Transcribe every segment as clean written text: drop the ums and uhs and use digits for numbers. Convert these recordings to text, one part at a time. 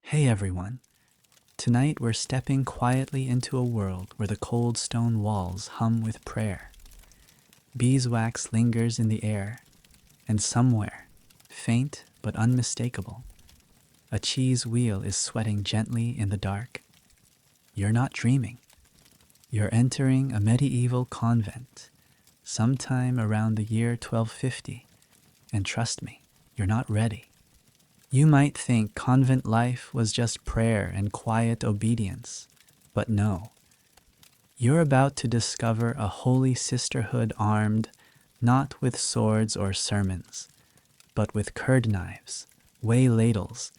Hey everyone. Tonight we're stepping quietly into a world where the cold stone walls hum with prayer. Beeswax lingers in the air, and somewhere, faint but unmistakable, a cheese wheel is sweating gently in the dark. You're not dreaming. You're entering a medieval convent, sometime around the year 1250, and trust me, you're not ready. You might think convent life was just prayer and quiet obedience, but no. You're about to discover a holy sisterhood armed not with swords or sermons, but with curd knives, whey ladles,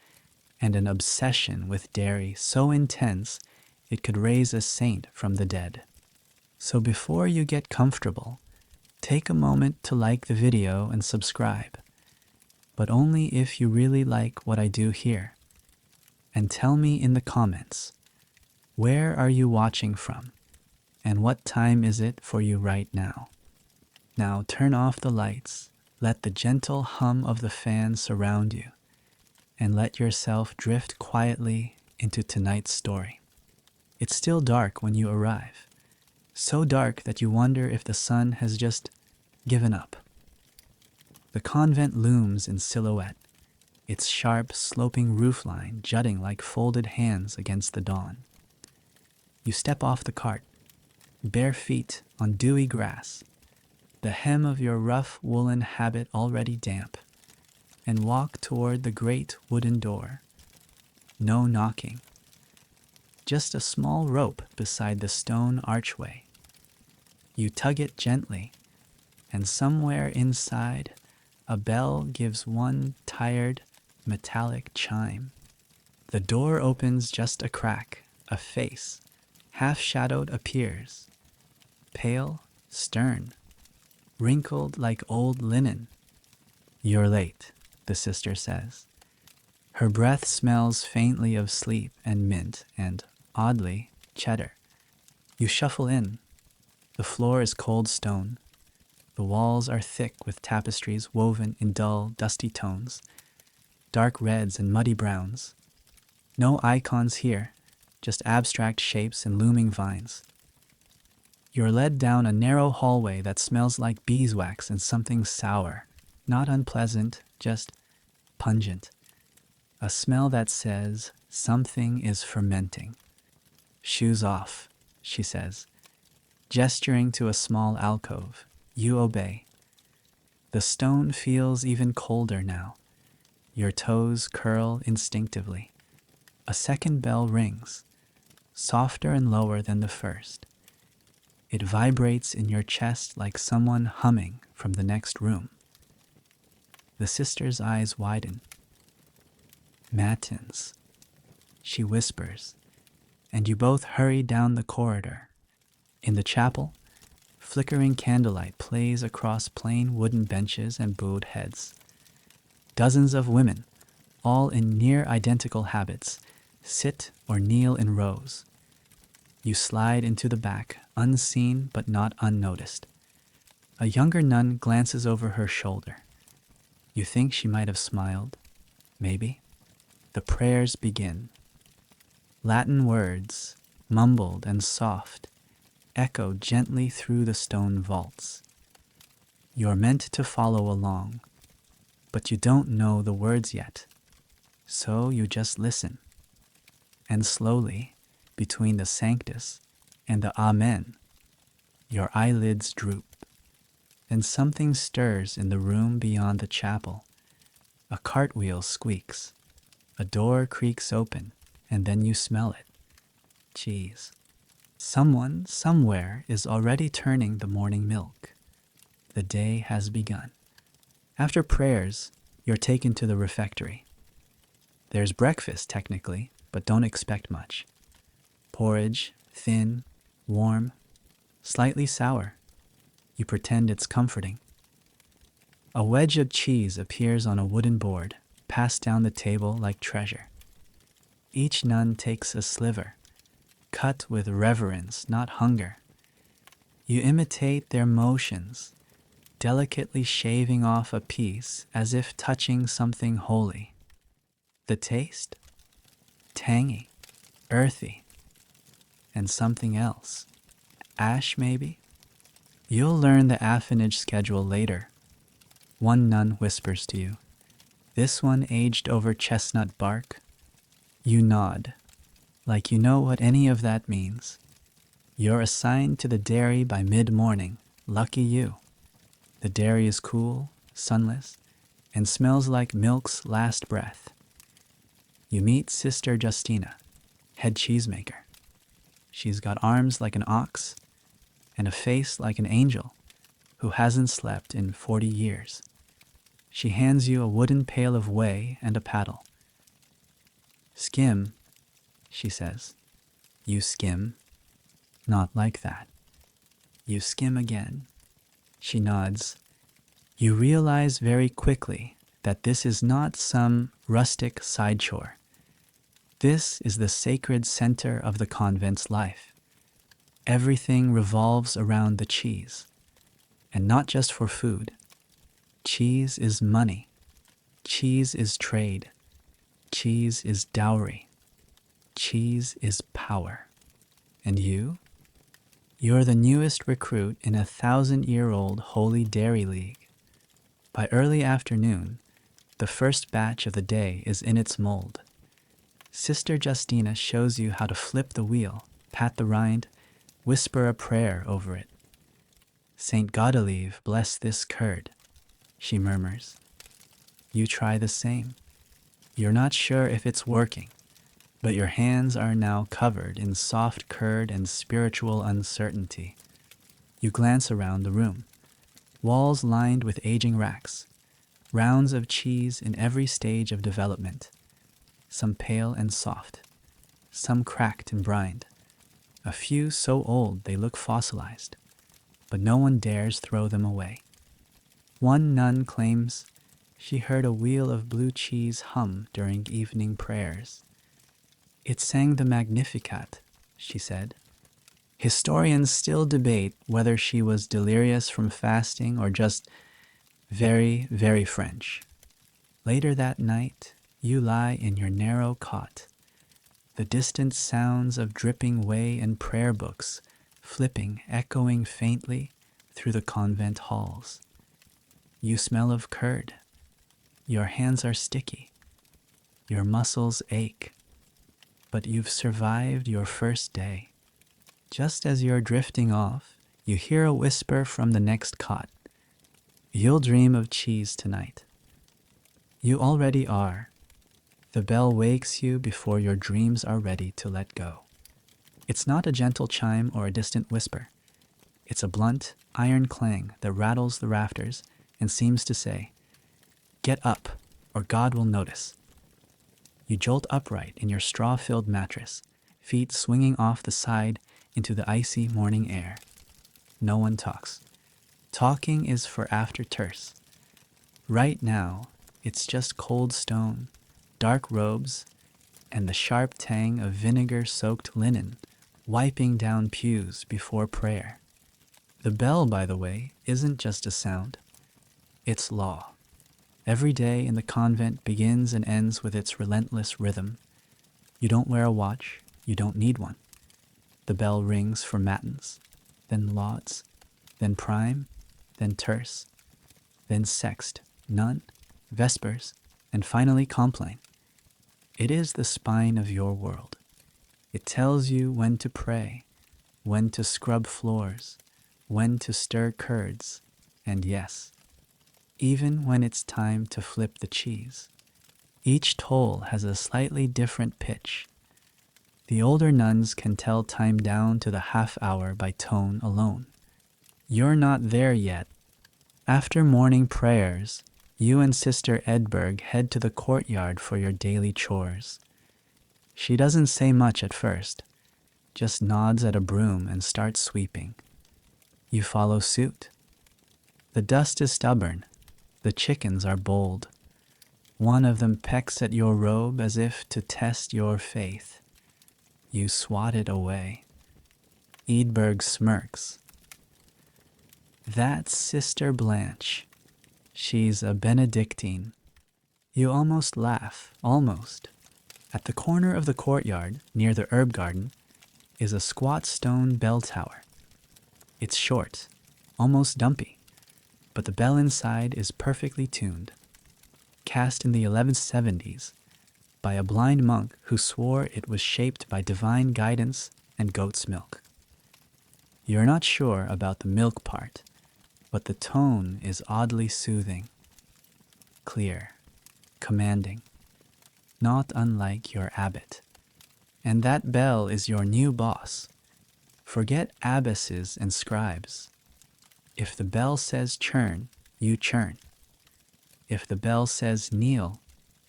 and an obsession with dairy so intense it could raise a saint from the dead. So before you get comfortable, take a moment to like the video and subscribe. But only if you really like what I do here. And tell me in the comments, where are you watching from? And what time is it for you right now? Now turn off the lights, let the gentle hum of the fan surround you, and let yourself drift quietly into tonight's story. It's still dark when you arrive, so dark that you wonder if the sun has just given up. The convent looms in silhouette, its sharp, sloping roofline jutting like folded hands against the dawn. You step off the cart, bare feet on dewy grass, the hem of your rough woolen habit already damp, and walk toward the great wooden door. No knocking. Just a small rope beside the stone archway. You tug it gently, and somewhere inside, a bell gives one tired, metallic chime. The door opens just a crack. A face, half-shadowed, appears. Pale, stern, wrinkled like old linen. "You're late," the sister says. Her breath smells faintly of sleep and mint and, oddly, cheddar. You shuffle in. The floor is cold stone. The walls are thick with tapestries woven in dull, dusty tones, dark reds and muddy browns. No icons here, just abstract shapes and looming vines. You're led down a narrow hallway that smells like beeswax and something sour, not unpleasant, just pungent. A smell that says something is fermenting. "Shoes off," she says, gesturing to a small alcove. You obey. The stone feels even colder now. Your toes curl instinctively. A second bell rings, softer and lower than the first. It vibrates in your chest like someone humming from the next room. The sister's eyes widen. "Matins," she whispers, and you both hurry down the corridor. In the chapel, flickering candlelight plays across plain wooden benches and bowed heads. Dozens of women, all in near identical habits, sit or kneel in rows. You slide into the back, unseen but not unnoticed. A younger nun glances over her shoulder. You think she might have smiled. Maybe. The prayers begin. Latin words, mumbled and soft, echo gently through the stone vaults. You're meant to follow along, but you don't know the words yet, so you just listen. And slowly, between the Sanctus and the Amen, your eyelids droop. Then something stirs in the room beyond the chapel. A cartwheel squeaks. A door creaks open, and then you smell it. Cheese. Someone, somewhere, is already turning the morning milk. The day has begun. After prayers, you're taken to the refectory. There's breakfast, technically, but don't expect much. Porridge, thin, warm, slightly sour. You pretend it's comforting. A wedge of cheese appears on a wooden board, passed down the table like treasure. Each nun takes a sliver, cut with reverence, not hunger. You imitate their motions, delicately shaving off a piece as if touching something holy. The taste? tangy, earthy, and something else. Ash, maybe? You'll learn the affinage schedule later. One nun whispers to you, this one aged over chestnut bark. You nod, like you know what any of that means. You're assigned to the dairy by mid-morning. Lucky you. The dairy is cool, sunless, and smells like milk's last breath. You meet Sister Justina, head cheesemaker. She's got arms like an ox and a face like an angel who hasn't slept in 40 years. She hands you a wooden pail of whey and a paddle. Skim, she says. You skim. Not like that. You skim again. She nods. You realize very quickly that this is not some rustic side chore. This is the sacred center of the convent's life. Everything revolves around the cheese. And not just for food. Cheese is money. Cheese is trade. Cheese is dowry. Cheese is power. And you? You're the newest recruit in a 1,000-year-old Holy Dairy League. By early afternoon, the first batch of the day is in its mold. Sister Justina shows you how to flip the wheel, pat the rind, whisper a prayer over it. Saint Godelieve, bless this curd, she murmurs. You try the same. You're not sure if it's working, but your hands are now covered in soft curd and spiritual uncertainty. You glance around the room. Walls lined with aging racks. Rounds of cheese in every stage of development. Some pale and soft. Some cracked and brined. A few so old they look fossilized. But no one dares throw them away. One nun claims she heard a wheel of blue cheese hum during evening prayers. It sang the Magnificat, she said. Historians still debate whether she was delirious from fasting or just very, very French. Later that night, you lie in your narrow cot. The distant sounds of dripping whey and prayer books flipping, echoing faintly through the convent halls. You smell of curd. Your hands are sticky. Your muscles ache. But you've survived your first day. Just as you're drifting off, you hear a whisper from the next cot. You'll dream of cheese tonight. You already are. The bell wakes you before your dreams are ready to let go. It's not a gentle chime or a distant whisper. It's a blunt, iron clang that rattles the rafters and seems to say, "Get up, or God will notice." You jolt upright in your straw-filled mattress, feet swinging off the side into the icy morning air. No one talks. Talking is for after terce. Right now, it's just cold stone, dark robes, and the sharp tang of vinegar-soaked linen wiping down pews before prayer. The bell, by the way, isn't just a sound. It's law. Every day in the convent begins and ends with its relentless rhythm. You don't wear a watch. You don't need one. The bell rings for matins, then lauds, then prime, then terce, then sext, nun, vespers, and finally compline. It is the spine of your world. It tells you when to pray, when to scrub floors, when to stir curds, and yes, even when it's time to flip the cheese. Each toll has a slightly different pitch. The older nuns can tell time down to the half hour by tone alone. You're not there yet. After morning prayers, you and Sister Edberg head to the courtyard for your daily chores. She doesn't say much at first, just nods at a broom and starts sweeping. You follow suit. The dust is stubborn. The chickens are bold. One of them pecks at your robe as if to test your faith. You swat it away. Edberg smirks. That's Sister Blanche. She's a Benedictine. You almost laugh, almost. At the corner of the courtyard, near the herb garden, is a squat stone bell tower. It's short, almost dumpy, but the bell inside is perfectly tuned, cast in the 1170s by a blind monk who swore it was shaped by divine guidance and goat's milk. You're not sure about the milk part, but the tone is oddly soothing, clear, commanding, not unlike your abbot. And that bell is your new boss. Forget abbesses and scribes. If the bell says churn, you churn. If the bell says kneel,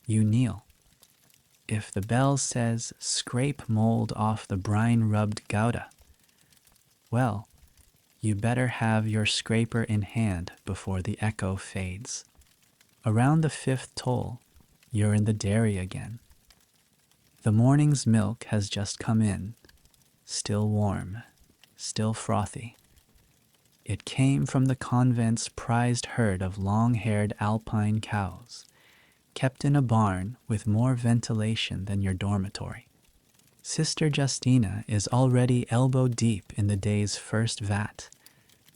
you kneel. If the bell says scrape mold off the brine-rubbed gouda, well, you better have your scraper in hand before the echo fades. Around the fifth toll, you're in the dairy again. The morning's milk has just come in, still warm, still frothy. It came from the convent's prized herd of long-haired alpine cows, kept in a barn with more ventilation than your dormitory. Sister Justina is already elbow-deep in the day's first vat,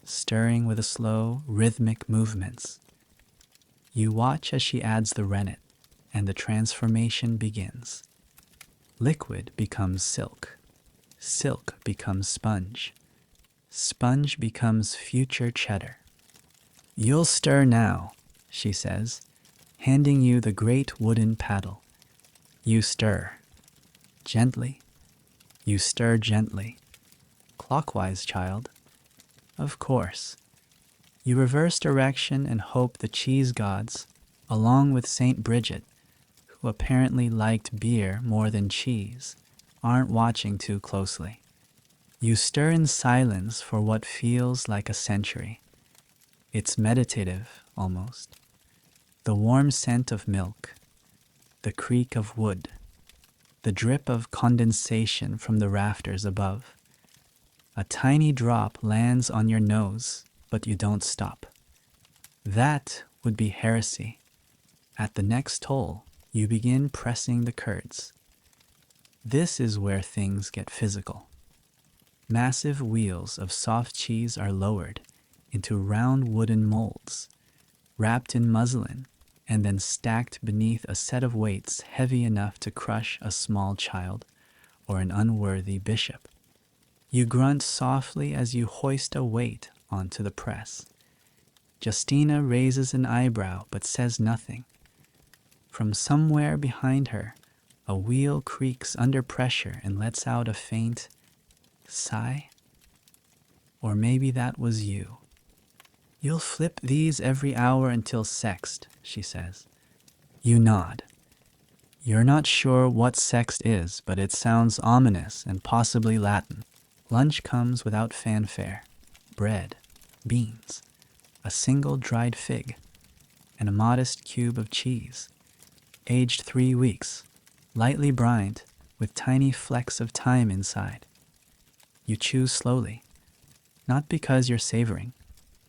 stirring with slow, rhythmic movements. You watch as she adds the rennet, and the transformation begins. Liquid becomes silk. Silk becomes sponge. Sponge becomes future cheddar. You'll stir now, she says, handing you the great wooden paddle. You stir. Gently. You stir gently. Clockwise, child. Of course. You reverse direction and hope the cheese gods, along with Saint Bridget, who apparently liked beer more than cheese, aren't watching too closely. You stir in silence for what feels like a century. It's meditative, almost. The warm scent of milk, the creak of wood, the drip of condensation from the rafters above. A tiny drop lands on your nose, but you don't stop. That would be heresy. At the next toll, you begin pressing the curds. This is where things get physical. Massive wheels of soft cheese are lowered into round wooden molds, wrapped in muslin, and then stacked beneath a set of weights heavy enough to crush a small child or an unworthy bishop. You grunt softly as you hoist a weight onto the press. Justina raises an eyebrow but says nothing. From somewhere behind her, a wheel creaks under pressure and lets out a faint sigh. Or maybe that was you. You'll flip these every hour until sexed, she says. You nod. You're not sure what sext is, but it sounds ominous and possibly Latin. Lunch comes without fanfare. Bread, beans, a single dried fig, and a modest cube of cheese. Aged 3 weeks, lightly brined, with tiny flecks of thyme inside. You chew slowly, not because you're savoring,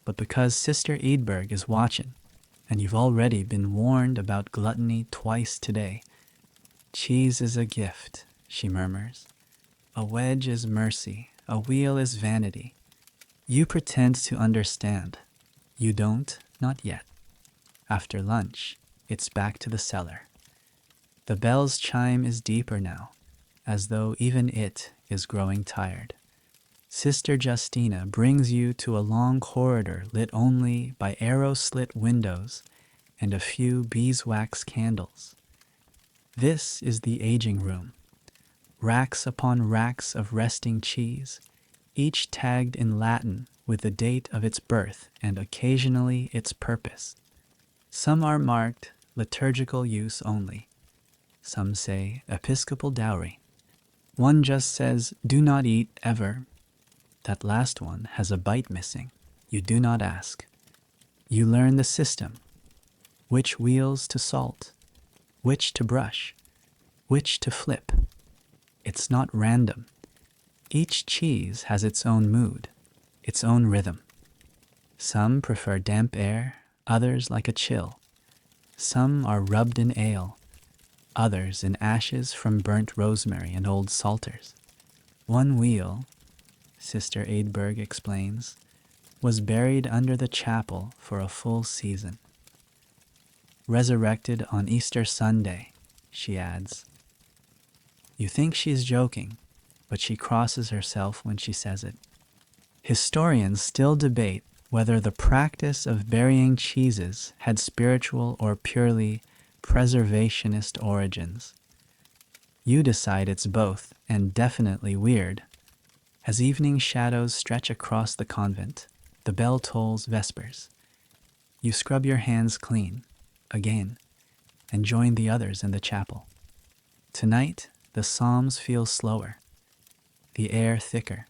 but because Sister Edberg is watching, and you've already been warned about gluttony twice today. Cheese is a gift, she murmurs. A wedge is mercy, a wheel is vanity. You pretend to understand. You don't, not yet. After lunch, it's back to the cellar. The bell's chime is deeper now, as though even it is growing tired. Sister Justina brings you to a long corridor lit only by arrow-slit windows and a few beeswax candles. This is the aging room. Racks upon racks of resting cheese, each tagged in Latin with the date of its birth and occasionally its purpose. Some are marked liturgical use only. Some say episcopal dowry. One just says, do not eat ever. That last one has a bite missing. You do not ask. You learn the system. Which wheels to salt, which to brush, which to flip. It's not random. Each cheese has its own mood, its own rhythm. Some prefer damp air, others like a chill. Some are rubbed in ale, others in ashes from burnt rosemary and old salters. One wheel, Sister Aidberg explains, was buried under the chapel for a full season. Resurrected on Easter Sunday, she adds. You think she's joking, but she crosses herself when she says it. Historians still debate whether the practice of burying cheeses had spiritual or purely preservationist origins. You decide it's both, and definitely weird. As evening shadows stretch across the convent, the bell tolls vespers. You scrub your hands clean, again, and join the others in the chapel. Tonight, the psalms feel slower, the air thicker.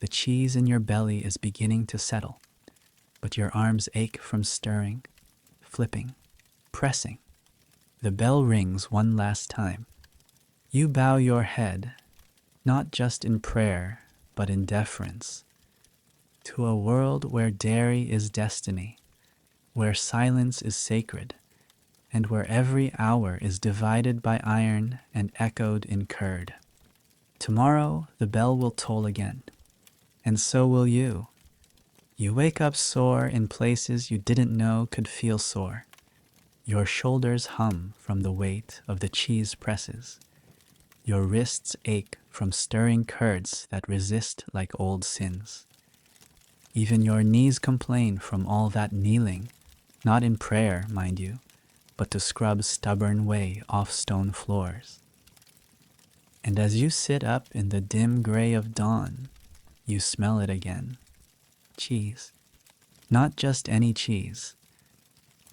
The cheese in your belly is beginning to settle, but your arms ache from stirring, flipping, pressing. The bell rings one last time. You bow your head, not just in prayer, but in deference, to a world where dairy is destiny, where silence is sacred, and where every hour is divided by iron and echoed in curd. Tomorrow the bell will toll again, and so will you. You wake up sore in places you didn't know could feel sore. Your shoulders hum from the weight of the cheese presses. Your wrists ache from stirring curds that resist like old sins. Even your knees complain from all that kneeling, not in prayer, mind you, but to scrub stubborn way off stone floors. And as you sit up in the dim gray of dawn, you smell it again. Cheese. Not just any cheese.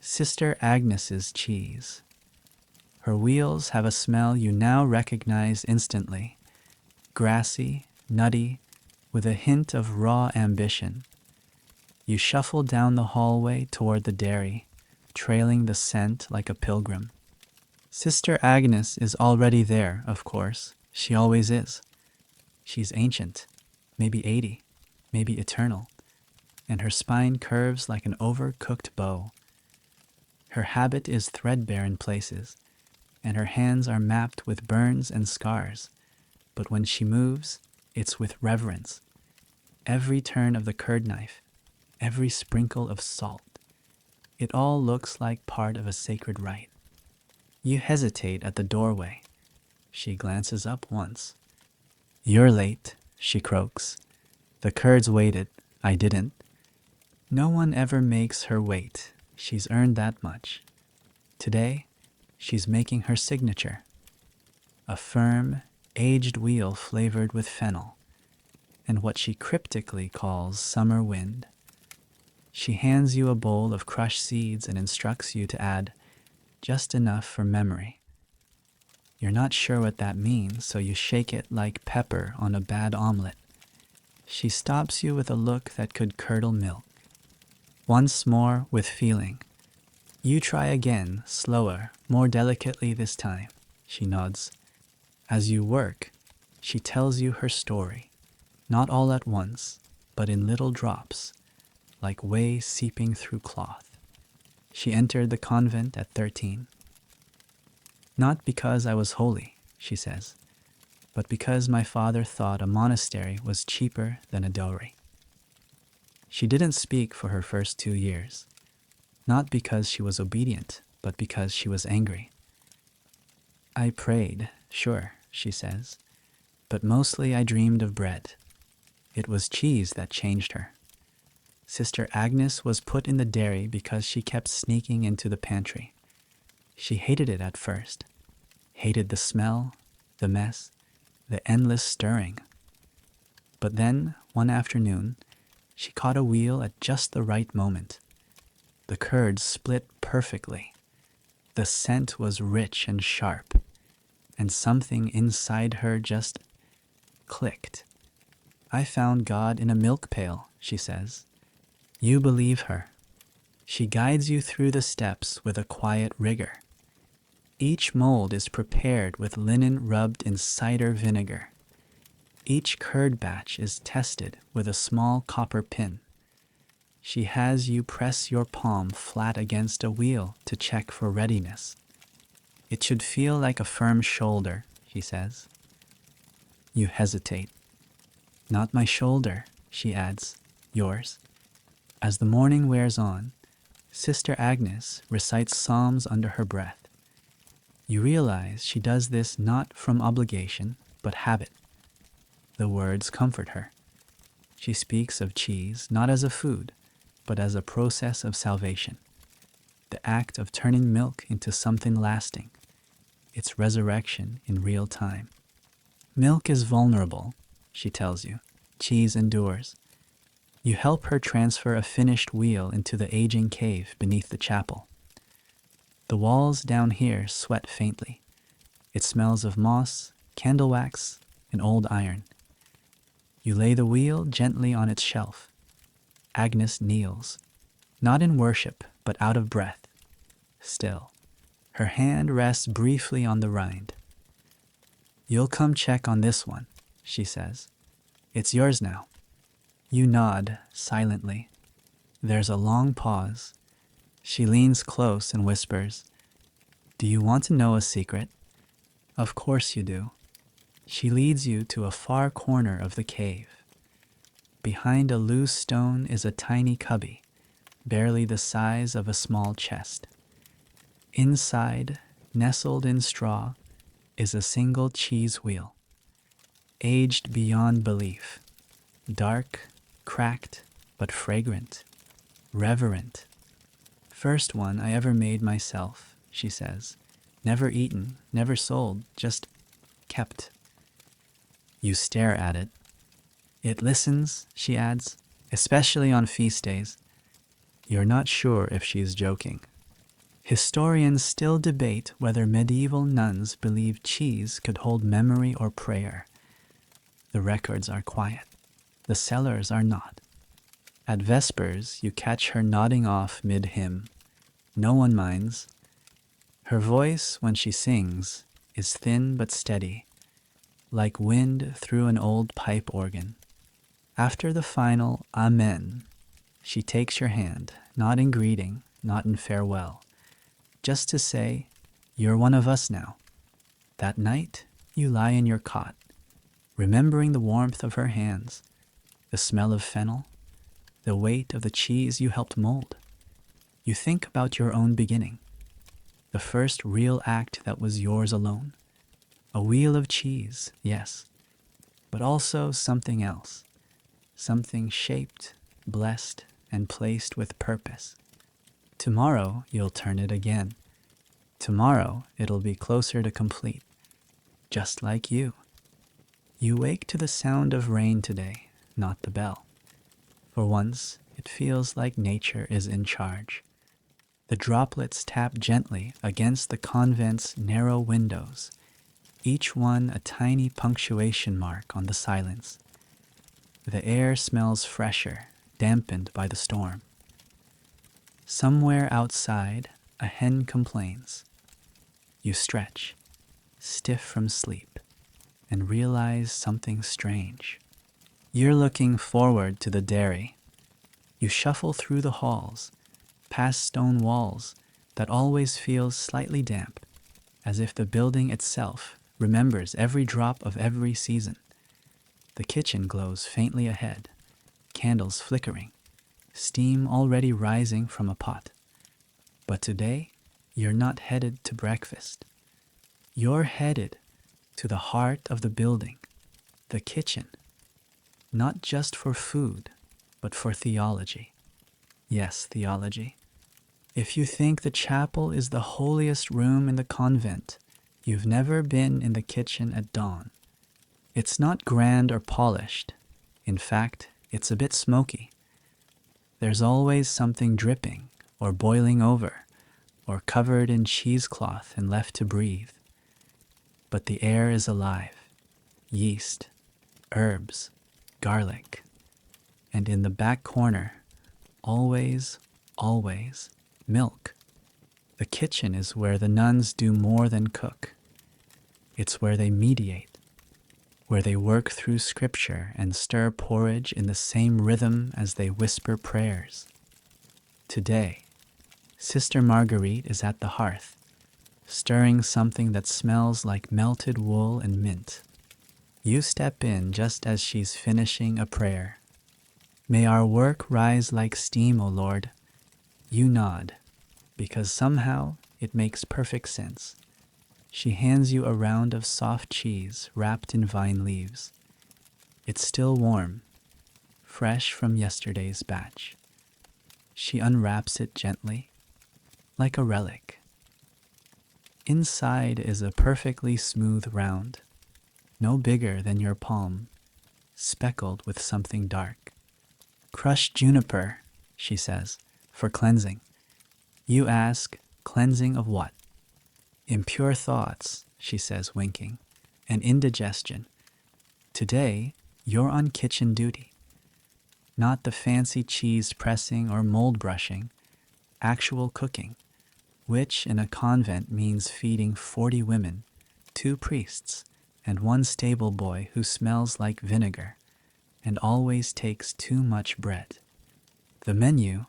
Sister Agnes's cheese. Her wheels have a smell you now recognize instantly. Grassy, nutty, with a hint of raw ambition. You shuffle down the hallway toward the dairy, trailing the scent like a pilgrim. Sister Agnes is already there, of course. She always is. She's ancient, maybe 80, maybe eternal, and her spine curves like an overcooked bow. Her habit is threadbare in places, and her hands are mapped with burns and scars, but when she moves, it's with reverence. Every turn of the curd knife, every sprinkle of salt, it all looks like part of a sacred rite. You hesitate at the doorway. She glances up once. You're late, she croaks. The curds waited, I didn't. No one ever makes her wait. She's earned that much. Today, she's making her signature. A firm, aged wheel flavored with fennel, and what she cryptically calls summer wind. She hands you a bowl of crushed seeds and instructs you to add just enough for memory. You're not sure what that means, so you shake it like pepper on a bad omelet. She stops you with a look that could curdle milk. Once more with feeling. You try again, slower, more delicately this time. She nods. As you work, she tells you her story, not all at once, but in little drops, like whey seeping through cloth. She entered the convent at 13. Not because I was holy, she says, but because my father thought a monastery was cheaper than a dowry. She didn't speak for her first 2 years, not because she was obedient, but because she was angry. I prayed, sure, she says, but mostly I dreamed of bread. It was cheese that changed her. Sister Agnes was put in the dairy because she kept sneaking into the pantry. She hated it at first, hated the smell, the mess, the endless stirring. But then, one afternoon, she caught a wheel at just the right moment. The curds split perfectly. The scent was rich and sharp, and something inside her just clicked. I found God in a milk pail, she says. You believe her. She guides you through the steps with a quiet rigor. Each mold is prepared with linen rubbed in cider vinegar. Each curd batch is tested with a small copper pin. She has you press your palm flat against a wheel to check for readiness. It should feel like a firm shoulder, she says. You hesitate. Not my shoulder, she adds. Yours. As the morning wears on, Sister Agnes recites psalms under her breath. You realize she does this not from obligation, but habit. The words comfort her. She speaks of cheese not as a food, but as a process of salvation. The act of turning milk into something lasting. Its resurrection in real time. Milk is vulnerable, she tells you. Cheese endures. You help her transfer a finished wheel into the aging cave beneath the chapel. The walls down here sweat faintly. It smells of moss, candle wax, and old iron. You lay the wheel gently on its shelf. Agnes kneels, not in worship, but out of breath. Still, her hand rests briefly on the rind. You'll come check on this one, she says. It's yours now. You nod silently. There's a long pause. She leans close and whispers, Do you want to know a secret? Of course you do. She leads you to a far corner of the cave. Behind a loose stone is a tiny cubby, barely the size of a small chest. Inside, nestled in straw, is a single cheese wheel, aged beyond belief, dark, cracked, but fragrant, reverent. First one I ever made myself, she says. Never eaten, never sold, just kept. You stare at it. It listens, she adds, especially on feast days. You're not sure if she's joking. Historians still debate whether medieval nuns believed cheese could hold memory or prayer. The records are quiet. The cellars are not. At Vespers, you catch her nodding off mid-hymn. No one minds. Her voice, when she sings, is thin but steady, like wind through an old pipe organ. After the final Amen, she takes your hand, not in greeting, not in farewell, just to say, you're one of us now. That night, you lie in your cot, remembering the warmth of her hands, the smell of fennel, the weight of the cheese you helped mold. You think about your own beginning, the first real act that was yours alone. A wheel of cheese, yes, but also something else, something shaped, blessed, and placed with purpose. Tomorrow, you'll turn it again. Tomorrow, it'll be closer to complete, just like you. You wake to the sound of rain today, not the bell. For once, it feels like nature is in charge. The droplets tap gently against the convent's narrow windows, each one a tiny punctuation mark on the silence. The air smells fresher, dampened by the storm. Somewhere outside, a hen complains. You stretch, stiff from sleep, and realize something strange. You're looking forward to the dairy. You shuffle through the halls, past stone walls that always feels slightly damp, as if the building itself remembers every drop of every season. The kitchen glows faintly ahead, candles flickering, steam already rising from a pot. But today, you're not headed to breakfast. You're headed to the heart of the building, the kitchen. Not just for food, but for theology. Yes, theology. If you think the chapel is the holiest room in the convent, you've never been in the kitchen at dawn. It's not grand or polished. In fact, it's a bit smoky. There's always something dripping, or boiling over, or covered in cheesecloth and left to breathe. But the air is alive. Yeast, herbs, garlic. And in the back corner, always, milk. The kitchen is where the nuns do more than cook. It's where they mediate, where they work through scripture and stir porridge in the same rhythm as they whisper prayers. Today, Sister Marguerite is at the hearth, stirring something that smells like melted wool and mint. You step in just as she's finishing a prayer. May our work rise like steam, O Lord. You nod, because somehow it makes perfect sense. She hands you a round of soft cheese wrapped in vine leaves. It's still warm, fresh from yesterday's batch. She unwraps it gently, like a relic. Inside is a perfectly smooth round, no bigger than your palm, speckled with something dark. Crushed juniper, she says, for cleansing. You ask, cleansing of what? Impure thoughts, she says, winking, and indigestion. Today, you're on kitchen duty. Not the fancy cheese pressing or mold brushing, actual cooking, which in a convent means feeding 40 women, 2 priests, and 1 stable boy who smells like vinegar and always takes too much bread. The menu: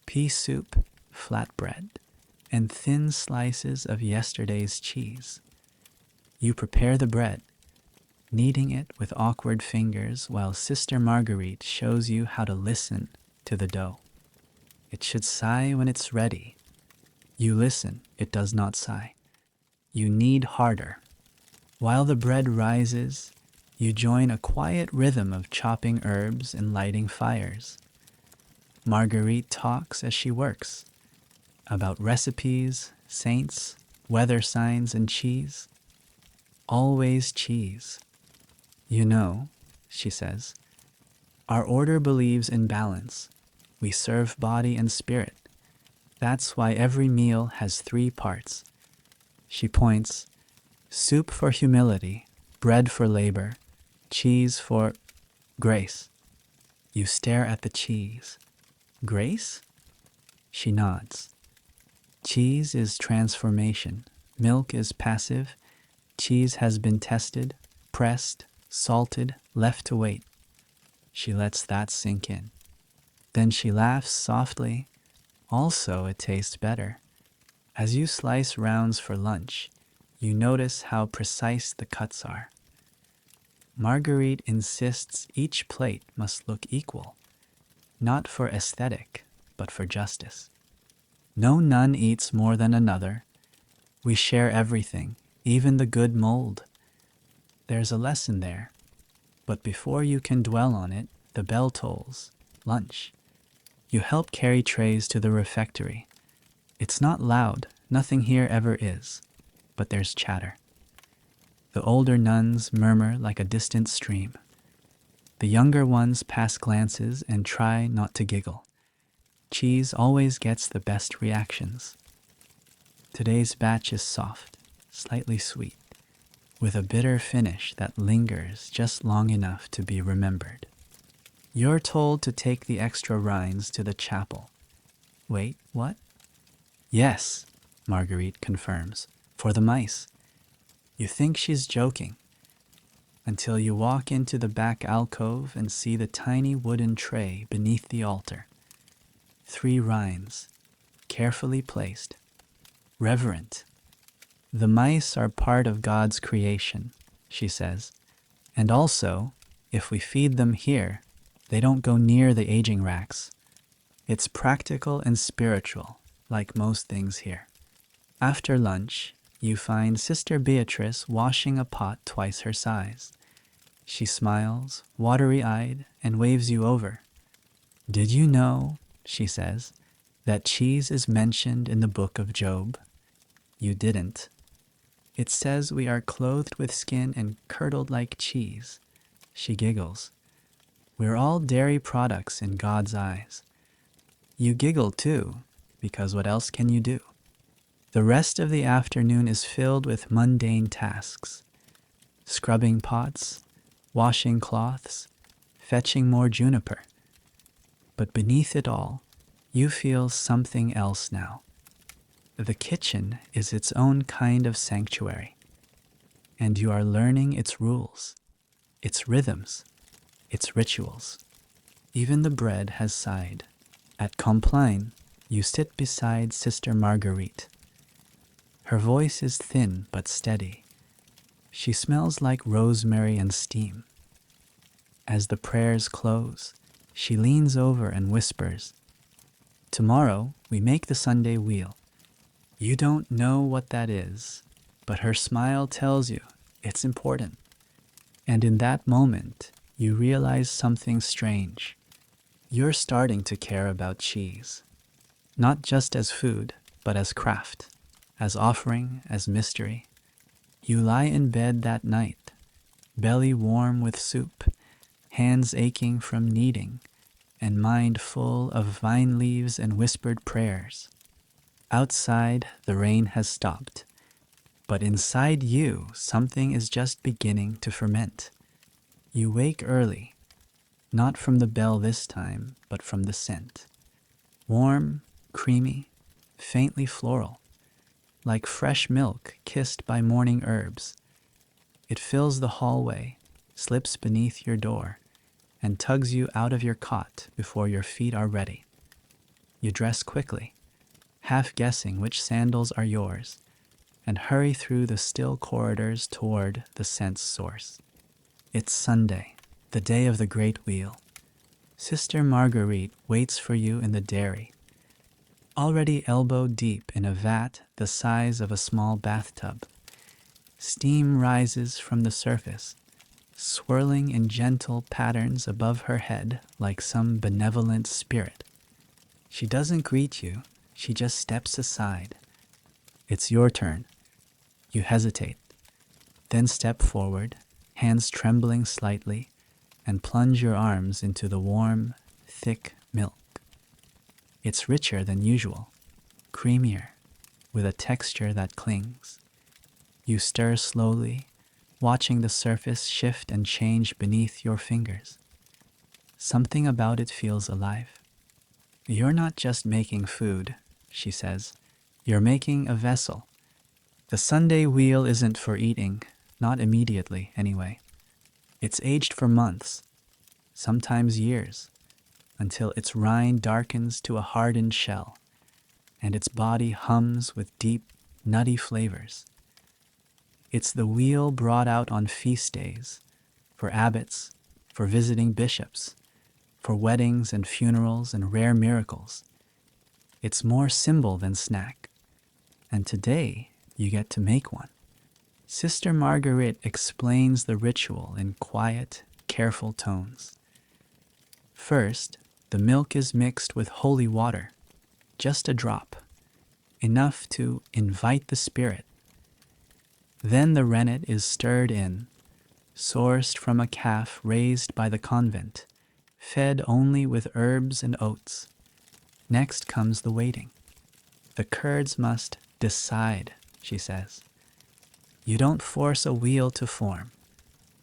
pea soup, flatbread, and thin slices of yesterday's cheese. You prepare the bread, kneading it with awkward fingers while Sister Marguerite shows you how to listen to the dough. It should sigh when it's ready. You listen, it does not sigh. You knead harder. While the bread rises, you join a quiet rhythm of chopping herbs and lighting fires. Marguerite talks as she works, about recipes, saints, weather signs, and cheese. Always cheese. You know, she says, our order believes in balance. We serve body and spirit. That's why every meal has 3 parts. She points: soup for humility, bread for labor, cheese for grace. You stare at the cheese. Grace? She nods. Cheese is transformation. Milk is passive. Cheese has been tested, pressed, salted, left to wait. She lets that sink in. Then she laughs softly. Also, it tastes better. As you slice rounds for lunch, you notice how precise the cuts are. Marguerite insists each plate must look equal, not for aesthetic, but for justice. No nun eats more than another. We share everything, even the good mold. There's a lesson there, but before you can dwell on it, the bell tolls. Lunch. You help carry trays to the refectory. It's not loud, nothing here ever is, but there's chatter. The older nuns murmur like a distant stream. The younger ones pass glances and try not to giggle. Cheese always gets the best reactions. Today's batch is soft, slightly sweet, with a bitter finish that lingers just long enough to be remembered. You're told to take the extra rinds to the chapel. Wait, what? Yes, Marguerite confirms, for the mice. You think she's joking, until you walk into the back alcove and see the tiny wooden tray beneath the altar. 3 rinds, carefully placed, reverent. The mice are part of God's creation, she says, and also, if we feed them here, they don't go near the aging racks. It's practical and spiritual, like most things here. After lunch, you find Sister Beatrice washing a pot twice her size. She smiles, watery-eyed, and waves you over. Did you know, she says, that cheese is mentioned in the book of Job? You didn't. It says we are clothed with skin and curdled like cheese. She giggles. We're all dairy products in God's eyes. You giggle too, because what else can you do? The rest of the afternoon is filled with mundane tasks. Scrubbing pots, washing cloths, fetching more juniper. But beneath it all, you feel something else now. The kitchen is its own kind of sanctuary, and you are learning its rules, its rhythms, its rituals. Even the bread has sighed. At Compline, you sit beside Sister Marguerite. Her voice is thin but steady. She smells like rosemary and steam. As the prayers close, she leans over and whispers, "Tomorrow we make the Sunday wheel." You don't know what that is, but her smile tells you it's important. And in that moment, you realize something strange. You're starting to care about cheese, not just as food, but as craft, as offering, as mystery. You lie in bed that night, belly warm with soup, hands aching from kneading, and mind full of vine leaves and whispered prayers. Outside, the rain has stopped, but inside you, something is just beginning to ferment. You wake early, not from the bell this time, but from the scent. Warm, creamy, faintly floral, like fresh milk kissed by morning herbs. It fills the hallway, slips beneath your door, and tugs you out of your cot before your feet are ready. You dress quickly, half guessing which sandals are yours, and hurry through the still corridors toward the scent's source. It's Sunday, the day of the great wheel. Sister Marguerite waits for you in the dairy, already elbow deep in a vat the size of a small bathtub. Steam rises from the surface, swirling in gentle patterns above her head like some benevolent spirit. She doesn't greet you, she just steps aside. It's your turn. You hesitate, then step forward, hands trembling slightly, and plunge your arms into the warm, thick milk. It's richer than usual, creamier, with a texture that clings. You stir slowly, watching the surface shift and change beneath your fingers. Something about it feels alive. "You're not just making food," she says. "You're making a vessel. The Sunday wheel isn't for eating, not immediately anyway. It's aged for months, sometimes years, until its rind darkens to a hardened shell, and its body hums with deep, nutty flavors. It's the wheel brought out on feast days, for abbots, for visiting bishops, for weddings and funerals and rare miracles. It's more symbol than snack, and today you get to make one." Sister Marguerite explains the ritual in quiet, careful tones. First, the milk is mixed with holy water, just a drop, enough to invite the spirit. Then the rennet is stirred in, sourced from a calf raised by the convent, fed only with herbs and oats. Next comes the waiting. The curds must decide, she says. You don't force a wheel to form.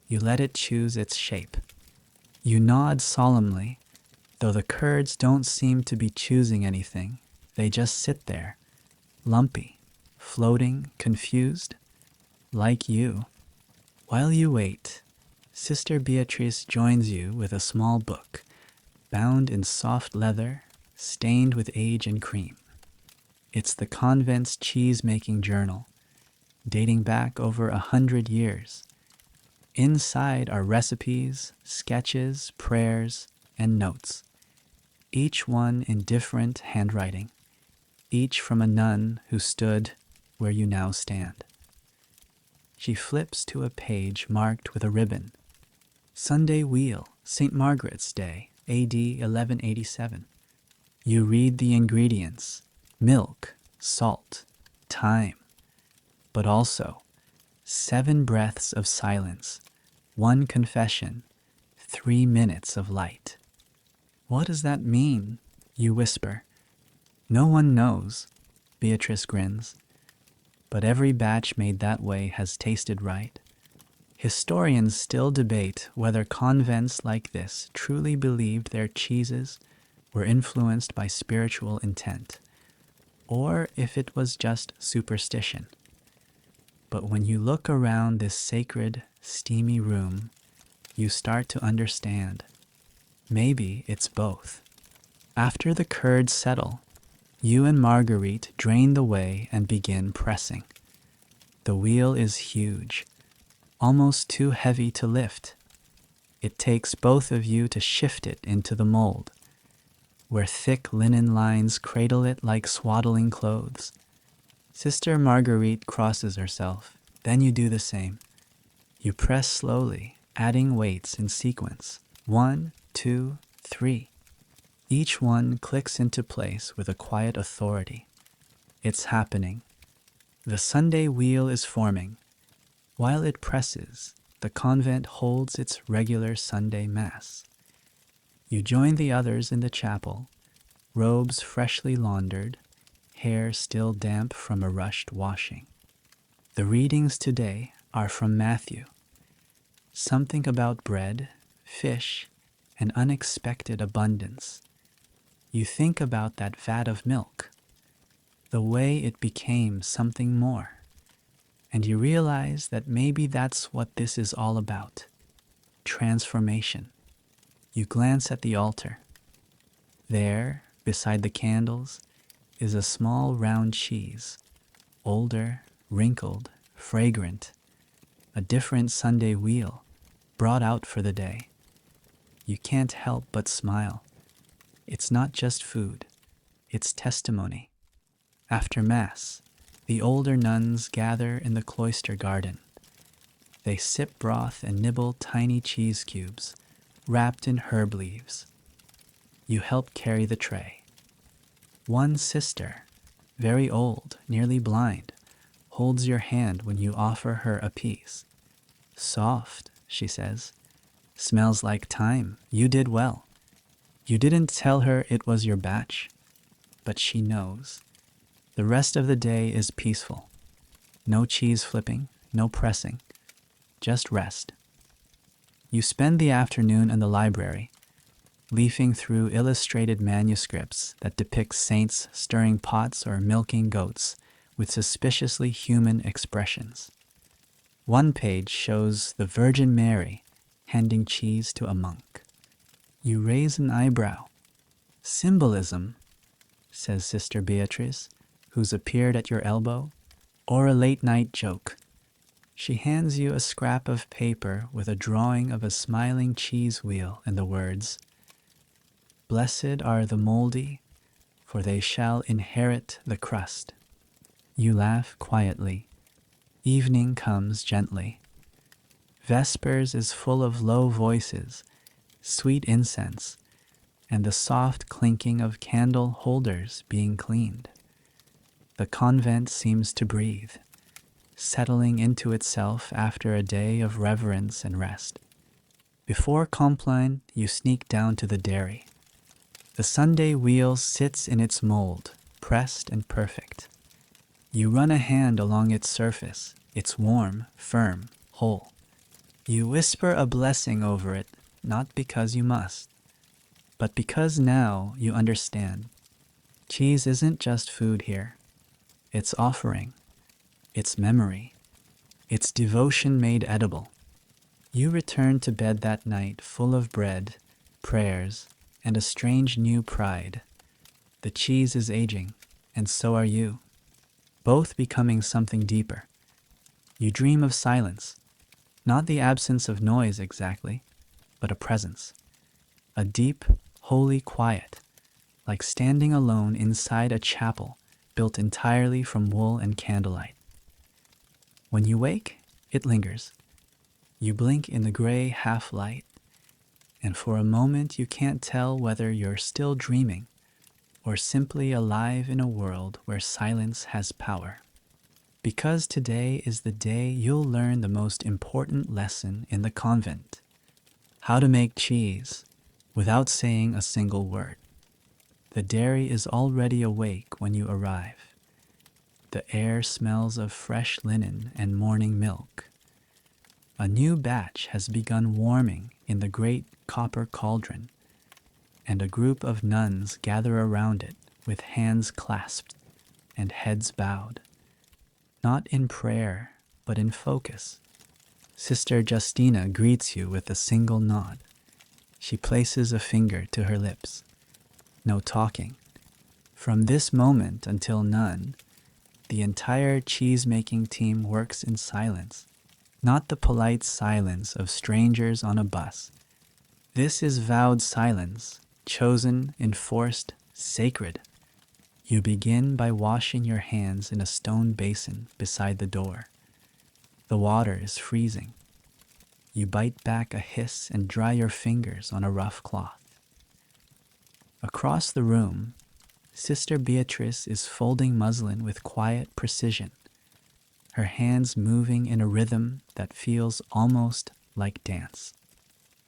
You let it choose its shape. You nod solemnly, though the curds don't seem to be choosing anything. They just sit there, lumpy, floating, confused, like you. While you wait, Sister Beatrice joins you with a small book, bound in soft leather, stained with age and cream. It's the convent's cheese-making journal, dating back over 100 years. Inside are recipes, sketches, prayers, and notes, each one in different handwriting, each from a nun who stood where you now stand. She flips to a page marked with a ribbon. Sunday Wheel, St. Margaret's Day, AD 1187. You read the ingredients: milk, salt, thyme, but also 7 breaths of silence, 1 confession, 3 minutes of light. "What does that mean?" you whisper. "No one knows," Beatrice grins. "But every batch made that way has tasted right." Historians still debate whether convents like this truly believed their cheeses were influenced by spiritual intent, or if it was just superstition. But when you look around this sacred, steamy room, you start to understand. Maybe it's both. After the curds settle, you and Marguerite drain the whey and begin pressing. The wheel is huge, almost too heavy to lift. It takes both of you to shift it into the mold, where thick linen lines cradle it like swaddling clothes. Sister Marguerite crosses herself. Then you do the same. You press slowly, adding weights in sequence. 1, 2, 3. Each one clicks into place with a quiet authority. It's happening. The Sunday wheel is forming. While it presses, the convent holds its regular Sunday Mass. You join the others in the chapel, robes freshly laundered, hair still damp from a rushed washing. The readings today are from Matthew. Something about bread, fish, and unexpected abundance. You think about that vat of milk, the way it became something more, and you realize that maybe that's what this is all about. Transformation. You glance at the altar. There, beside the candles, is a small round cheese, older, wrinkled, fragrant, a different Sunday wheel, brought out for the day. You can't help but smile. It's not just food, it's testimony. After Mass, the older nuns gather in the cloister garden. They sip broth and nibble tiny cheese cubes, wrapped in herb leaves. You help carry the tray. One sister, very old, nearly blind, holds your hand when you offer her a piece. Soft, she says. Smells like thyme. You did well. You didn't tell her it was your batch, but she knows. The rest of the day is peaceful. No cheese flipping, no pressing, just rest. You spend the afternoon in the library, leafing through illustrated manuscripts that depict saints stirring pots or milking goats with suspiciously human expressions. One page shows the Virgin Mary handing cheese to a monk. You raise an eyebrow. Symbolism, says Sister Beatrice, who's appeared at your elbow, or a late-night joke. She hands you a scrap of paper with a drawing of a smiling cheese wheel and the words, "Blessed are the mouldy, for they shall inherit the crust." You laugh quietly. Evening comes gently. Vespers is full of low voices, sweet incense, and the soft clinking of candle holders being cleaned. The convent seems to breathe, settling into itself after a day of reverence and rest. Before Compline, you sneak down to the dairy. The Sunday wheel sits in its mold, pressed and perfect. You run a hand along its surface. It's warm, firm, whole. You whisper a blessing over it, not because you must, but because now you understand. Cheese isn't just food here. It's offering. It's memory. It's devotion made edible. You return to bed that night full of bread, prayers, and a strange new pride. The cheese is aging, and so are you, both becoming something deeper. You dream of silence, not the absence of noise exactly, but a presence, a deep, holy quiet, like standing alone inside a chapel built entirely from wool and candlelight. When you wake, it lingers. You blink in the gray half-light, and for a moment you can't tell whether you're still dreaming or simply alive in a world where silence has power. Because today is the day you'll learn the most important lesson in the convent, how to make cheese without saying a single word. The dairy is already awake when you arrive. The air smells of fresh linen and morning milk. A new batch has begun warming in the great copper cauldron, and a group of nuns gather around it with hands clasped and heads bowed. Not in prayer, but in focus. Sister Justina greets you with a single nod. She places a finger to her lips. No talking. From this moment until none, The entire cheese-making team works in silence, not the polite silence of strangers on a bus. This is vowed silence, chosen, enforced, sacred. You begin by washing your hands in a stone basin beside the door. The water is freezing. You bite back a hiss and dry your fingers on a rough cloth. Across the room, Sister Beatrice is folding muslin with quiet precision, her hands moving in a rhythm that feels almost like dance.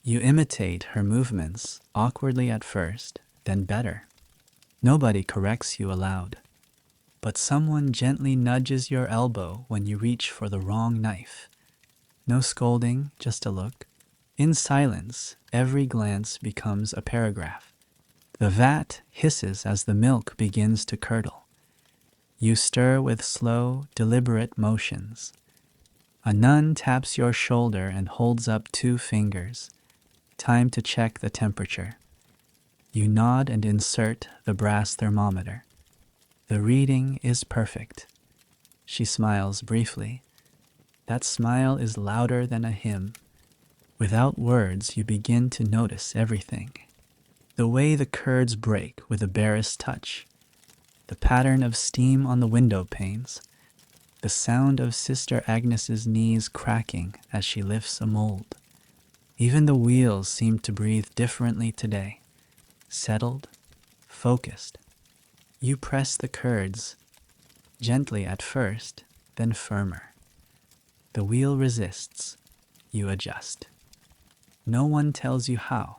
You imitate her movements, awkwardly at first, then better. Nobody corrects you aloud, but someone gently nudges your elbow when you reach for the wrong knife. No scolding, just a look. In silence, every glance becomes a paragraph. The vat hisses as the milk begins to curdle. You stir with slow, deliberate motions. A nun taps your shoulder and holds up 2 fingers. Time to check the temperature. You nod and insert the brass thermometer. The reading is perfect. She smiles briefly. That smile is louder than a hymn. Without words, you begin to notice everything. The way the curds break with a barest touch. The pattern of steam on the window panes. The sound of Sister Agnes's knees cracking as she lifts a mold. Even the wheels seem to breathe differently today. Settled, focused. You press the curds, gently at first, then firmer. The wheel resists. You adjust. No one tells you how.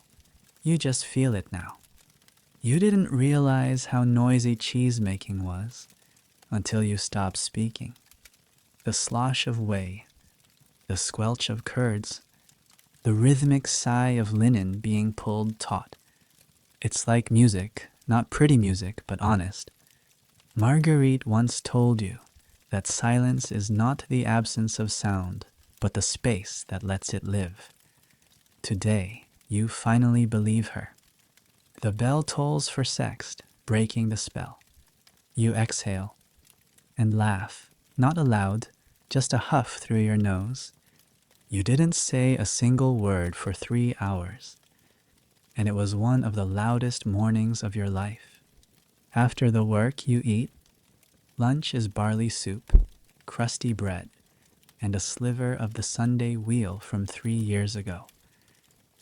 You just feel it now. You didn't realize how noisy cheese making was until you stopped speaking. The slosh of whey, the squelch of curds, the rhythmic sigh of linen being pulled taut. It's like music, not pretty music, but honest. Marguerite once told you that silence is not the absence of sound, but the space that lets it live. Today, you finally believe her. The bell tolls for sext, breaking the spell. You exhale and laugh, not aloud, just a huff through your nose. You didn't say a single word for 3 hours, and it was one of the loudest mornings of your life. After the work, you eat. Lunch is barley soup, crusty bread, and a sliver of the Sunday wheel from 3 years ago.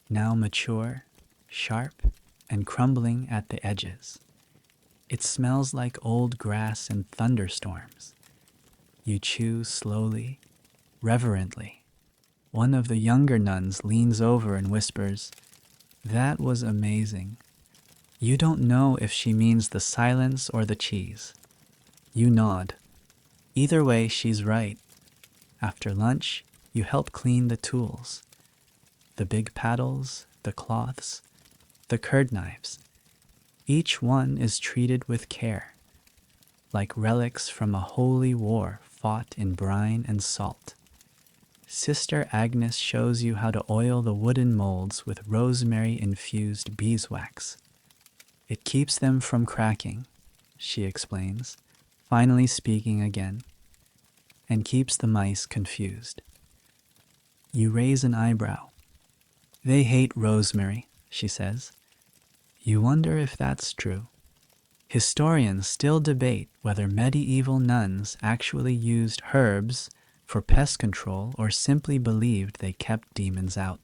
Now mature, sharp, and crumbling at the edges. It smells like old grass and thunderstorms. You chew slowly, reverently. One of the younger nuns leans over and whispers, "That was amazing." You don't know if she means the silence or the cheese. You nod. Either way, she's right. After lunch, you help clean the tools. The big paddles, the cloths, the curd knives. Each one is treated with care, like relics from a holy war fought in brine and salt. Sister Agnes shows you how to oil the wooden molds with rosemary-infused beeswax. It keeps them from cracking, she explains, finally speaking again, and keeps the mice confused. You raise an eyebrow. They hate rosemary, she says. You wonder if that's true. Historians still debate whether medieval nuns actually used herbs for pest control or simply believed they kept demons out.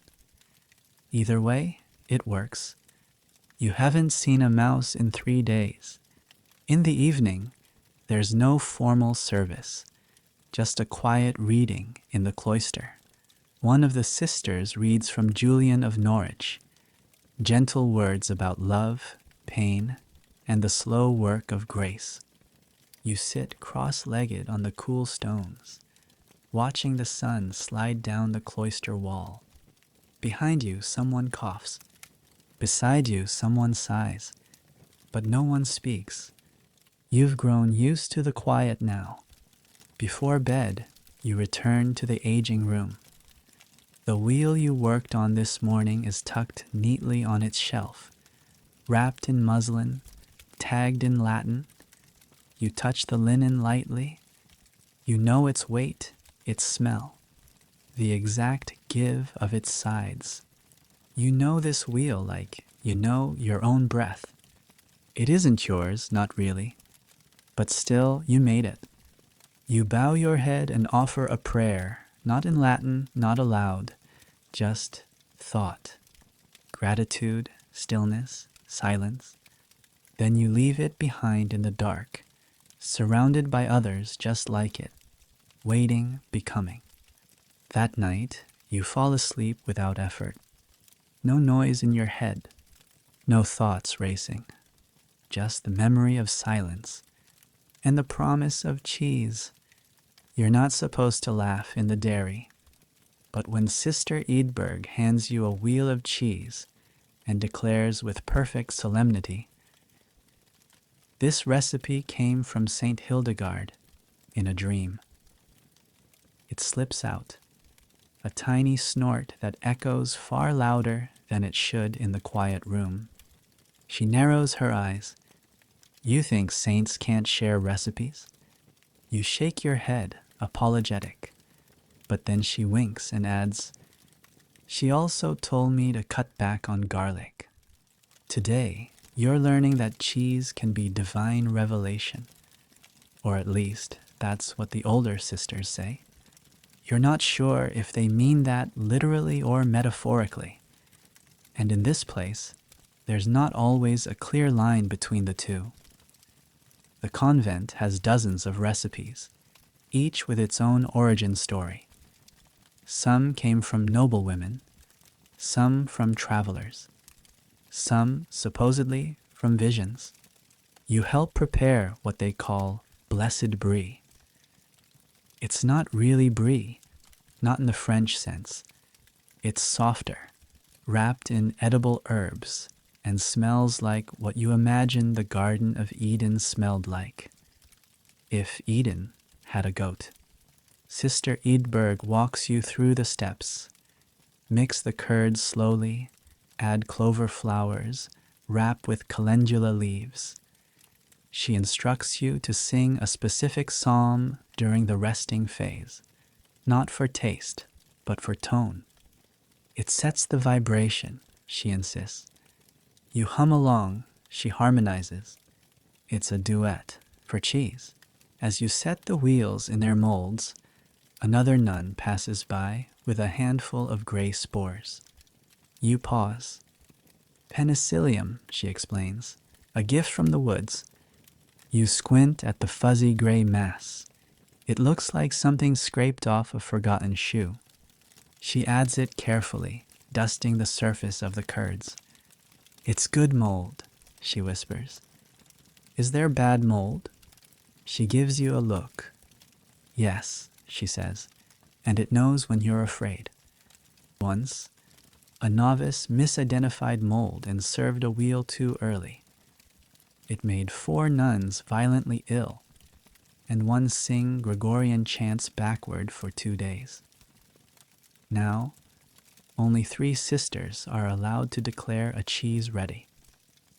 Either way, it works. You haven't seen a mouse in 3 days. In the evening, there's no formal service, just a quiet reading in the cloister. One of the sisters reads from Julian of Norwich, gentle words about love, pain, and the slow work of grace. You sit cross-legged on the cool stones, watching the sun slide down the cloister wall. Behind you, someone coughs. Beside you, someone sighs. But no one speaks. You've grown used to the quiet now. Before bed, you return to the aging room. The wheel you worked on this morning is tucked neatly on its shelf, wrapped in muslin, tagged in Latin. You touch the linen lightly, You know its weight, its smell, the exact give of its sides. You know this wheel like you know your own breath. It isn't yours, not really, but still you made it. You bow your head and offer a prayer, not in Latin, not aloud, just thought, gratitude, stillness, silence. Then you leave it behind in the dark, surrounded by others just like it, waiting, becoming. That night, you fall asleep without effort. No noise in your head, no thoughts racing, just the memory of silence and the promise of cheese. You're not supposed to laugh in the dairy, but when Sister Edberg hands you a wheel of cheese and declares with perfect solemnity, "This recipe came from Saint Hildegard in a dream," it slips out, a tiny snort that echoes far louder than it should in the quiet room. She narrows her eyes. "You think saints can't share recipes?" You shake your head, apologetic, but then she winks and adds, "She also told me to cut back on garlic." Today, you're learning that cheese can be divine revelation, or at least that's what the older sisters say. You're not sure if they mean that literally or metaphorically, and in this place, there's not always a clear line between the two. The convent has dozens of recipes, each with its own origin story. Some came from noblewomen, some from travelers, some supposedly from visions. You help prepare what they call blessed brie. It's not really brie, not in the French sense. It's softer, wrapped in edible herbs, and smells like what you imagine the Garden of Eden smelled like. If Eden had a goat. Sister Edberg walks you through the steps. Mix the curds slowly, add clover flowers, wrap with calendula leaves. She instructs you to sing a specific psalm during the resting phase, not for taste, but for tone. It sets the vibration, she insists. You hum along, she harmonizes. It's a duet for cheese. As you set the wheels in their molds, another nun passes by with a handful of gray spores. You pause. "Penicillium," she explains, "a gift from the woods." You squint at the fuzzy gray mass. It looks like something scraped off a forgotten shoe. She adds it carefully, dusting the surface of the curds. "It's good mold," she whispers. "Is there bad mold?" She gives you a look. "Yes," she says, "and it knows when you're afraid." Once, a novice misidentified mold and served a wheel too early. It made 4 nuns violently ill, and one sing Gregorian chants backward for 2 days. Now, only 3 sisters are allowed to declare a cheese ready.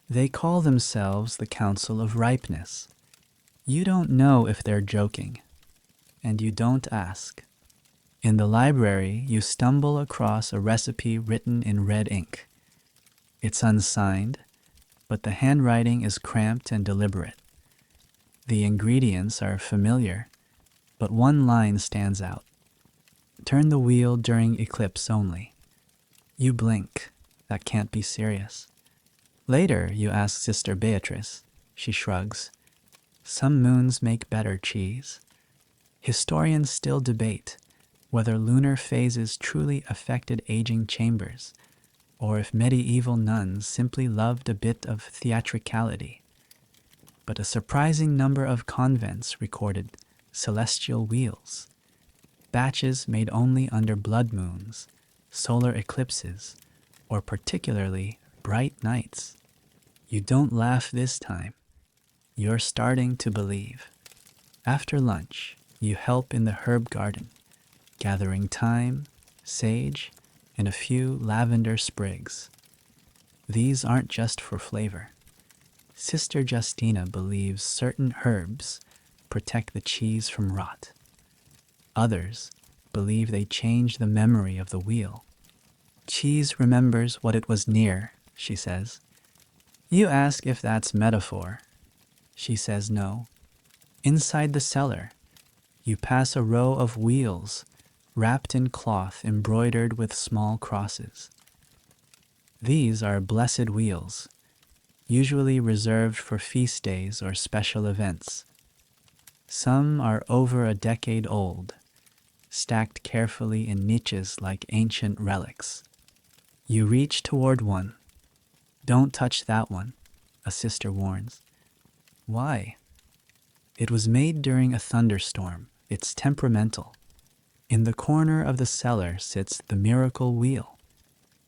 They call themselves the Council of Ripeness. You don't know if they're joking, and you don't ask. In the library, you stumble across a recipe written in red ink. It's unsigned, but the handwriting is cramped and deliberate. The ingredients are familiar, but one line stands out. "Turn the wheel during eclipse only." You blink. That can't be serious. Later, you ask Sister Beatrice. She shrugs. Some moons make better cheese. Historians still debate whether lunar phases truly affected aging chambers, or if medieval nuns simply loved a bit of theatricality. But a surprising number of convents recorded celestial wheels, batches made only under blood moons, solar eclipses, or particularly bright nights. You don't laugh this time. You're starting to believe. After lunch, you help in the herb garden, gathering thyme, sage, and a few lavender sprigs. These aren't just for flavor. Sister Justina believes certain herbs protect the cheese from rot. Others believe they change the memory of the wheel. Cheese remembers what it was near, she says. You ask if that's metaphor. She says no. Inside the cellar, you pass a row of wheels wrapped in cloth embroidered with small crosses. These are blessed wheels, usually reserved for feast days or special events. Some are over a decade old, stacked carefully in niches like ancient relics. You reach toward one. Don't touch that one, a sister warns. Why? It was made during a thunderstorm. It's temperamental. In the corner of the cellar sits the miracle wheel.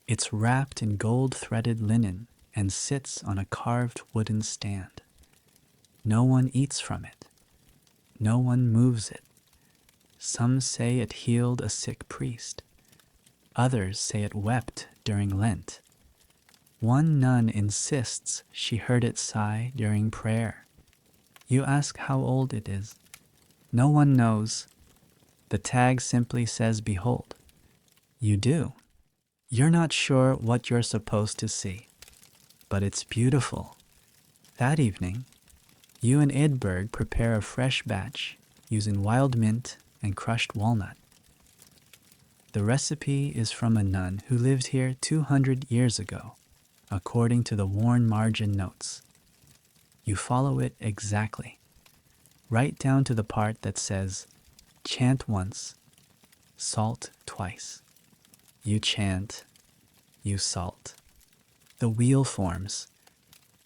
It's wrapped in gold-threaded linen and sits on a carved wooden stand. No one eats from it. No one moves it. Some say it healed a sick priest. Others say it wept during Lent. One nun insists she heard it sigh during prayer. You ask how old it is. No one knows. The tag simply says, "Behold." You do. You're not sure what you're supposed to see, but it's beautiful. That evening, you and Edberg prepare a fresh batch using wild mint and crushed walnut. The recipe is from a nun who lived here 200 years ago, according to the worn margin notes. You follow it exactly, right down to the part that says, chant once, salt twice. You chant, you salt. The wheel forms.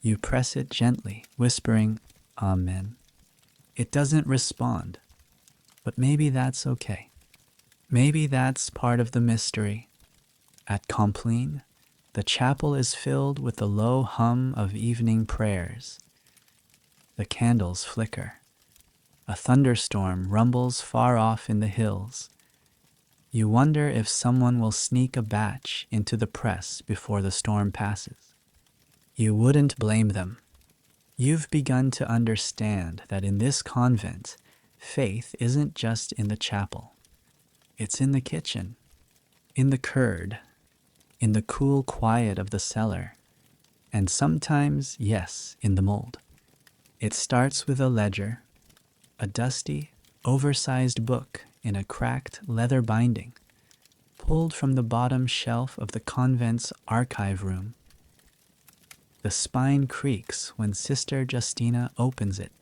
You press it gently, whispering, Amen. It doesn't respond, but maybe that's okay. Maybe that's part of the mystery. At Compline, the chapel is filled with the low hum of evening prayers. The candles flicker. A thunderstorm rumbles far off in the hills. You wonder if someone will sneak a batch into the press before the storm passes. You wouldn't blame them. You've begun to understand that in this convent, faith isn't just in the chapel. It's in the kitchen, in the curd, in the cool quiet of the cellar, and sometimes, yes, in the mold. It starts with a ledger, a dusty, oversized book in a cracked leather binding, pulled from the bottom shelf of the convent's archive room. The spine creaks when Sister Justina opens it,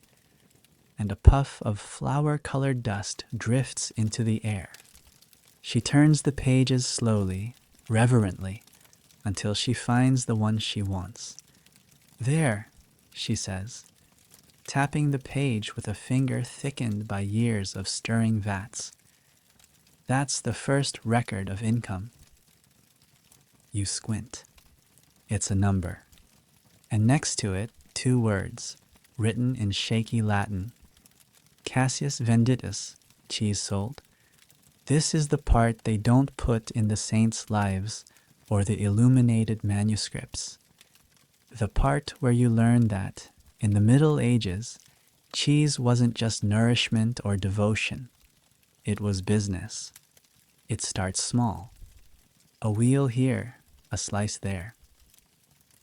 and a puff of flower-colored dust drifts into the air. She turns the pages slowly, reverently, until she finds the one she wants. There, she says, tapping the page with a finger thickened by years of stirring vats. That's the first record of income. You squint. It's a number. And next to it, 2 words, written in shaky Latin. Cassius Venditus, cheese sold. This is the part they don't put in the saints' lives or the illuminated manuscripts. The part where you learn that, in the Middle Ages, cheese wasn't just nourishment or devotion. It was business. It starts small. A wheel here, a slice there.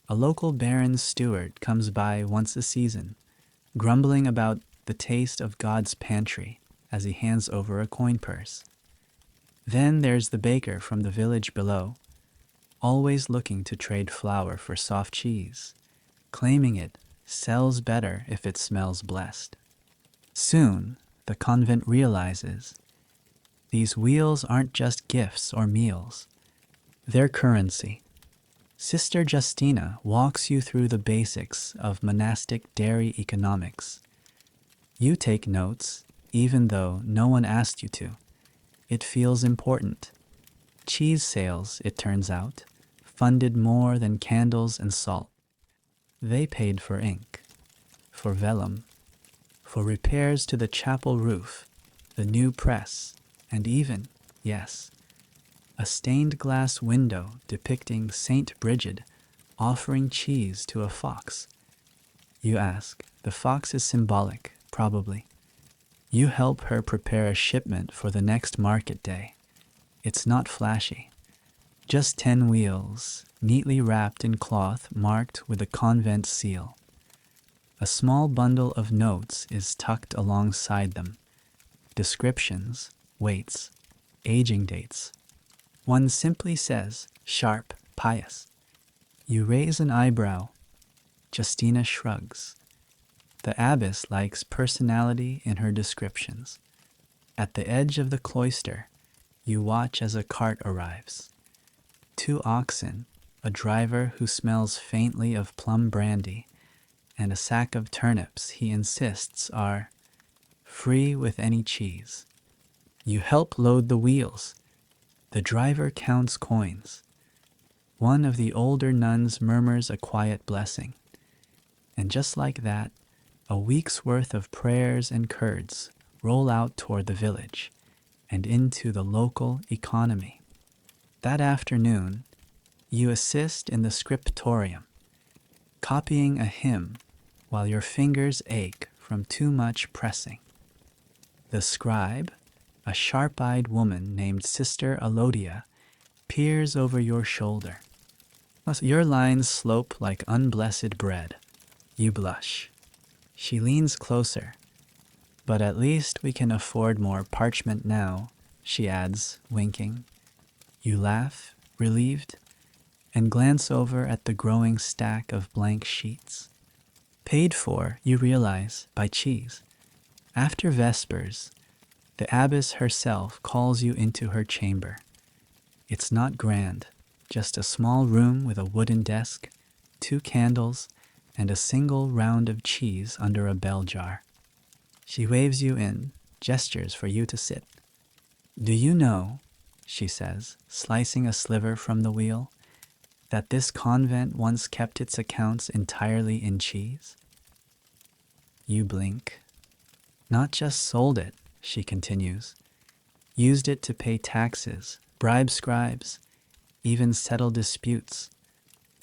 A local baron's steward comes by once a season, grumbling about the taste of God's pantry as he hands over a coin purse. Then there's the baker from the village below, always looking to trade flour for soft cheese, claiming it sells better if it smells blessed. Soon, the convent realizes these wheels aren't just gifts or meals. They're currency. Sister Justina walks you through the basics of monastic dairy economics. You take notes, even though no one asked you to. It feels important. Cheese sales, it turns out, funded more than candles and salt. They paid for ink, for vellum, for repairs to the chapel roof, the new press, and even, yes, a stained glass window depicting Saint Bridget offering cheese to a fox. You ask, the fox is symbolic, probably. You help her prepare a shipment for the next market day. It's not flashy. Just 10 wheels, neatly wrapped in cloth marked with a convent seal. A small bundle of notes is tucked alongside them. Descriptions, weights, aging dates. One simply says, sharp, pious. You raise an eyebrow. Justina shrugs. The abbess likes personality in her descriptions. At the edge of the cloister, you watch as a cart arrives. 2 oxen, a driver who smells faintly of plum brandy, and a sack of turnips he insists are free with any cheese. You help load the wheels. The driver counts coins. One of the older nuns murmurs a quiet blessing. And just like that, a week's worth of prayers and curds roll out toward the village and into the local economy. That afternoon, you assist in the scriptorium, copying a hymn while your fingers ache from too much pressing. The scribe, a sharp-eyed woman named Sister Alodia, peers over your shoulder. Your lines slope like unblessed bread. You blush. She leans closer. But at least we can afford more parchment now, she adds, winking. You laugh, relieved, and glance over at the growing stack of blank sheets. Paid for, you realize, by cheese. After Vespers, the abbess herself calls you into her chamber. It's not grand, just a small room with a wooden desk, 2 candles, and a single round of cheese under a bell jar. She waves you in, gestures for you to sit. Do you know, she says, slicing a sliver from the wheel, that this convent once kept its accounts entirely in cheese? You blink. Not just sold it, she continues. Used it to pay taxes, bribe scribes, even settle disputes.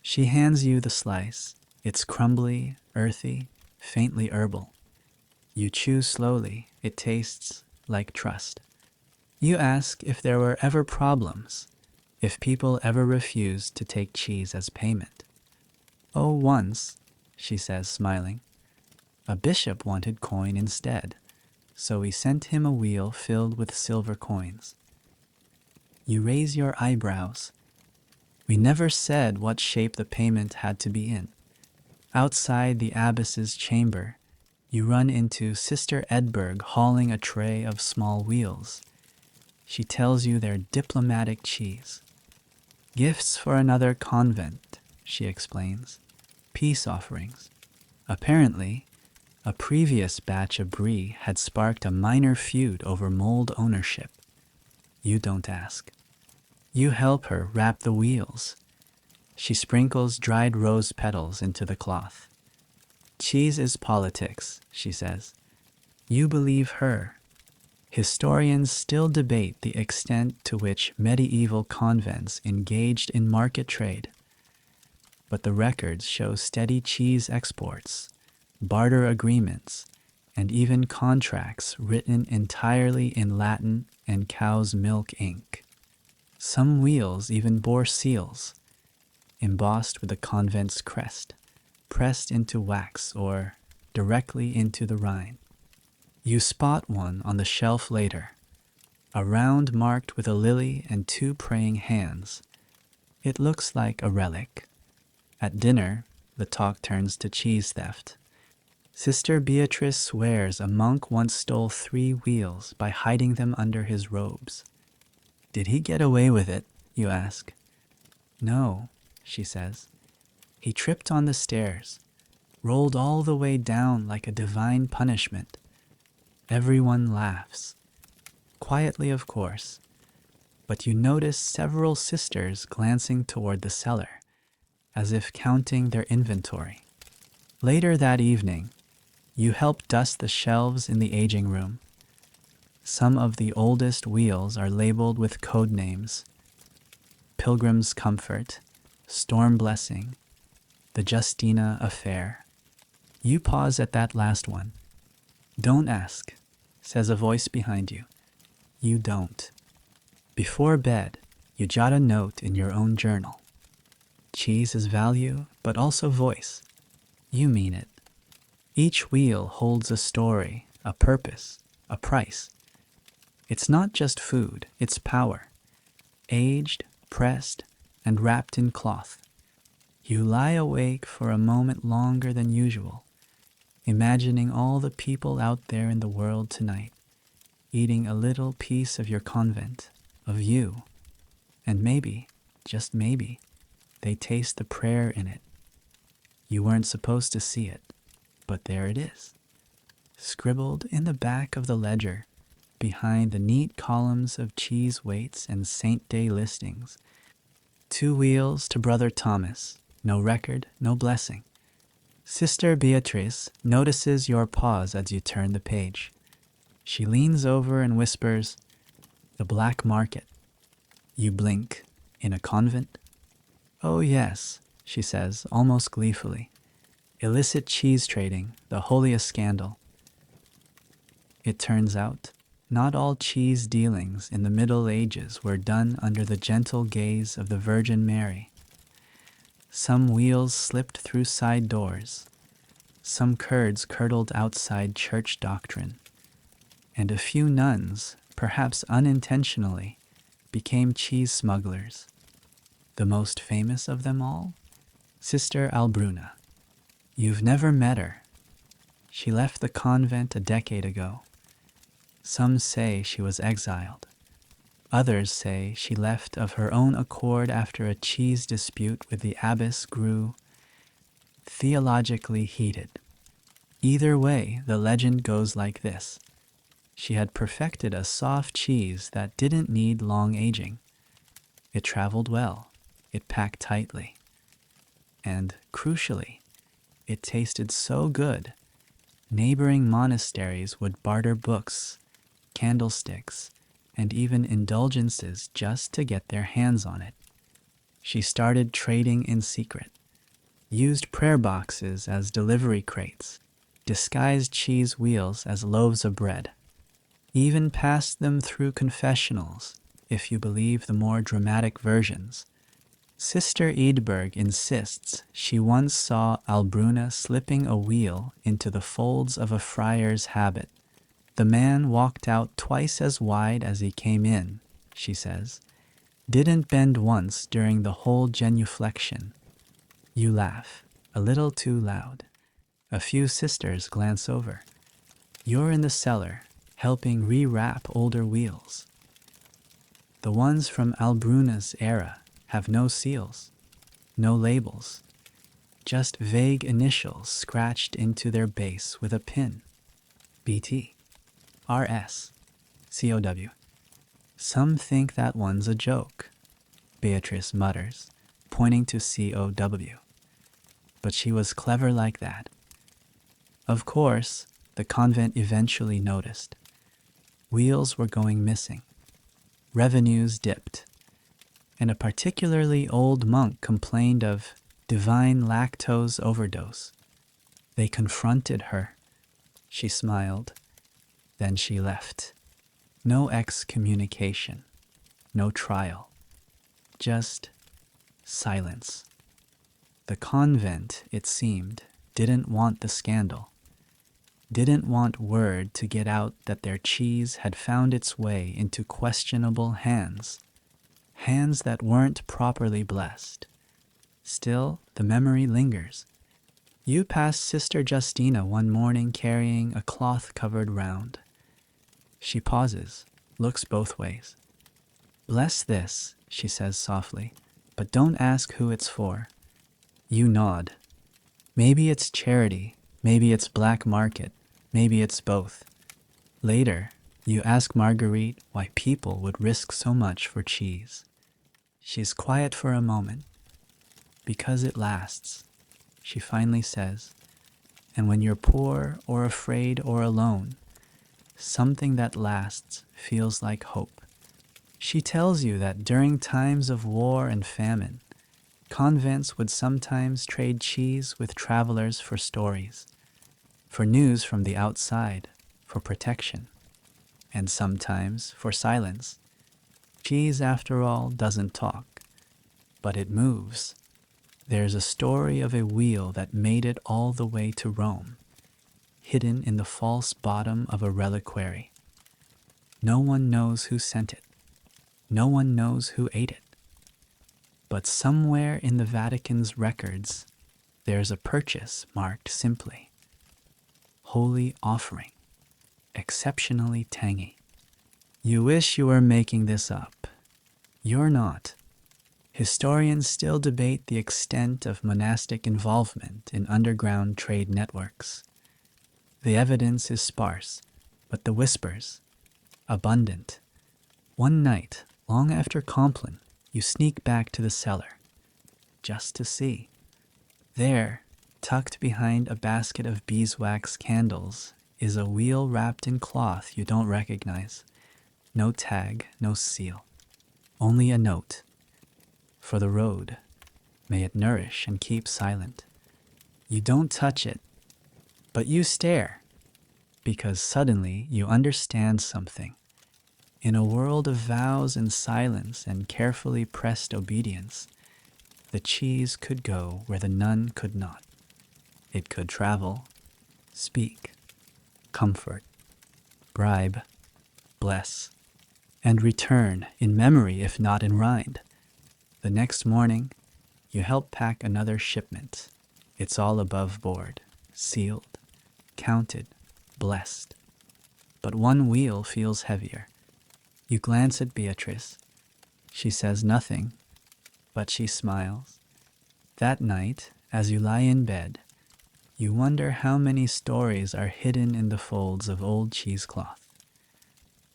She hands you the slice. It's crumbly, earthy, faintly herbal. You chew slowly. It tastes like trust. You ask if there were ever problems, if people ever refused to take cheese as payment. Oh, once, she says, smiling. A bishop wanted coin instead, so we sent him a wheel filled with silver coins. You raise your eyebrows. We never said what shape the payment had to be in. Outside the abbess's chamber, you run into Sister Edberg hauling a tray of small wheels. She tells you they're diplomatic cheese. Gifts for another convent, she explains. Peace offerings. Apparently, a previous batch of brie had sparked a minor feud over mold ownership. You don't ask. You help her wrap the wheels. She sprinkles dried rose petals into the cloth. Cheese is politics, she says. You believe her. Historians still debate the extent to which medieval convents engaged in market trade. But the records show steady cheese exports, barter agreements, and even contracts written entirely in Latin and cow's milk ink. Some wheels even bore seals, embossed with the convent's crest, pressed into wax or directly into the rind. You spot one on the shelf later, a round marked with a lily and 2 praying hands. It looks like a relic. At dinner, the talk turns to cheese theft. Sister Beatrice swears a monk once stole 3 wheels by hiding them under his robes. Did he get away with it, you ask? No, she says. He tripped on the stairs, rolled all the way down like a divine punishment. Everyone laughs. Quietly, of course. But you notice several sisters glancing toward the cellar, as if counting their inventory. Later that evening, you help dust the shelves in the aging room. Some of the oldest wheels are labeled with code names. Pilgrim's Comfort, Storm Blessing, the Justina Affair. You pause at that last one. Don't ask. says a voice behind you. You don't. Before bed, you jot a note in your own journal. Cheese is value, but also voice. You mean it. Each wheel holds a story, a purpose, a price. It's not just food, it's power. Aged, pressed, and wrapped in cloth. You lie awake for a moment longer than usual, imagining all the people out there in the world tonight, eating a little piece of your convent, of you. And maybe, just maybe, they taste the prayer in it. You weren't supposed to see it, but there it is, scribbled in the back of the ledger, behind the neat columns of cheese weights and Saint Day listings. 2 wheels to Brother Thomas, no record, no blessing. Sister Beatrice notices your pause as you turn the page. She leans over and whispers, "The black market." You blink. In a convent? "Oh yes," she says, almost gleefully. "Illicit cheese trading, the holiest scandal." It turns out, not all cheese dealings in the Middle Ages were done under the gentle gaze of the Virgin Mary. Some wheels slipped through side doors, some curds curdled outside church doctrine, and a few nuns, perhaps unintentionally, became cheese smugglers. The most famous of them all? Sister Albruna. You've never met her. She left the convent a decade ago. Some say she was exiled. Others say she left of her own accord after a cheese dispute with the abbess grew theologically heated. Either way, the legend goes like this. She had perfected a soft cheese that didn't need long aging. It traveled well. It packed tightly. And, crucially, it tasted so good, neighboring monasteries would barter books, candlesticks, and even indulgences just to get their hands on it. She started trading in secret, used prayer boxes as delivery crates, disguised cheese wheels as loaves of bread, even passed them through confessionals, if you believe the more dramatic versions. Sister Edberg insists she once saw Albruna slipping a wheel into the folds of a friar's habit. The man walked out twice as wide as he came in, she says. Didn't bend once during the whole genuflection. You laugh, a little too loud. A few sisters glance over. You're in the cellar, helping rewrap older wheels. The ones from Albruna's era have no seals, no labels, just vague initials scratched into their base with a pin. BT, RS, COW. Some think that one's a joke, Beatrice mutters, pointing to COW. But she was clever like that. Of course, the convent eventually noticed. Wheels were going missing. Revenues dipped. And a particularly old monk complained of divine lactose overdose. They confronted her. She smiled. Then she left. No excommunication. No trial. Just silence. The convent, it seemed, didn't want the scandal. Didn't want word to get out that their cheese had found its way into questionable hands. Hands that weren't properly blessed. Still, the memory lingers. You passed Sister Justina one morning carrying a cloth-covered round. She pauses, looks both ways. "Bless this," she says softly, "but don't ask who it's for." You nod. Maybe it's charity, maybe it's black market, maybe it's both. Later, you ask Marguerite why people would risk so much for cheese. She's quiet for a moment. "Because it lasts," she finally says. "And when you're poor or afraid or alone, something that lasts feels like hope." She tells you that during times of war and famine, convents would sometimes trade cheese with travelers for stories, for news from the outside, for protection. and sometimes for silence. Cheese, after all, doesn't talk, but it moves. There's a story of a wheel that made it all the way to Rome, hidden in the false bottom of a reliquary. No one knows who sent it. No one knows who ate it. But somewhere in the Vatican's records, there's a purchase marked simply, Holy Offering, exceptionally tangy. You wish you were making this up. You're not. Historians still debate the extent of monastic involvement in underground trade networks. The evidence is sparse, but the whispers, abundant. One night, long after Compline, you sneak back to the cellar, just to see. There, tucked behind a basket of beeswax candles, is a wheel wrapped in cloth you don't recognize. No tag, no seal. Only a note. For the road, may it nourish and keep silent. You don't touch it, but you stare, because suddenly you understand something. In a world of vows and silence and carefully pressed obedience, the cheese could go where the nun could not. It could travel, speak, comfort, bribe, bless, and return in memory if not in rind. The next morning, you help pack another shipment. It's all above board, sealed, counted, blessed. But one wheel feels heavier. You glance at Beatrice. She says nothing, but she smiles. That night, as you lie in bed, you wonder how many stories are hidden in the folds of old cheesecloth.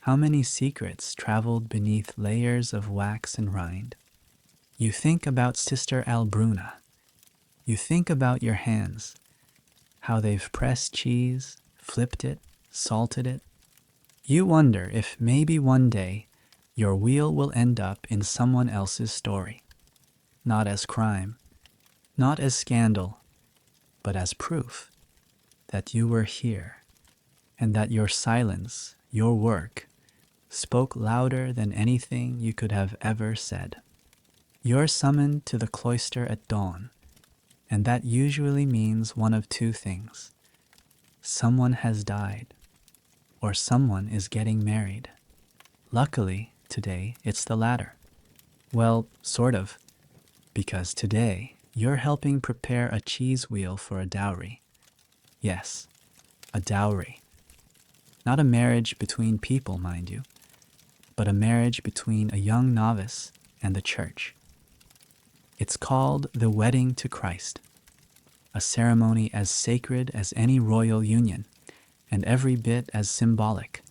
How many secrets traveled beneath layers of wax and rind. You think about Sister Albruna. You think about your hands, how they've pressed cheese, flipped it, salted it. You wonder if maybe one day your wheel will end up in someone else's story. Not as crime, not as scandal, but as proof that you were here and that your silence, your work, spoke louder than anything you could have ever said. You're summoned to the cloister at dawn, and that usually means one of two things. Someone has died, or someone is getting married. Luckily, today, it's the latter. Well, sort of, because today, you're helping prepare a cheese wheel for a dowry. Yes, a dowry. Not a marriage between people, mind you, but a marriage between a young novice and the church. It's called the wedding to Christ, a ceremony as sacred as any royal union, and every bit as symbolic,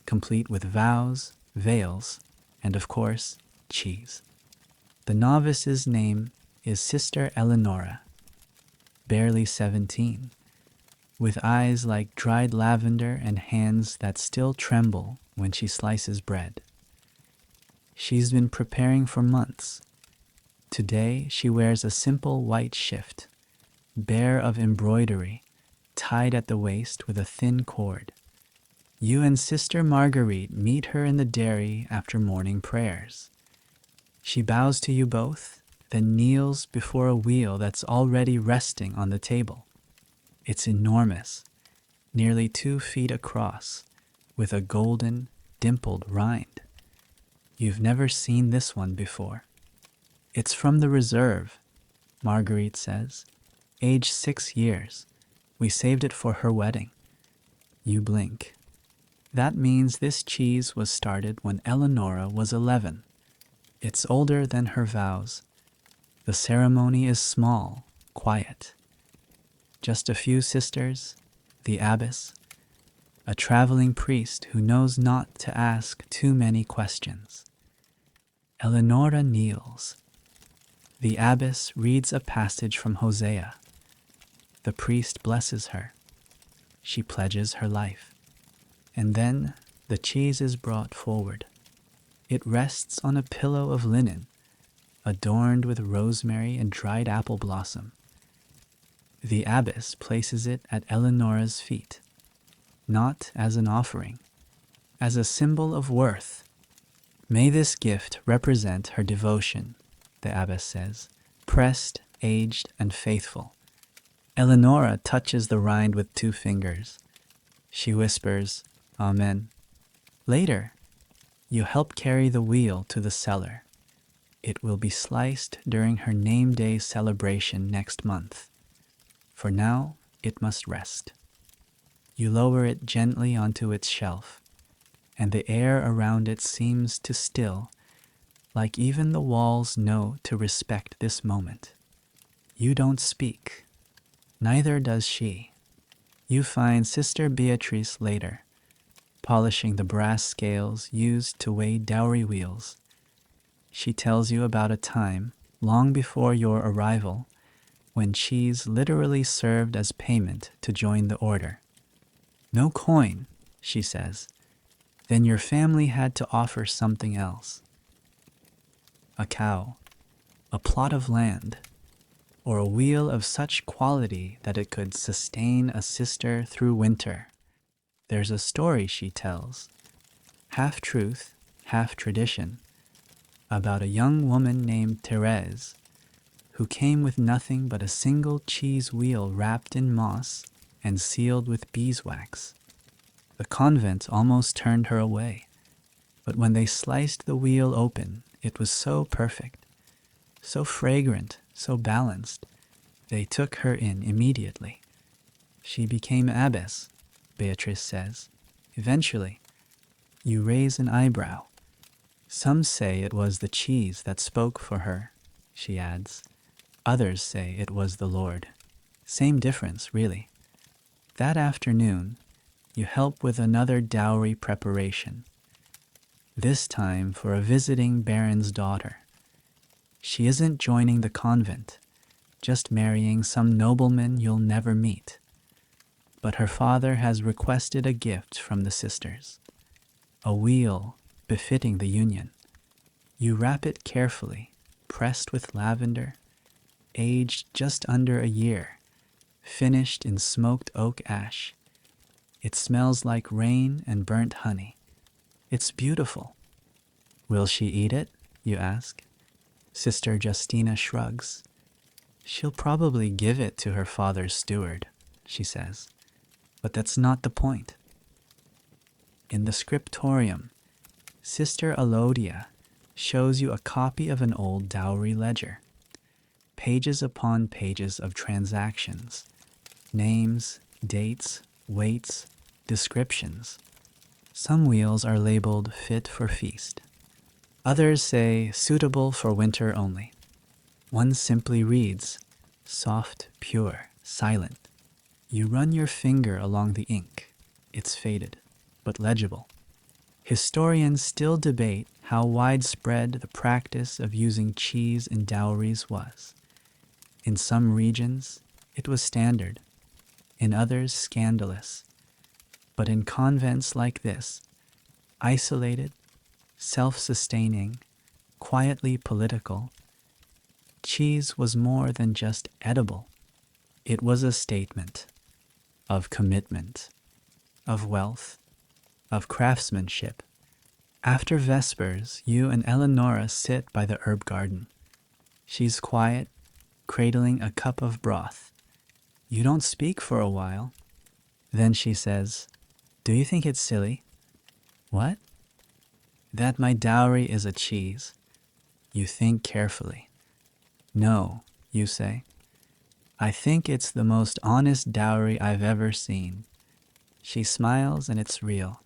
complete with vows, veils, and of course, cheese. The novice's name is Sister Eleonora, barely 17, with eyes like dried lavender and hands that still tremble when she slices bread. She's been preparing for months. Today she wears a simple white shift, bare of embroidery, tied at the waist with a thin cord. You and Sister Marguerite meet her in the dairy after morning prayers. She bows to you both, then kneels before a wheel that's already resting on the table. It's enormous, nearly 2 feet across, with a golden, dimpled rind. You've never seen this one before. It's from the reserve, Marguerite says. Age 6 years. We saved it for her wedding. You blink. That means this cheese was started when Eleonora was 11. It's older than her vows. The ceremony is small, quiet. Just a few sisters, the abbess, a traveling priest who knows not to ask too many questions. Eleonora kneels. The abbess reads a passage from Hosea. The priest blesses her. She pledges her life. And then the cheese is brought forward. It rests on a pillow of linen, adorned with rosemary and dried apple blossom. The abbess places it at Eleonora's feet, not as an offering, as a symbol of worth. May this gift represent her devotion, the abbess says, pressed, aged, and faithful. Eleonora touches the rind with 2 fingers. She whispers, Amen. Later, you help carry the wheel to the cellar. It will be sliced during her name day celebration next month. For now, it must rest. You lower it gently onto its shelf, and the air around it seems to still, like even the walls know to respect this moment. You don't speak. Neither does she. You find Sister Beatrice later, polishing the brass scales used to weigh dowry wheels. She tells you about a time, long before your arrival, when cheese literally served as payment to join the order. No coin, she says. Then your family had to offer something else. A cow, a plot of land, or a wheel of such quality that it could sustain a sister through winter. There's a story she tells, half truth, half tradition, about a young woman named Therese, who came with nothing but a single cheese wheel wrapped in moss and sealed with beeswax. The convent almost turned her away, but when they sliced the wheel open, it was so perfect, so fragrant, so balanced, they took her in immediately. She became abbess, Beatrice says. Eventually, you raise an eyebrow. Some say it was the cheese that spoke for her, she adds. Others say it was the Lord. Same difference, really. That afternoon, you help with another dowry preparation, this time for a visiting baron's daughter. She isn't joining the convent, just marrying some nobleman you'll never meet. But her father has requested a gift from the sisters, a wheel befitting the union. You wrap it carefully, pressed with lavender, aged just under a year, finished in smoked oak ash. It smells like rain and burnt honey. It's beautiful. Will she eat it? You ask. Sister Justina shrugs. She'll probably give it to her father's steward, she says. But that's not the point. In the scriptorium, Sister Alodia shows you a copy of an old dowry ledger. Pages upon pages of transactions, names, dates, weights, descriptions. Some wheels are labeled fit for feast. Others say suitable for winter only. One simply reads, soft, pure, silent. You run your finger along the ink. It's faded, but legible. Historians still debate how widespread the practice of using cheese in dowries was. In some regions, it was standard. In others, scandalous. But in convents like this, isolated, self-sustaining, quietly political, cheese was more than just edible. It was a statement of commitment, of wealth, of craftsmanship. After Vespers, you and Eleonora sit by the herb garden. She's quiet, cradling a cup of broth. You don't speak for a while. Then she says, "Do you think it's silly?" "What?" "That my dowry is a cheese." You think carefully. "No," you say. "I think it's the most honest dowry I've ever seen." She smiles and it's real.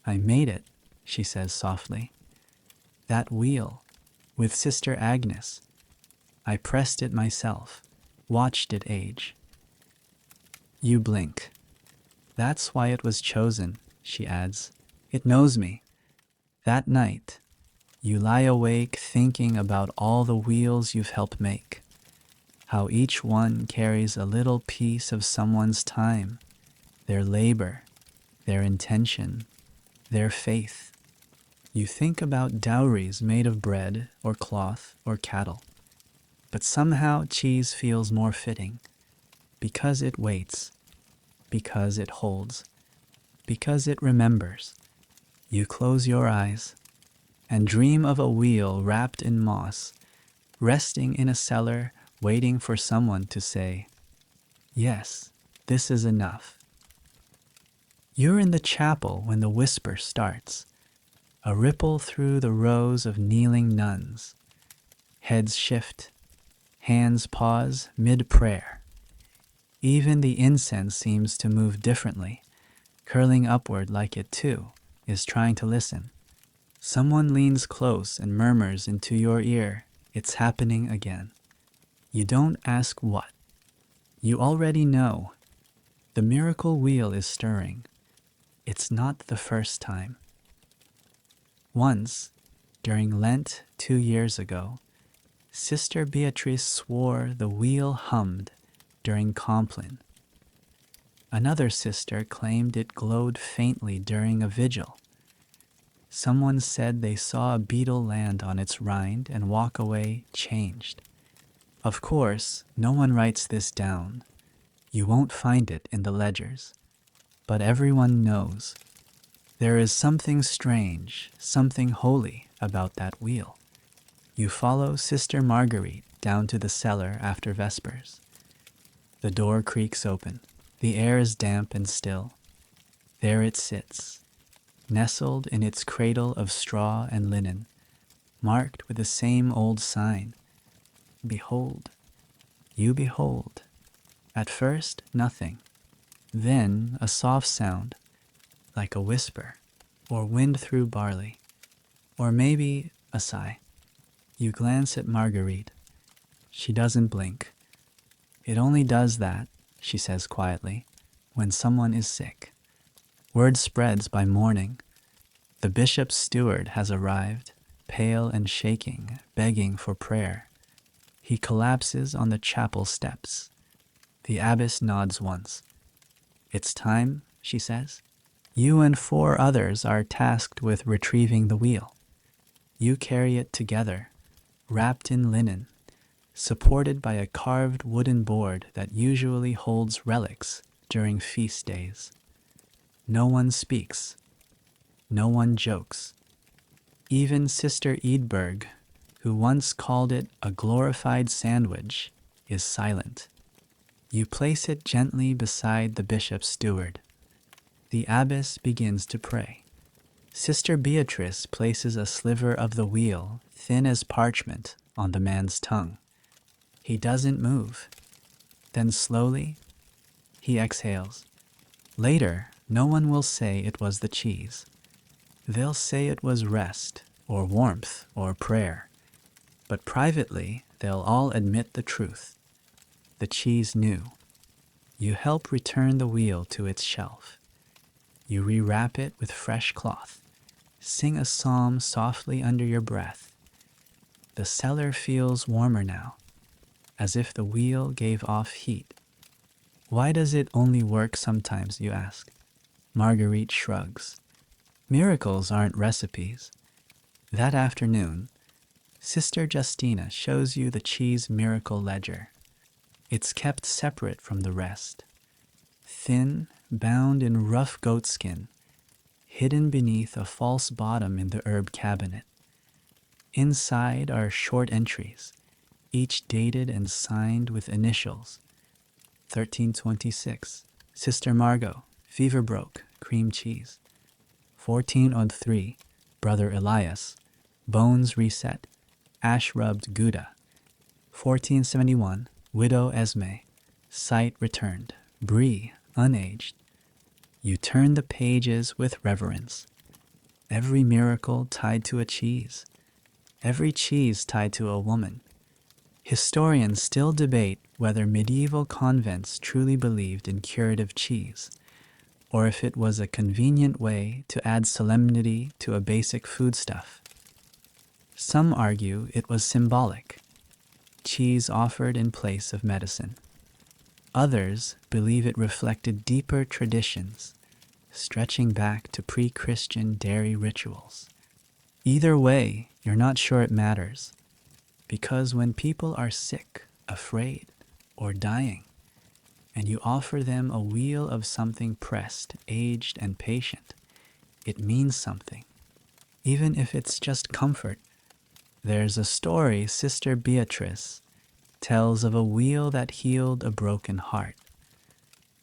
"I made it," she says softly. "That wheel, with Sister Agnes. I pressed it myself, watched it age." You blink. "That's why it was chosen," she adds. "It knows me." That night, you lie awake thinking about all the wheels you've helped make, how each one carries a little piece of someone's time, their labor, their intention, their faith. You think about dowries made of bread or cloth or cattle, but somehow cheese feels more fitting, because it waits, because it holds, because it remembers. You close your eyes and dream of a wheel wrapped in moss, resting in a cellar, waiting for someone to say, "Yes, this is enough." You're in the chapel when the whisper starts, a ripple through the rows of kneeling nuns. Heads shift, hands pause mid-prayer. Even the incense seems to move differently, curling upward like it too is trying to listen. Someone leans close and murmurs into your ear, "It's happening again." You don't ask what. You already know. The miracle wheel is stirring. It's not the first time. Once, during Lent 2 years ago, Sister Beatrice swore the wheel hummed during Compline. Another sister claimed it glowed faintly during a vigil. Someone said they saw a beetle land on its rind and walk away changed. Of course, no one writes this down. You won't find it in the ledgers. But everyone knows. There is something strange, something holy about that wheel. You follow Sister Marguerite down to the cellar after Vespers. The door creaks open. The air is damp and still. There it sits, nestled in its cradle of straw and linen, marked with the same old sign. Behold, you behold. At first, nothing. Then a soft sound, like a whisper, or wind through barley, or maybe a sigh. You glance at Marguerite. She doesn't blink. It only does that, she says quietly, when someone is sick. Word spreads by morning. The bishop's steward has arrived, pale and shaking, begging for prayer. He collapses on the chapel steps. The abbess nods once. "It's time," she says. "You and 4 others are tasked with retrieving the wheel. You carry it together, wrapped in linen, supported by a carved wooden board that usually holds relics during feast days. No one speaks. No one jokes. Even Sister Edberg, who once called it a glorified sandwich, is silent. You place it gently beside the bishop's steward. The abbess begins to pray. Sister Beatrice places a sliver of the wheel, thin as parchment, on the man's tongue. He doesn't move. Then slowly, he exhales. Later, no one will say it was the cheese. They'll say it was rest, or warmth, or prayer. But privately, they'll all admit the truth. The cheese knew. You help return the wheel to its shelf. You rewrap it with fresh cloth. Sing a psalm softly under your breath. The cellar feels warmer now, as if the wheel gave off heat. Why does it only work sometimes, you ask? Marguerite shrugs. Miracles aren't recipes. That afternoon, Sister Justina shows you the cheese miracle ledger. It's kept separate from the rest. Thin, bound in rough goatskin, hidden beneath a false bottom in the herb cabinet. Inside are short entries, each dated and signed with initials. 1326, Sister Margot, fever broke, cream cheese. 1403, Brother Elias, bones reset, ash rubbed Gouda. 1471, Widow Esme, sight returned, brie, unaged. You turn the pages with reverence. Every miracle tied to a cheese. Every cheese tied to a woman. Historians still debate whether medieval convents truly believed in curative cheese, or if it was a convenient way to add solemnity to a basic foodstuff. Some argue it was symbolic, cheese offered in place of medicine. Others believe it reflected deeper traditions, stretching back to pre-Christian dairy rituals. Either way, you're not sure it matters, because when people are sick, afraid, or dying, and you offer them a wheel of something pressed, aged, and patient, it means something, even if it's just comfort. There's a story Sister Beatrice tells of a wheel that healed a broken heart.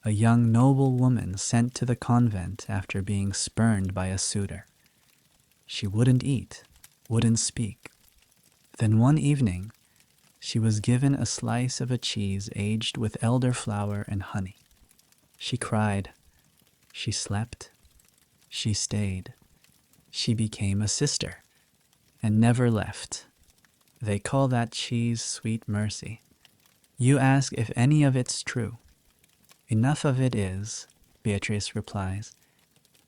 A young noble woman sent to the convent after being spurned by a suitor. She wouldn't eat, wouldn't speak. Then one evening, she was given a slice of a cheese aged with elderflower and honey. She cried. She slept. She stayed. She became a sister and never left. They call that cheese sweet mercy. You ask if any of it's true. Enough of it is, Beatrice replies.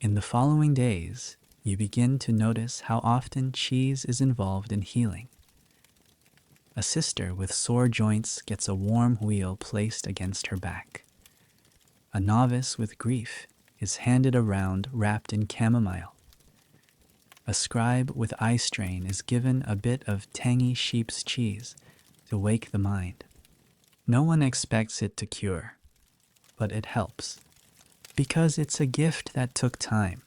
In the following days, you begin to notice how often cheese is involved in healing. A sister with sore joints gets a warm wheel placed against her back. A novice with grief is handed a round wrapped in chamomile. A scribe with eye strain is given a bit of tangy sheep's cheese to wake the mind. No one expects it to cure, but it helps, because it's a gift that took time,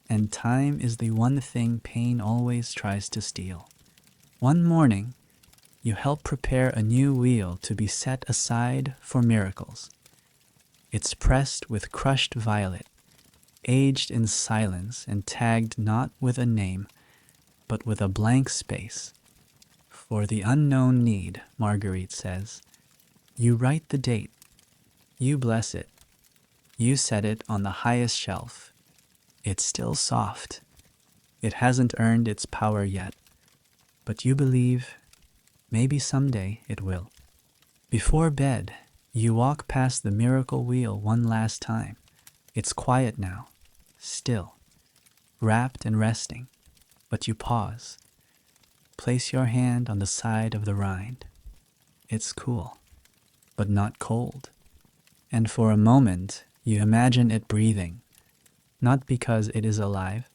and time is the one thing pain always tries to steal. One morning, you help prepare a new wheel to be set aside for miracles. It's pressed with crushed violet, aged in silence and tagged not with a name, but with a blank space. For the unknown need, Marguerite says. You write the date. You bless it. You set it on the highest shelf. It's still soft. It hasn't earned its power yet, but you believe maybe someday it will. Before bed, you walk past the miracle wheel one last time. It's quiet now, still, wrapped and resting, but you pause. Place your hand on the side of the rind. It's cool, but not cold. And for a moment, you imagine it breathing, not because it is alive,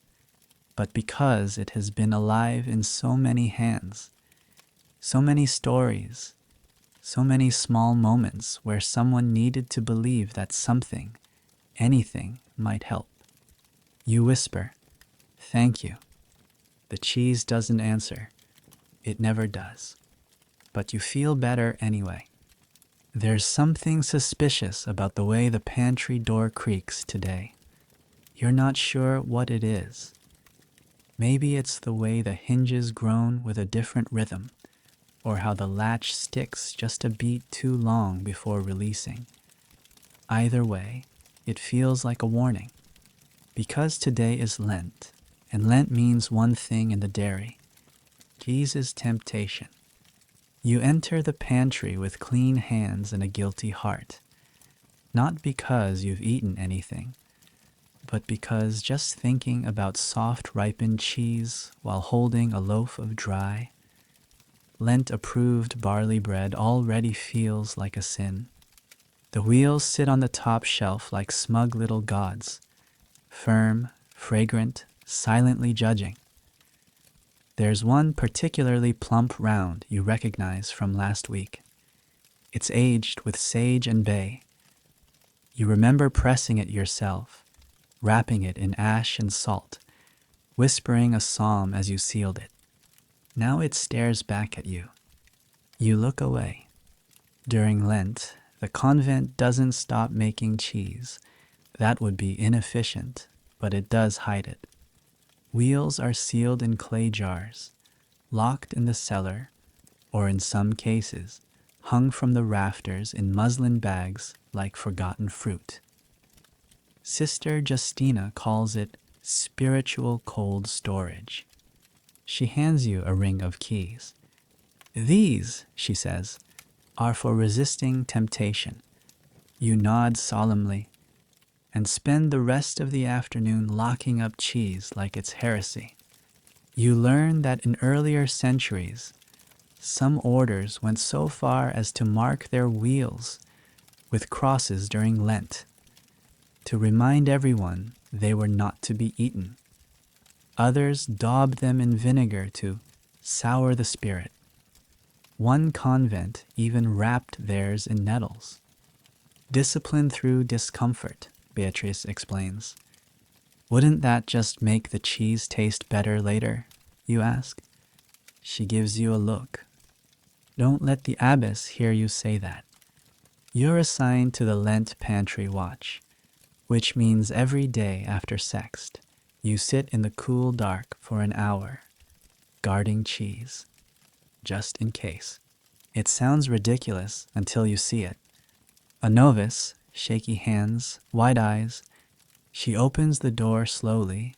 but because it has been alive in so many hands, so many stories, so many small moments where someone needed to believe that something, anything, might help. You whisper, "Thank you." The cheese doesn't answer. It never does. But you feel better anyway. There's something suspicious about the way the pantry door creaks today. You're not sure what it is. Maybe it's the way the hinges groan with a different rhythm, or how the latch sticks just a beat too long before releasing. Either way, it feels like a warning. Because today is Lent, and Lent means one thing in the dairy: Jesus' temptation. You enter the pantry with clean hands and a guilty heart, not because you've eaten anything, but because just thinking about soft ripened cheese while holding a loaf of dry, Lent-approved barley bread already feels like a sin. The wheels sit on the top shelf like smug little gods, firm, fragrant, silently judging. There's one particularly plump round you recognize from last week. It's aged with sage and bay. You remember pressing it yourself, wrapping it in ash and salt, whispering a psalm as you sealed it. Now it stares back at you. You look away. During Lent, the convent doesn't stop making cheese. That would be inefficient, but it does hide it. Wheels are sealed in clay jars, locked in the cellar, or in some cases, hung from the rafters in muslin bags like forgotten fruit. Sister Justina calls it spiritual cold storage. She hands you a ring of keys. These, she says, are for resisting temptation. You nod solemnly and spend the rest of the afternoon locking up cheese like it's heresy. You learn that in earlier centuries, some orders went so far as to mark their wheels with crosses during Lent, to remind everyone they were not to be eaten. Others daubed them in vinegar to sour the spirit. One convent even wrapped theirs in nettles. Discipline through discomfort, Beatrice explains. Wouldn't that just make the cheese taste better later? You ask. She gives you a look. Don't let the abbess hear you say that. You're assigned to the Lent pantry watch, which means every day after sext, you sit in the cool dark for an hour, guarding cheese, just in case. It sounds ridiculous until you see it. A novice, shaky hands, wide eyes, she opens the door slowly,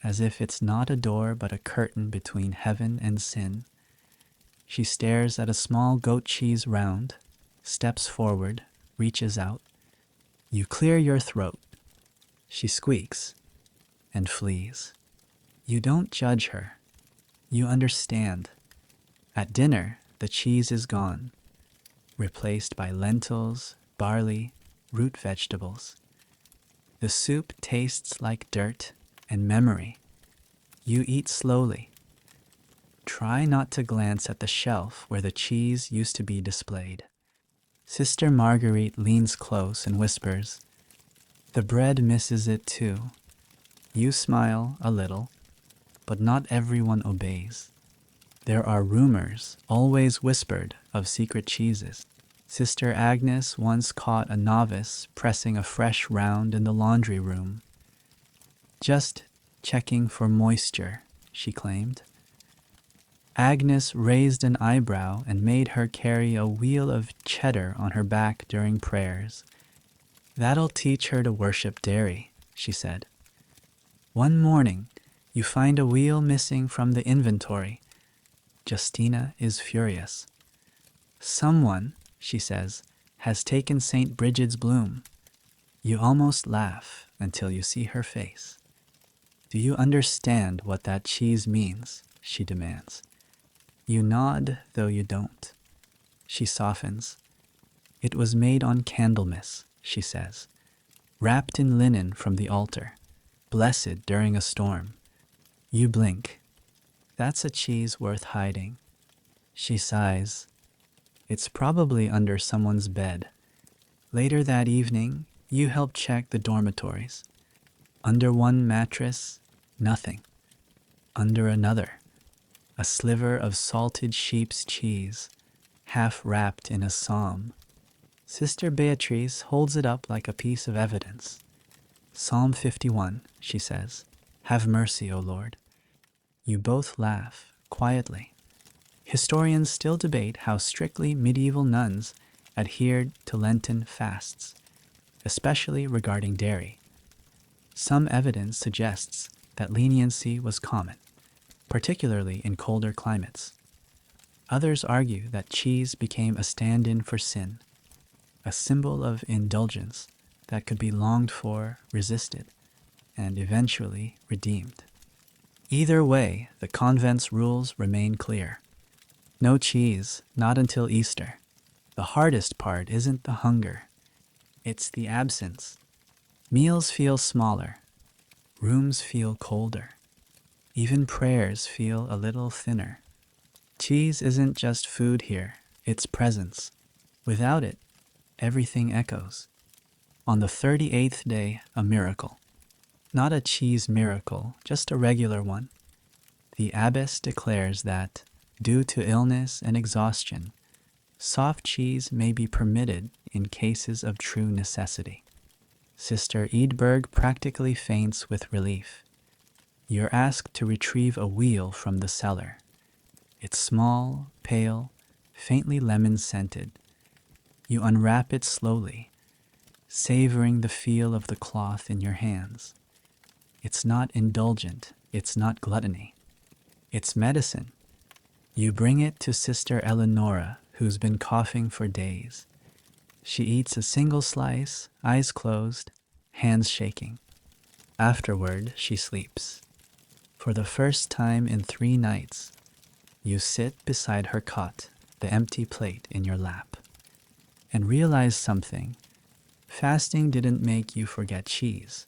as if it's not a door but a curtain between heaven and sin. She stares at a small goat cheese round, steps forward, reaches out. You clear your throat. She squeaks and flees. You don't judge her. You understand. At dinner, the cheese is gone, replaced by lentils, barley, root vegetables. The soup tastes like dirt and memory. You eat slowly. Try not to glance at the shelf where the cheese used to be displayed. Sister Marguerite leans close and whispers, "The bread misses it too." You smile a little, but not everyone obeys. There are rumors, always whispered, of secret cheeses. Sister Agnes once caught a novice pressing a fresh round in the laundry room. "Just checking for moisture," she claimed. Agnes raised an eyebrow and made her carry a wheel of cheddar on her back during prayers. "That'll teach her to worship dairy," she said. One morning, you find a wheel missing from the inventory. Justina is furious. "Someone," she says, "has taken St. Bridget's bloom." You almost laugh until you see her face. "Do you understand what that cheese means?" she demands. You nod, though you don't. She softens. "It was made on Candlemas," she says, "wrapped in linen from the altar, blessed during a storm." You blink. "That's a cheese worth hiding." She sighs. "It's probably under someone's bed." Later that evening, you help check the dormitories. Under one mattress, nothing. Under another, a sliver of salted sheep's cheese, half wrapped in a psalm. Sister Beatrice holds it up like a piece of evidence. "Psalm 51, she says, "Have mercy, O Lord." You both laugh, quietly. Historians still debate how strictly medieval nuns adhered to Lenten fasts, especially regarding dairy. Some evidence suggests that leniency was common, particularly in colder climates. Others argue that cheese became a stand-in for sin, a symbol of indulgence that could be longed for, resisted, and eventually redeemed. Either way, the convent's rules remain clear. No cheese, not until Easter. The hardest part isn't the hunger, it's the absence. Meals feel smaller, rooms feel colder, even prayers feel a little thinner. Cheese isn't just food here, it's presence. Without it, everything echoes. On the 38th day, a miracle. Not a cheese miracle, just a regular one. The abbess declares that, due to illness and exhaustion, soft cheese may be permitted in cases of true necessity. Sister Edberg practically faints with relief. You're asked to retrieve a wheel from the cellar. It's small, pale, faintly lemon-scented. You unwrap it slowly, savoring the feel of the cloth in your hands. It's not indulgent, it's not gluttony. It's medicine. You bring it to Sister Eleonora, who's been coughing for days. She eats a single slice, eyes closed, hands shaking. Afterward, she sleeps. For the first time in 3 nights, you sit beside her cot, the empty plate in your lap, and realize something. Fasting didn't make you forget cheese.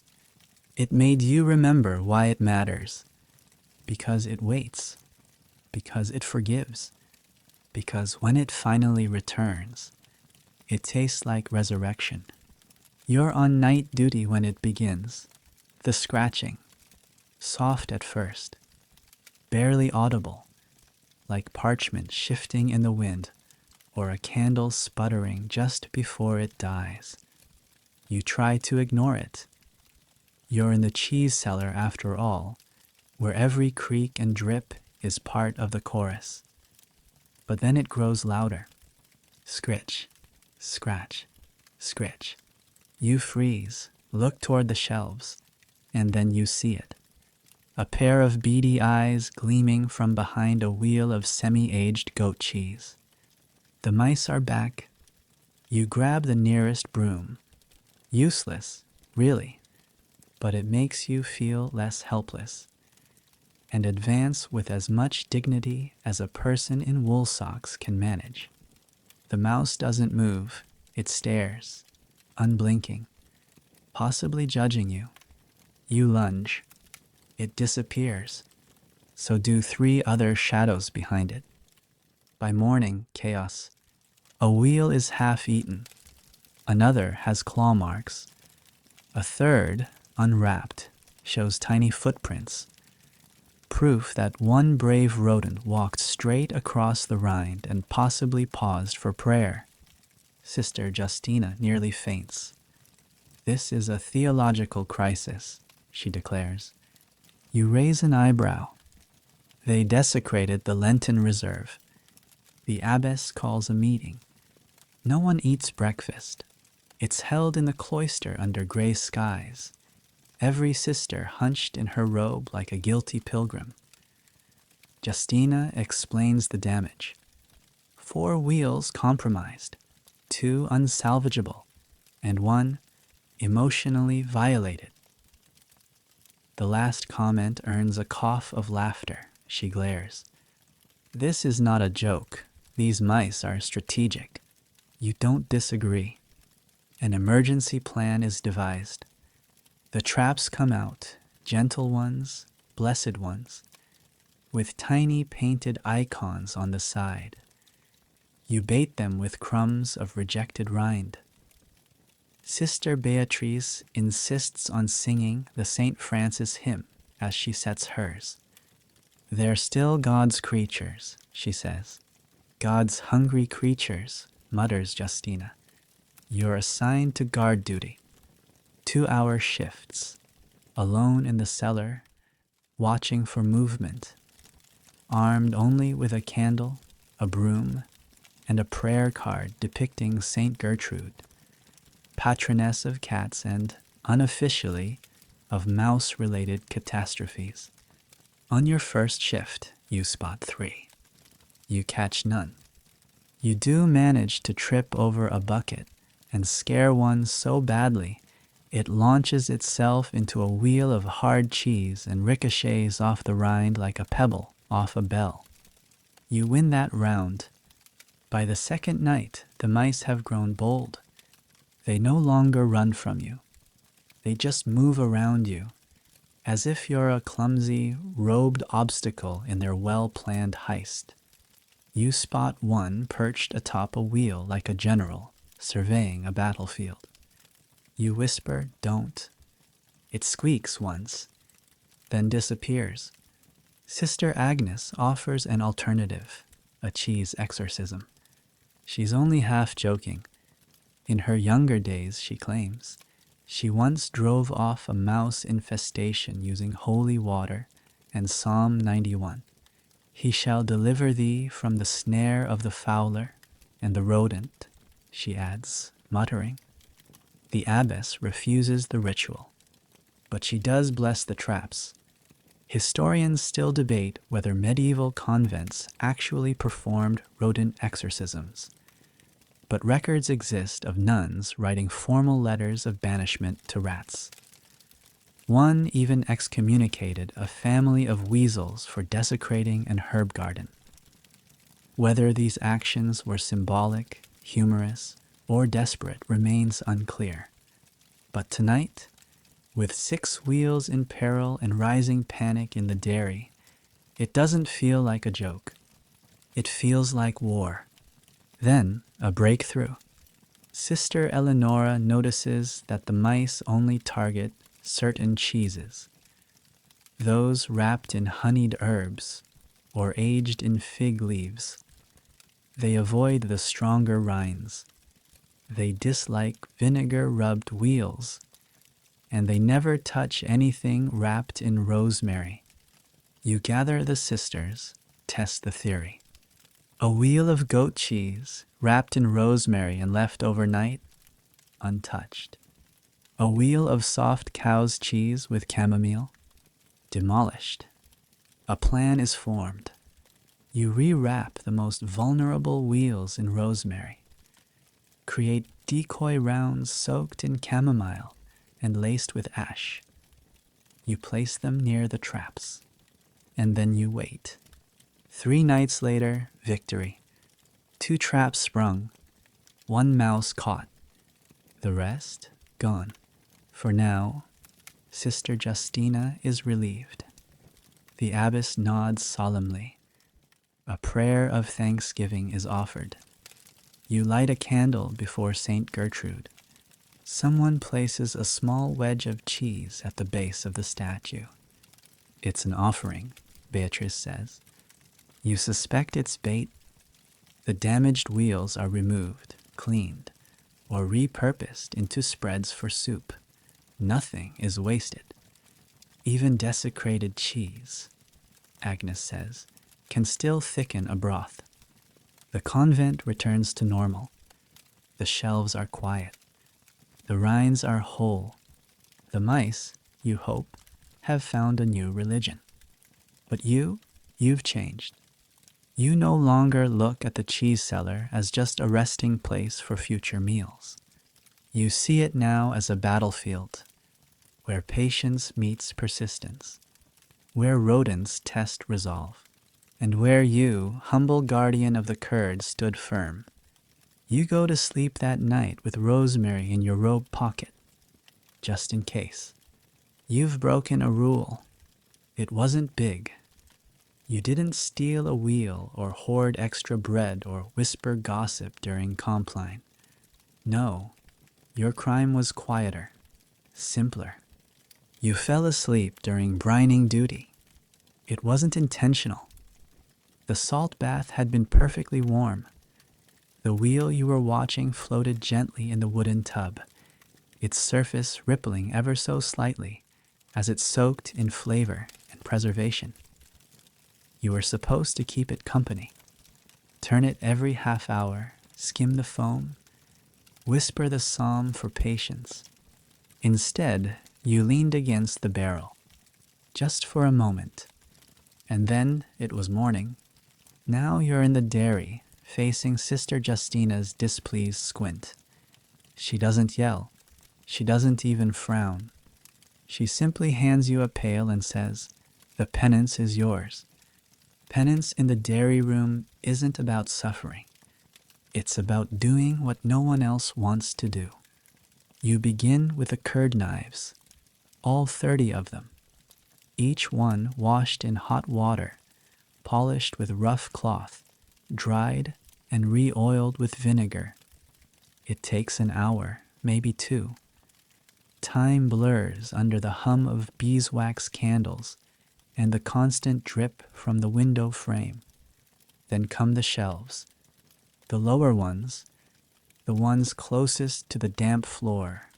It made you remember why it matters. Because it waits. Because it forgives. Because when it finally returns, it tastes like resurrection. You're on night duty when it begins. The scratching, soft at first, barely audible, like parchment shifting in the wind or a candle sputtering just before it dies. You try to ignore it. You're in the cheese cellar after all, where every creak and drip is part of the chorus. But then it grows louder. Scritch, scratch, scritch. You freeze, look toward the shelves, and then you see it. A pair of beady eyes gleaming from behind a wheel of semi-aged goat cheese. The mice are back. You grab the nearest broom. Useless, really, but it makes you feel less helpless, and advance with as much dignity as a person in wool socks can manage. The mouse doesn't move. It stares, unblinking, possibly judging you. You lunge. It disappears. So do 3 other shadows behind it. By morning, chaos. A wheel is half-eaten. Another has claw marks. A third, unwrapped, shows tiny footprints. Proof that one brave rodent walked straight across the rind and possibly paused for prayer. Sister Justina nearly faints. This is a theological crisis, she declares. You raise an eyebrow. They desecrated the Lenten reserve. The abbess calls a meeting. No one eats breakfast. It's held in the cloister under gray skies. Every sister hunched in her robe like a guilty pilgrim. Justina explains the damage. 4 wheels compromised, 2 unsalvageable, and 1 emotionally violated. The last comment earns a cough of laughter. She glares. This is not a joke. These mice are strategic. You don't disagree. An emergency plan is devised. The traps come out, gentle ones, blessed ones, with tiny painted icons on the side. You bait them with crumbs of rejected rind. Sister Beatrice insists on singing the St. Francis hymn as she sets hers. They're still God's creatures, she says. God's hungry creatures, mutters Justina. You're assigned to guard duty. 2-hour shifts, alone in the cellar, watching for movement, armed only with a candle, a broom, and a prayer card depicting Saint Gertrude, patroness of cats and, unofficially, of mouse-related catastrophes. On your first shift, you spot 3. You catch none. You do manage to trip over a bucket and scare one so badly it launches itself into a wheel of hard cheese and ricochets off the rind like a pebble off a bell. You win that round. By the second night, the mice have grown bold. They no longer run from you. They just move around you, as if you're a clumsy, robed obstacle in their well-planned heist. You spot one perched atop a wheel like a general, surveying a battlefield. You whisper, "Don't." It squeaks once, then disappears. Sister Agnes offers an alternative, a cheese exorcism. She's only half joking. In her younger days, she claims, she once drove off a mouse infestation using holy water and Psalm 91. He shall deliver thee from the snare of the fowler and the rodent, she adds, muttering. The abbess refuses the ritual, but she does bless the traps. Historians still debate whether medieval convents actually performed rodent exorcisms, but records exist of nuns writing formal letters of banishment to rats. One even excommunicated a family of weasels for desecrating an herb garden. Whether these actions were symbolic, humorous, or desperate remains unclear. But tonight, with 6 wheels in peril and rising panic in the dairy, it doesn't feel like a joke. It feels like war. Then, a breakthrough. Sister Eleonora notices that the mice only target certain cheeses, those wrapped in honeyed herbs or aged in fig leaves. They avoid the stronger rinds. They dislike vinegar-rubbed wheels, and they never touch anything wrapped in rosemary. You gather the sisters, test the theory. A wheel of goat cheese wrapped in rosemary and left overnight, untouched. A wheel of soft cow's cheese with chamomile, demolished. A plan is formed. You rewrap the most vulnerable wheels in rosemary. Create decoy rounds soaked in chamomile and laced with ash. You place them near the traps, and then you wait. 3 nights later, victory. 2 traps sprung, 1 mouse caught. The rest, gone. For now, Sister Justina is relieved. The abbess nods solemnly. A prayer of thanksgiving is offered. You light a candle before Saint Gertrude. Someone places a small wedge of cheese at the base of the statue. It's an offering, Beatrice says. You suspect it's bait. The damaged wheels are removed, cleaned, or repurposed into spreads for soup. Nothing is wasted. Even desecrated cheese, Agnes says, can still thicken a broth. The convent returns to normal. The shelves are quiet. The rinds are whole. The mice, you hope, have found a new religion. But you've changed. You no longer look at the cheese cellar as just a resting place for future meals. You see it now as a battlefield, where patience meets persistence, where rodents test resolve, and where you, humble guardian of the curd, stood firm. You go to sleep that night with rosemary in your robe pocket, just in case. You've broken a rule. It wasn't big. You didn't steal a wheel or hoard extra bread or whisper gossip during Compline. No, your crime was quieter, simpler. You fell asleep during brining duty. It wasn't intentional. The salt bath had been perfectly warm. The wheel you were watching floated gently in the wooden tub, its surface rippling ever so slightly as it soaked in flavor and preservation. You were supposed to keep it company. Turn it every half hour, skim the foam, whisper the psalm for patience. Instead, you leaned against the barrel, just for a moment. And then it was morning. Now you're in the dairy, facing Sister Justina's displeased squint. She doesn't yell. She doesn't even frown. She simply hands you a pail and says, "The penance is yours." Penance in the dairy room isn't about suffering. It's about doing what no one else wants to do. You begin with the curd knives, all 30 of them, each one washed in hot water, polished with rough cloth, dried and re-oiled with vinegar. It takes an hour, maybe 2. Time blurs under the hum of beeswax candles and the constant drip from the window frame. Then come the shelves, the lower ones, the ones closest to the damp floor,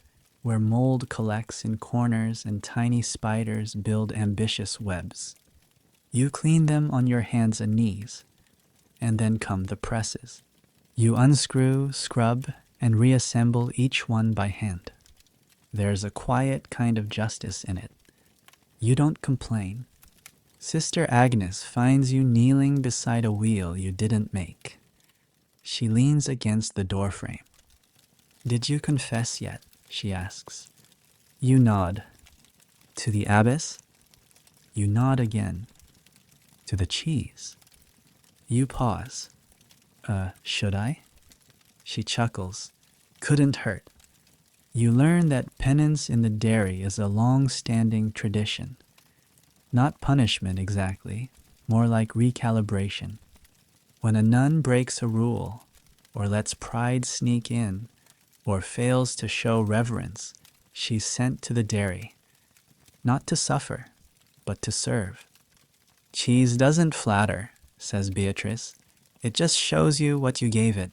where mold collects in corners and tiny spiders build ambitious webs. You clean them on your hands and knees, and then come the presses. You unscrew, scrub, and reassemble each one by hand. There's a quiet kind of justice in it. You don't complain. Sister Agnes finds you kneeling beside a wheel you didn't make. She leans against the doorframe. "Did you confess yet?" she asks. You nod. "To the abbess?" You nod again. "To the cheese?" You pause. Should I?" She chuckles. "Couldn't hurt." You learn that penance in the dairy is a long-standing tradition. Not punishment exactly, more like recalibration. When a nun breaks a rule, or lets pride sneak in, or fails to show reverence, she's sent to the dairy, not to suffer, but to serve. Cheese doesn't flatter, says Beatrice. It just shows you what you gave it.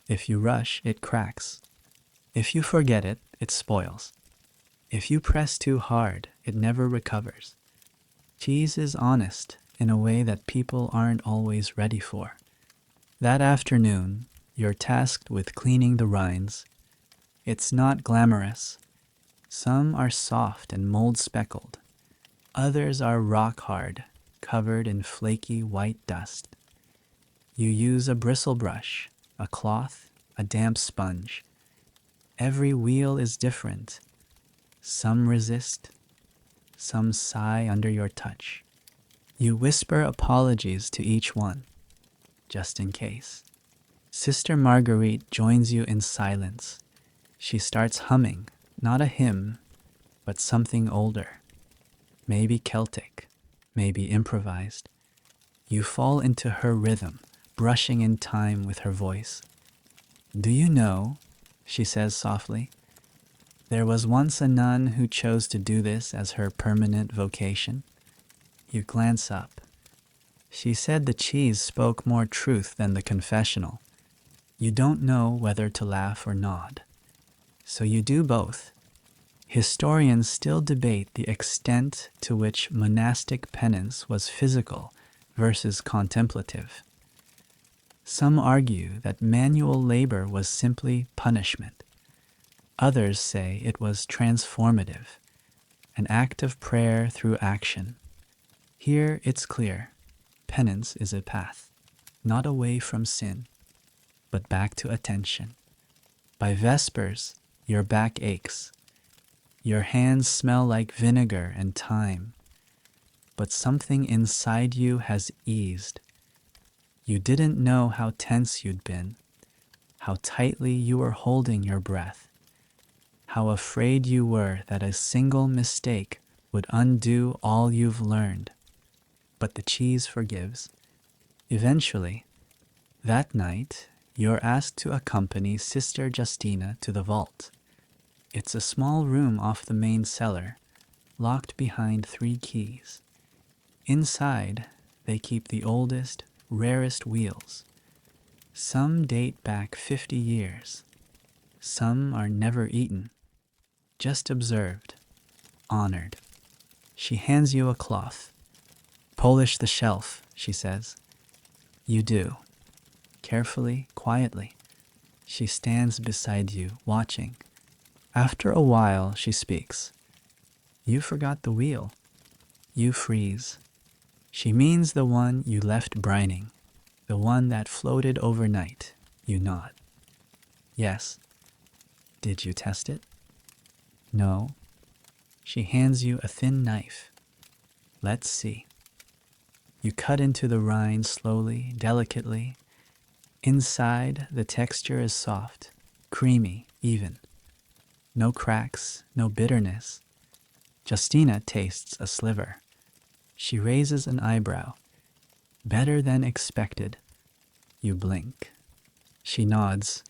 If you rush, it cracks. If you forget it, it spoils. If you press too hard, it never recovers. Cheese is honest in a way that people aren't always ready for. That afternoon, you're tasked with cleaning the rinds. It's not glamorous. Some are soft and mold-speckled. Others are rock-hard, covered in flaky white dust. You use a bristle brush, a cloth, a damp sponge. Every wheel is different. Some resist, some sigh under your touch. You whisper apologies to each one, just in case. Sister Marguerite joins you in silence. She starts humming, not a hymn, but something older. Maybe Celtic, maybe improvised. You fall into her rhythm, brushing in time with her voice. Do you know, she says softly, there was once a nun who chose to do this as her permanent vocation? You glance up. She said the cheese spoke more truth than the confessional. You don't know whether to laugh or nod. So you do both. Historians still debate the extent to which monastic penance was physical versus contemplative. Some argue that manual labor was simply punishment. Others say it was transformative, an act of prayer through action. Here it's clear, penance is a path, not away from sin, but back to attention. By Vespers, your back aches. Your hands smell like vinegar and thyme, but something inside you has eased. You didn't know how tense you'd been, how tightly you were holding your breath, how afraid you were that a single mistake would undo all you've learned. But the cheese forgives. Eventually, that night, you're asked to accompany Sister Justina to the vault. It's a small room off the main cellar, locked behind 3 keys. Inside, they keep the oldest, rarest wheels. Some date back 50 years. Some are never eaten, just observed, honored. She hands you a cloth. Polish the shelf, she says. You do. Carefully, quietly. She stands beside you, watching. After a while, she speaks. You forgot the wheel. You freeze. She means the one you left brining, the one that floated overnight. You nod. Yes. Did you test it? No. She hands you a thin knife. Let's see. You cut into the rind slowly, delicately. Inside, the texture is soft, creamy, even. No cracks, no bitterness. Justina tastes a sliver. She raises an eyebrow. Better than expected. You blink. She nods.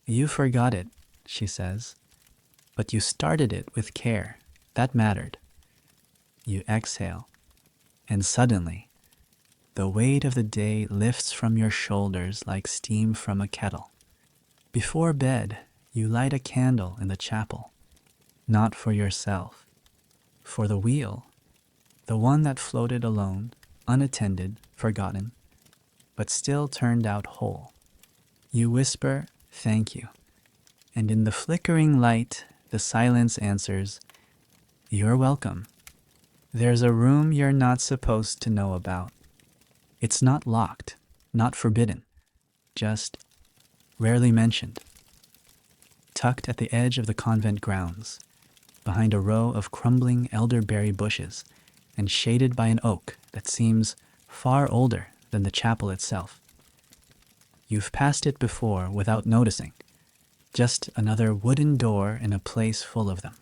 You forgot it, she says. But you started it with care. That mattered. You exhale. And suddenly, the weight of the day lifts from your shoulders like steam from a kettle. Before bed, you light a candle in the chapel. Not for yourself. For the wheel. The one that floated alone, unattended, forgotten, but still turned out whole. You whisper, thank you. And in the flickering light, the silence answers, you're welcome. There's a room you're not supposed to know about. It's not locked, not forbidden, just rarely mentioned. Tucked at the edge of the convent grounds, behind a row of crumbling elderberry bushes, and shaded by an oak that seems far older than the chapel itself. You've passed it before without noticing, just another wooden door in a place full of them.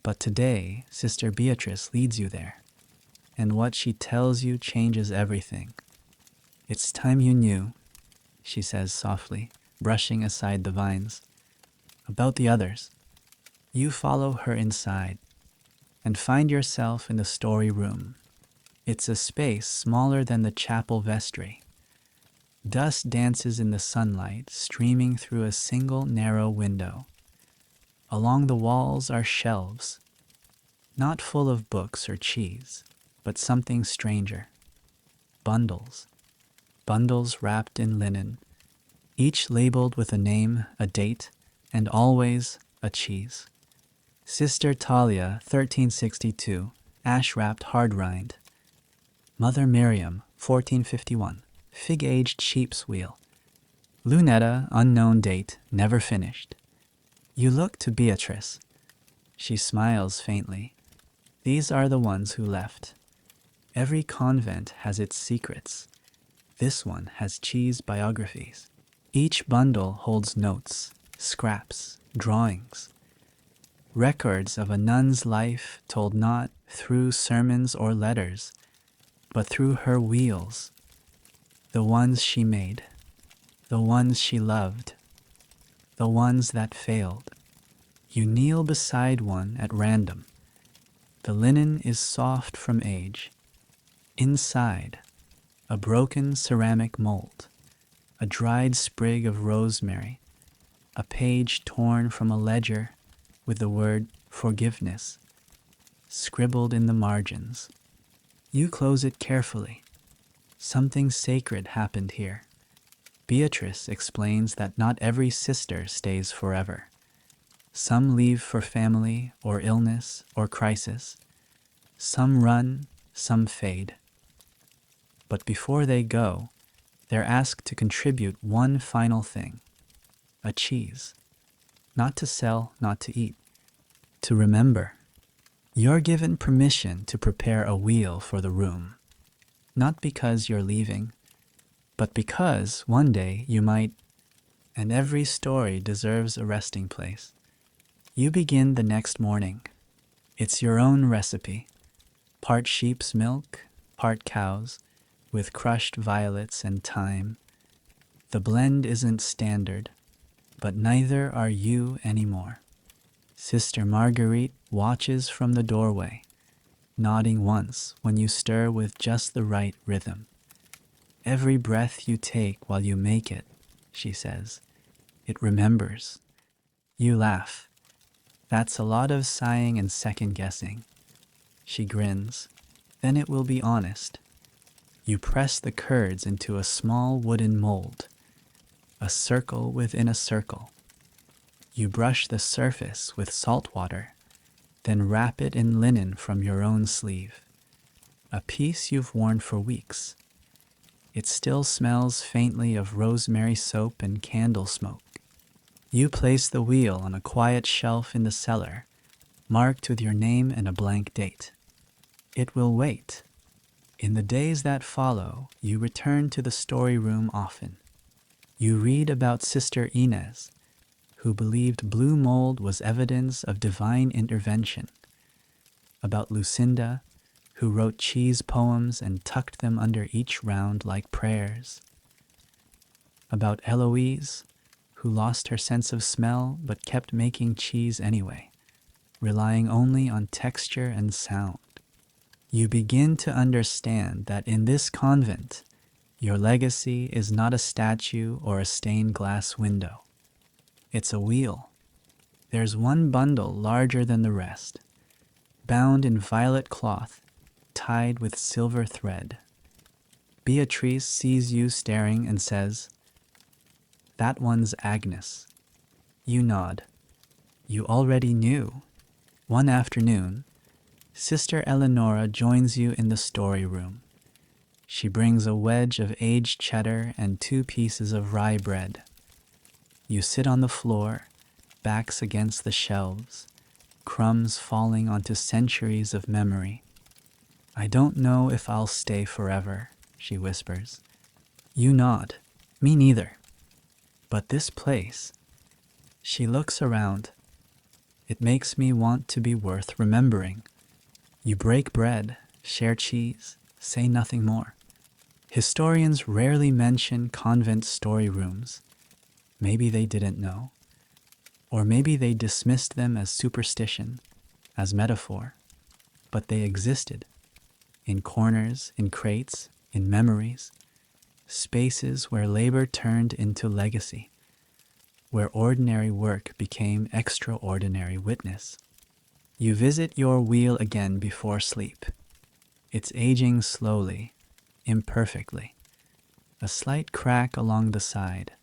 But today, Sister Beatrice leads you there, and what she tells you changes everything. It's time you knew, she says softly, brushing aside the vines. About the others. You follow her inside. and find yourself in the story room. It's a space smaller than the chapel vestry. Dust dances in the sunlight, streaming through a single narrow window. Along the walls are shelves, not full of books or cheese, but something stranger. Bundles. Bundles wrapped in linen, each labeled with a name, a date, and always a cheese. Sister Talia, 1362, ash-wrapped hard rind. Mother Miriam, 1451, fig-aged sheep's wheel. Lunetta, unknown date, never finished. You look to Beatrice. She smiles faintly. These are the ones who left. Every convent has its secrets. This one has cheese biographies. Each bundle holds notes, scraps, drawings. Records of a nun's life told not through sermons or letters, but through her wheels. The ones she made, the ones she loved, the ones that failed. You kneel beside one at random. The linen is soft from age. Inside, a broken ceramic mold, a dried sprig of rosemary, a page torn from a ledger with the word forgiveness scribbled in the margins. You close it carefully. Something sacred happened here. Beatrice explains that not every sister stays forever. Some leave for family or illness or crisis. Some run, some fade. But before they go, they're asked to contribute one final thing, a cheese. Not to sell, not to eat, to remember. You're given permission to prepare a wheel for the room, not because you're leaving, but because one day you might, and every story deserves a resting place. You begin the next morning. It's your own recipe, part sheep's milk, part cow's, with crushed violets and thyme. The blend isn't standard, but neither are you anymore. Sister Marguerite watches from the doorway, nodding once when you stir with just the right rhythm. Every breath you take while you make it, she says, it remembers. You laugh. That's a lot of sighing and second-guessing. She grins. Then it will be honest. You press the curds into a small wooden mold, a circle within a circle. You brush the surface with salt water, then wrap it in linen from your own sleeve, a piece you've worn for weeks. It still smells faintly of rosemary soap and candle smoke. You place the wheel on a quiet shelf in the cellar, marked with your name and a blank date. It will wait. In the days that follow, you return to the story room often. You read about Sister Inez, who believed blue mold was evidence of divine intervention, about Lucinda, who wrote cheese poems and tucked them under each round like prayers, about Eloise, who lost her sense of smell but kept making cheese anyway, relying only on texture and sound. You begin to understand that in this convent, your legacy is not a statue or a stained glass window. It's a wheel. There's one bundle larger than the rest, bound in violet cloth, tied with silver thread. Beatrice sees you staring and says, "That one's Agnes." You nod. You already knew. One afternoon, Sister Eleonora joins you in the story room. She brings a wedge of aged cheddar and 2 pieces of rye bread. You sit on the floor, backs against the shelves, crumbs falling onto centuries of memory. "I don't know if I'll stay forever," she whispers. You nod. "Me neither. But this place," she looks around, "it makes me want to be worth remembering." You break bread, share cheese, say nothing more. Historians rarely mention convent story rooms. Maybe they didn't know. Or maybe they dismissed them as superstition, as metaphor. but they existed. In corners, in crates, in memories. Spaces where labor turned into legacy. Where ordinary work became extraordinary witness. You visit your wheel again before sleep. It's aging slowly, imperfectly. A slight crack along the side.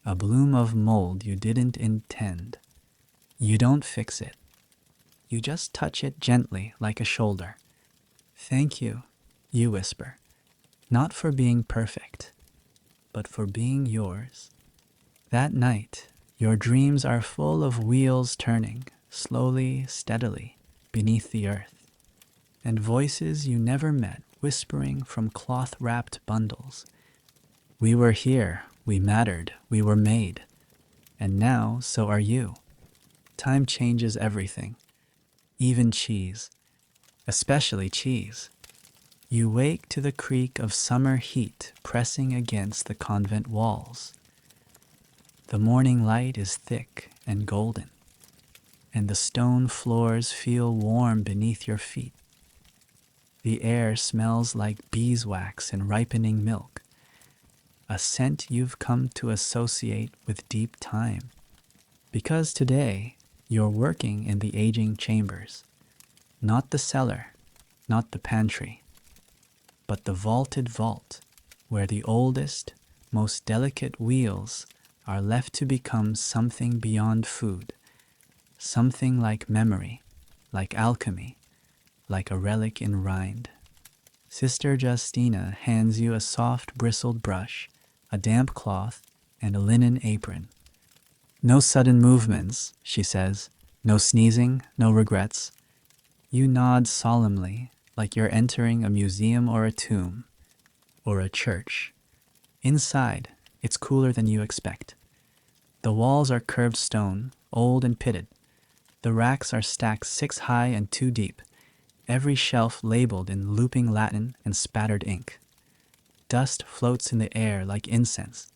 A bloom of mold you didn't intend. You don't fix it. You just touch it gently like a shoulder. Thank you, you whisper. Not for being perfect, but for being yours. That night, your dreams are full of wheels turning, slowly, steadily, beneath the earth. And voices you never met whispering from cloth-wrapped bundles. We were here, we mattered, we were made. And now, so are you. Time changes everything, even cheese, especially cheese. You wake to the creak of summer heat pressing against the convent walls. The morning light is thick and golden, and the stone floors feel warm beneath your feet. The air smells like beeswax and ripening milk, a scent you've come to associate with deep time. Because today, you're working in the aging chambers, not the cellar, not the pantry, but the vaulted vault, where the oldest, most delicate wheels are left to become something beyond food, something like memory, like alchemy, like a relic in rind. Sister Justina hands you a soft bristled brush, a damp cloth, and a linen apron. No sudden movements, she says, no sneezing, no regrets. You nod solemnly, like you're entering a museum or a tomb, or a church. Inside, it's cooler than you expect. The walls are curved stone, old and pitted. The racks are stacked 6 high and 2 deep, every shelf labeled in looping Latin and spattered ink. Dust floats in the air like incense.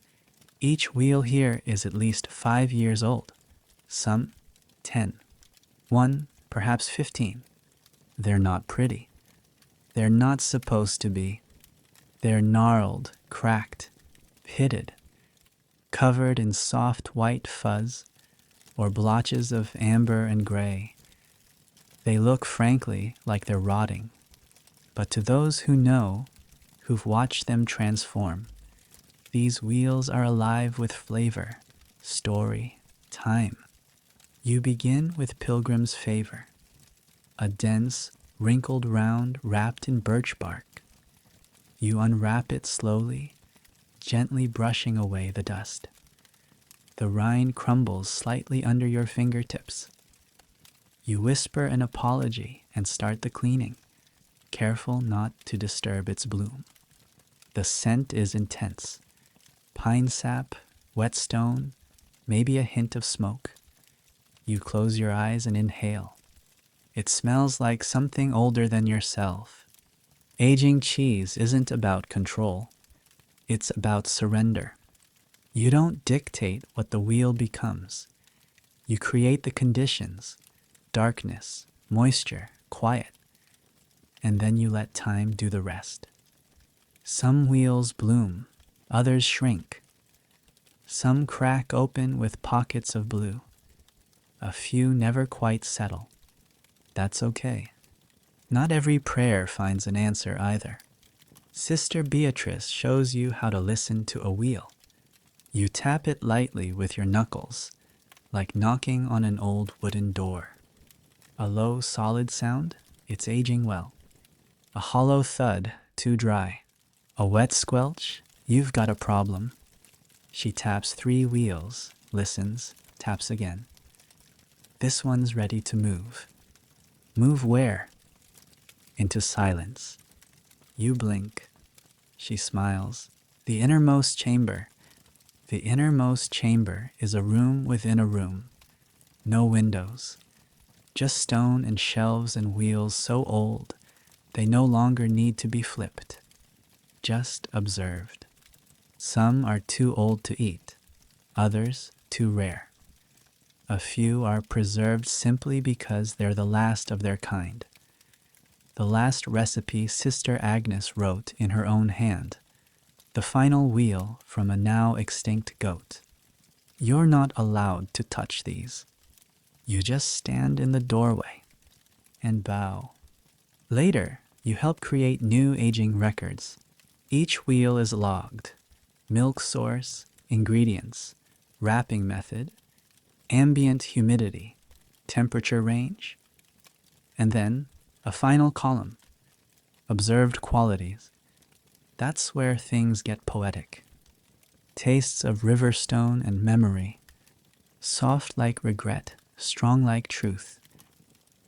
Each wheel here is at least 5 years old, some 10, one perhaps 15. They're not pretty. They're not supposed to be. They're gnarled, cracked, pitted, covered in soft white fuzz or blotches of amber and gray. They look frankly like they're rotting, but to those who know, who've watched them transform, these wheels are alive with flavor, story, time. You begin with Pilgrim's Favor, a dense, wrinkled round wrapped in birch bark. You unwrap it slowly, gently brushing away the dust. The rind crumbles slightly under your fingertips. You whisper an apology and start the cleaning, careful not to disturb its bloom. The scent is intense. Pine sap, whetstone, maybe a hint of smoke. You close your eyes and inhale. It smells like something older than yourself. Aging cheese isn't about control. It's about surrender. You don't dictate what the wheel becomes. You create the conditions, darkness, moisture, quiet, and then you let time do the rest. Some wheels bloom, others shrink. Some crack open with pockets of blue. A few never quite settle. That's okay. Not every prayer finds an answer either. Sister Beatrice shows you how to listen to a wheel. You tap it lightly with your knuckles, like knocking on an old wooden door. A low, solid sound, it's aging well. A hollow thud, too dry. A wet squelch, you've got a problem. She taps 3 wheels, listens, taps again. This one's ready to move. Move where? Into silence. You blink. She smiles. The innermost chamber. The innermost chamber is a room within a room. No windows. Just stone and shelves and wheels so old they no longer need to be flipped. Just observed. Some are too old to eat. Others too rare. A few are preserved simply because they're the last of their kind. the last recipe Sister Agnes wrote in her own hand, the final wheel from a now extinct goat. You're not allowed to touch these. You just stand in the doorway and bow. Later, you help create new aging records. Each wheel is logged: milk source, ingredients, wrapping method, ambient humidity, temperature range, and then a final column: observed qualities. That's where things get poetic. Tastes of riverstone and memory, soft like regret, strong like truth.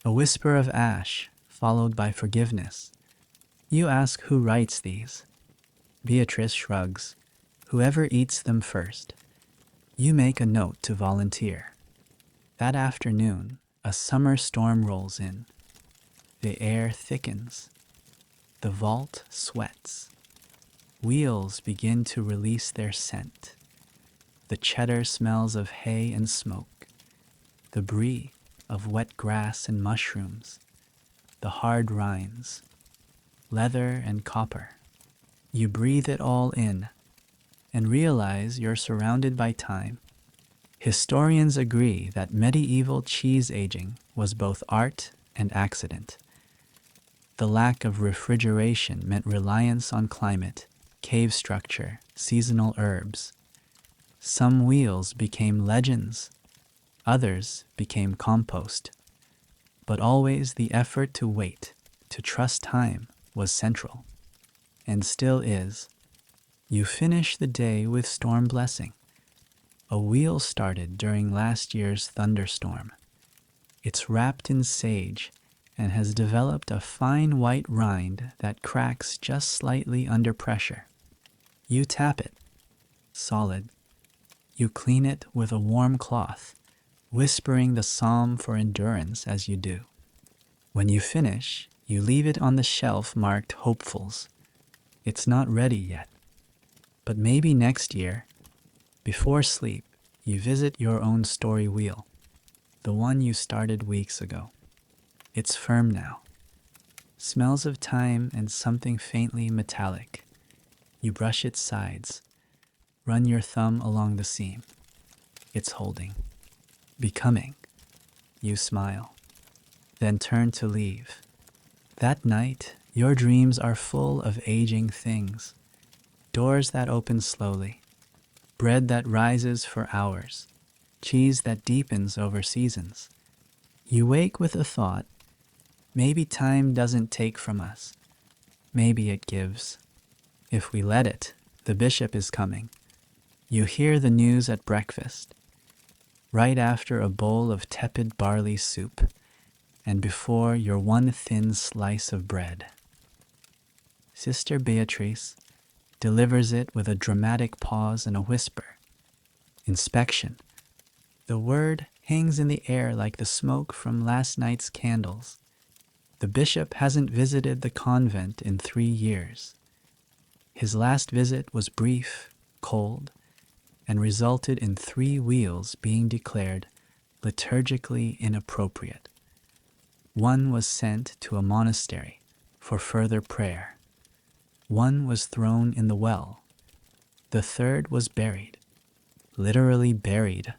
A whisper of ash, followed by forgiveness. You ask who writes these. Beatrice shrugs. Whoever eats them first. You make a note to volunteer. That afternoon, a summer storm rolls in. The air thickens. The vault sweats. Wheels begin to release their scent. The cheddar smells of hay and smoke. The brie of wet grass and mushrooms. The hard rinds. Leather and copper. You breathe it all in and realize you're surrounded by time. Historians agree that medieval cheese aging was both art and accident. The lack of refrigeration meant reliance on climate, cave structure, seasonal herbs. Some wheels became legends, others became compost. But always the effort to wait, to trust time, was central, and still is. You finish the day with storm blessing. A wheel started during last year's thunderstorm. It's wrapped in sage and has developed a fine white rind that cracks just slightly under pressure. You tap it, solid. You clean it with a warm cloth, whispering the psalm for endurance as you do. When you finish, you leave it on the shelf marked hopefuls. It's not ready yet. But maybe next year, before sleep, you visit your own story wheel, the one you started weeks ago. It's firm now. Smells of time and something faintly metallic. You brush its sides, run your thumb along the seam. It's holding, becoming. You smile, then turn to leave. That night, your dreams are full of aging things. Doors that open slowly, bread that rises for hours, cheese that deepens over seasons. You wake with a thought. Maybe time doesn't take from us. Maybe it gives. If we let it, the bishop is coming. You hear the news at breakfast, right after a bowl of tepid barley soup, and before your one thin slice of bread. Sister Beatrice delivers it with a dramatic pause and a whisper. Inspection. The word hangs in the air like the smoke from last night's candles. The bishop hasn't visited the convent in 3 years. His last visit was brief, cold, and resulted in 3 wheels being declared liturgically inappropriate. One was sent to a monastery for further prayer. One was thrown in the well. The third was buried, literally buried.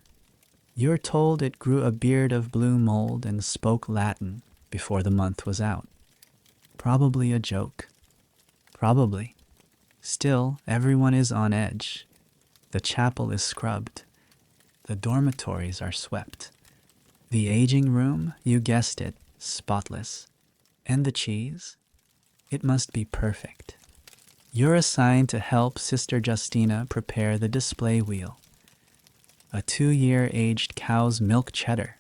You're told it grew a beard of blue mold and spoke Latin before the month was out. Probably a joke. Probably. Still, everyone is on edge. The chapel is scrubbed. The dormitories are swept. The aging room, you guessed it, spotless. And the cheese? It must be perfect. You're assigned to help Sister Justina prepare the display wheel. A 2-year-aged cow's milk cheddar,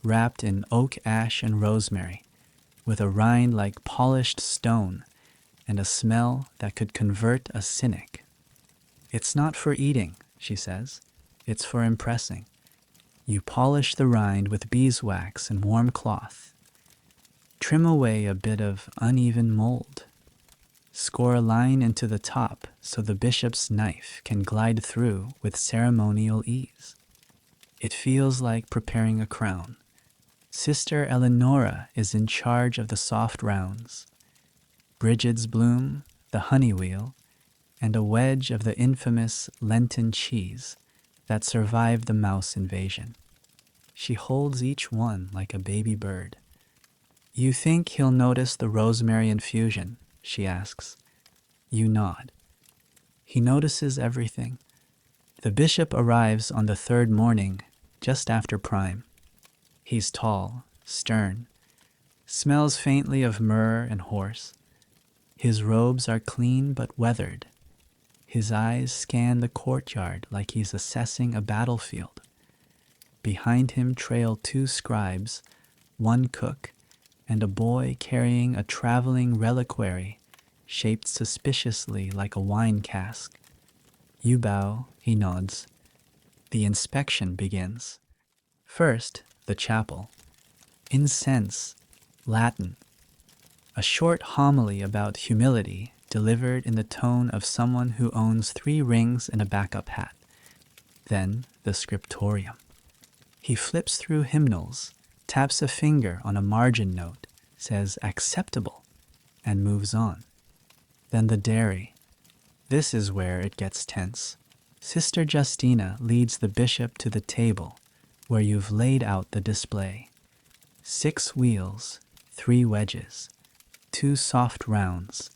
wrapped in oak ash and rosemary, with a rind like polished stone and a smell that could convert a cynic. It's not for eating, she says. It's for impressing. You polish the rind with beeswax and warm cloth. Trim away a bit of uneven mold. Score a line into the top so the bishop's knife can glide through with ceremonial ease. It feels like preparing a crown. Sister Eleonora is in charge of the soft rounds, Bridget's bloom, the honey wheel, and a wedge of the infamous Lenten cheese that survived the mouse invasion. She holds each one like a baby bird. You think he'll notice the rosemary infusion? She asks. You nod. He notices everything. The bishop arrives on the third morning, just after prime. He's tall, stern, smells faintly of myrrh and horse. His robes are clean but weathered. His eyes scan the courtyard like he's assessing a battlefield. Behind him trail two scribes, one cook, and a boy carrying a traveling reliquary shaped suspiciously like a wine cask. You bow, he nods. The inspection begins. First, the chapel. Incense, Latin. A short homily about humility delivered in the tone of someone who owns 3 rings and a backup hat. Then, the scriptorium. He flips through hymnals, taps a finger on a margin note, says acceptable, and moves on. Then the dairy. This is where it gets tense. Sister Justina leads the bishop to the table where you've laid out the display. 6 wheels, 3 wedges, 2 soft rounds,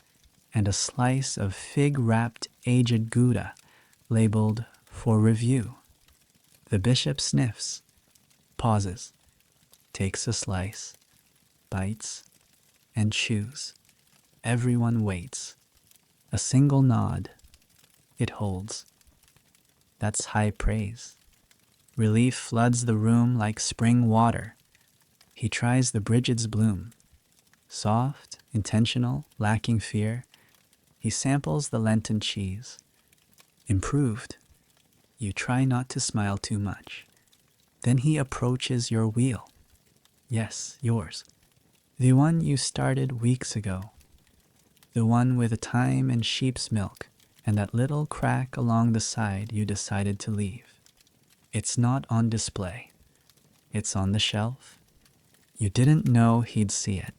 and a slice of fig-wrapped aged Gouda labeled for review. The bishop sniffs, pauses, takes a slice, bites, and chews. Everyone waits. A single nod. It holds. That's high praise. Relief floods the room like spring water. He tries the Bridget's bloom. Soft, intentional, lacking fear. He samples the Lenten cheese. Improved. You try not to smile too much. Then he approaches your wheel. Yes, yours. The one you started weeks ago. The one with the thyme and sheep's milk and that little crack along the side you decided to leave. It's not on display. It's on the shelf. You didn't know he'd see it,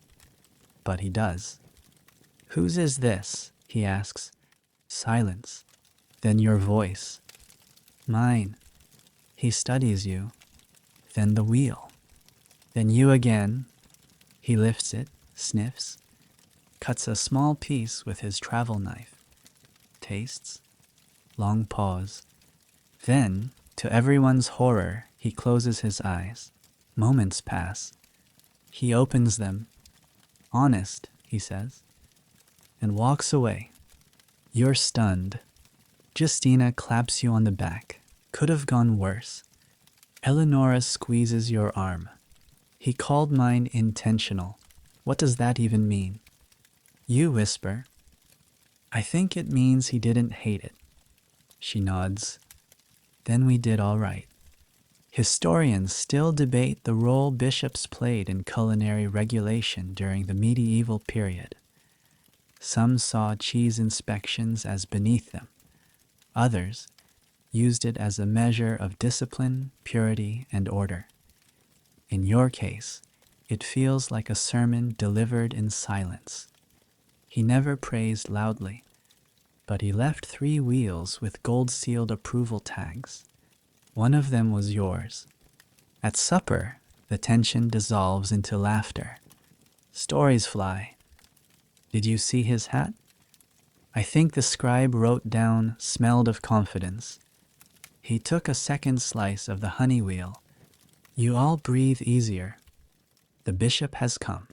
but he does. Whose is this? He asks. Silence. Then your voice. Mine. He studies you. Then the wheel. Then you again. He lifts it, sniffs, cuts a small piece with his travel knife, tastes, long pause. Then, to everyone's horror, he closes his eyes. Moments pass. He opens them. Honest, he says, and walks away. You're stunned. Justina claps you on the back. Could have gone worse. Eleonora squeezes your arm. He called mine intentional. What does that even mean? You whisper. I think it means he didn't hate it. She nods. Then we did all right. Historians still debate the role bishops played in culinary regulation during the medieval period. Some saw cheese inspections as beneath them. Others used it as a measure of discipline, purity, and order. In your case, it feels like a sermon delivered in silence. He never praised loudly, but he left 3 wheels with gold-sealed approval tags. One of them was yours. At supper, the tension dissolves into laughter. Stories fly. Did you see his hat? I think the scribe wrote down, smelled of confidence. He took a second slice of the honey wheel. You all breathe easier. The bishop has come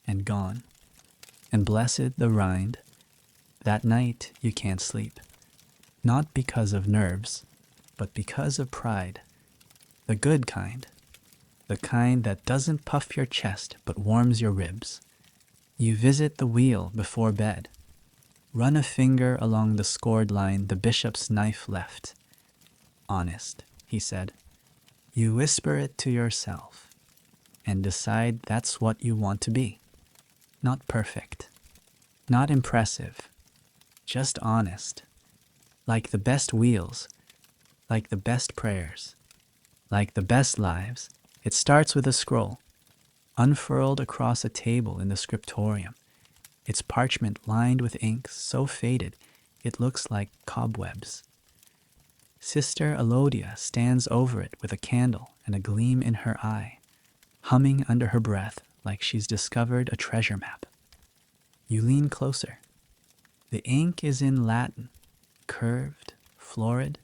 and gone. And blessed the rind. That night you can't sleep. Not because of nerves, but because of pride. The good kind. The kind that doesn't puff your chest but warms your ribs. You visit the wheel before bed. Run a finger along the scored line the bishop's knife left. Honest, he said. You whisper it to yourself and decide that's what you want to be. Not perfect, not impressive, just honest. Like the best wheels, like the best prayers, like the best lives. It starts with a scroll, unfurled across a table in the scriptorium. its parchment lined with ink so faded it looks like cobwebs. Sister Elodia stands over it with a candle and a gleam in her eye, humming under her breath like she's discovered a treasure map. You lean closer. The ink is in Latin, curved, florid,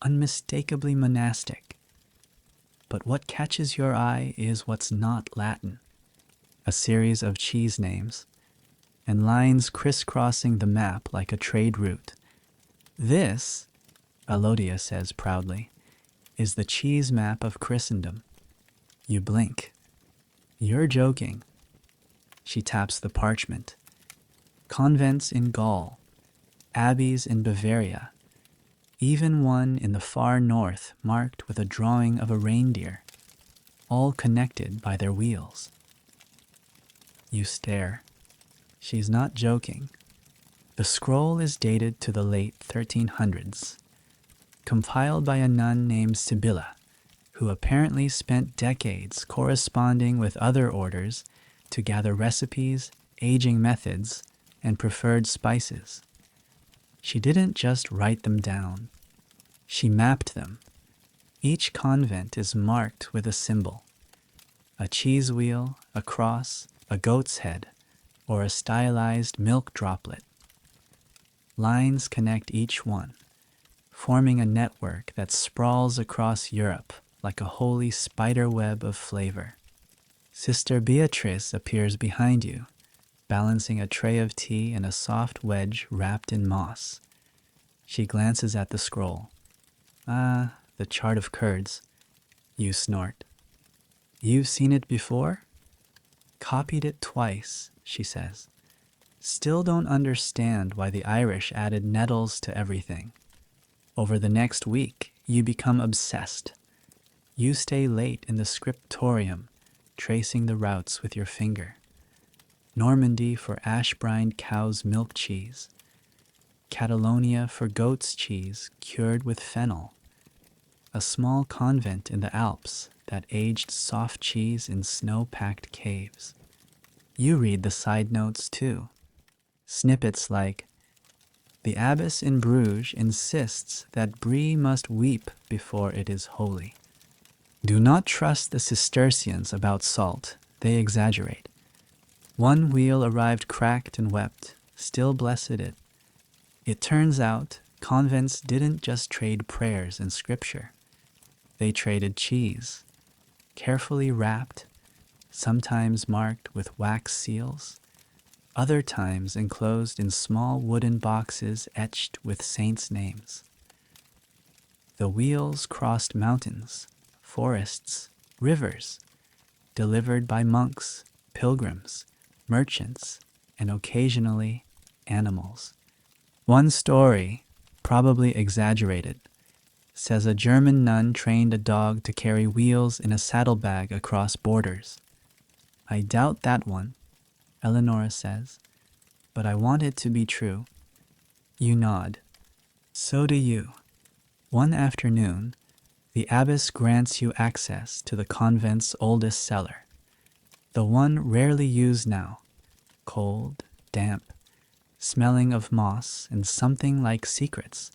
unmistakably monastic. But what catches your eye is what's not Latin. A series of cheese names, and lines crisscrossing the map like a trade route. This, Elodia says proudly, is the cheese map of Christendom. You blink. You're joking. She taps the parchment. Convents in Gaul, abbeys in Bavaria, even one in the far north marked with a drawing of a reindeer, all connected by their wheels. You stare. She's not joking. The scroll is dated to the late 1300s, compiled by a nun named Sibylla, who apparently spent decades corresponding with other orders to gather recipes, aging methods, and preferred spices. She didn't just write them down. She mapped them. Each convent is marked with a symbol: a cheese wheel, a cross, a goat's head, or a stylized milk droplet. Lines connect each one, forming a network that sprawls across Europe like a holy spider web of flavor. Sister Beatrice appears behind you, balancing a tray of tea and a soft wedge wrapped in moss. She glances at the scroll. Ah, the chart of curds. You snort. You've seen it before? Copied it twice, she says. Still don't understand why the Irish added nettles to everything. Over the next week, you become obsessed. You stay late in the scriptorium, tracing the routes with your finger. Normandy for ash-brined cow's milk cheese. Catalonia for goat's cheese cured with fennel. A small convent in the Alps that aged soft cheese in snow-packed caves. You read the side notes too. Snippets like, "The abbess in Bruges insists that brie must weep before it is holy. Do not trust the Cistercians about salt, they exaggerate. One wheel arrived cracked and wept, still blessed it. It turns out convents didn't just trade prayers and scripture. They traded cheese, carefully wrapped, sometimes marked with wax seals, other times enclosed in small wooden boxes etched with saints' names. The wheels crossed mountains, forests, rivers, delivered by monks, pilgrims, merchants, and occasionally animals. One story, probably exaggerated, says a German nun trained a dog to carry wheels in a saddlebag across borders. I doubt that one, Eleonora says, but I want it to be true. You nod. So do you. One afternoon, the abbess grants you access to the convent's oldest cellar, the one rarely used now, cold, damp, smelling of moss and something like secrets.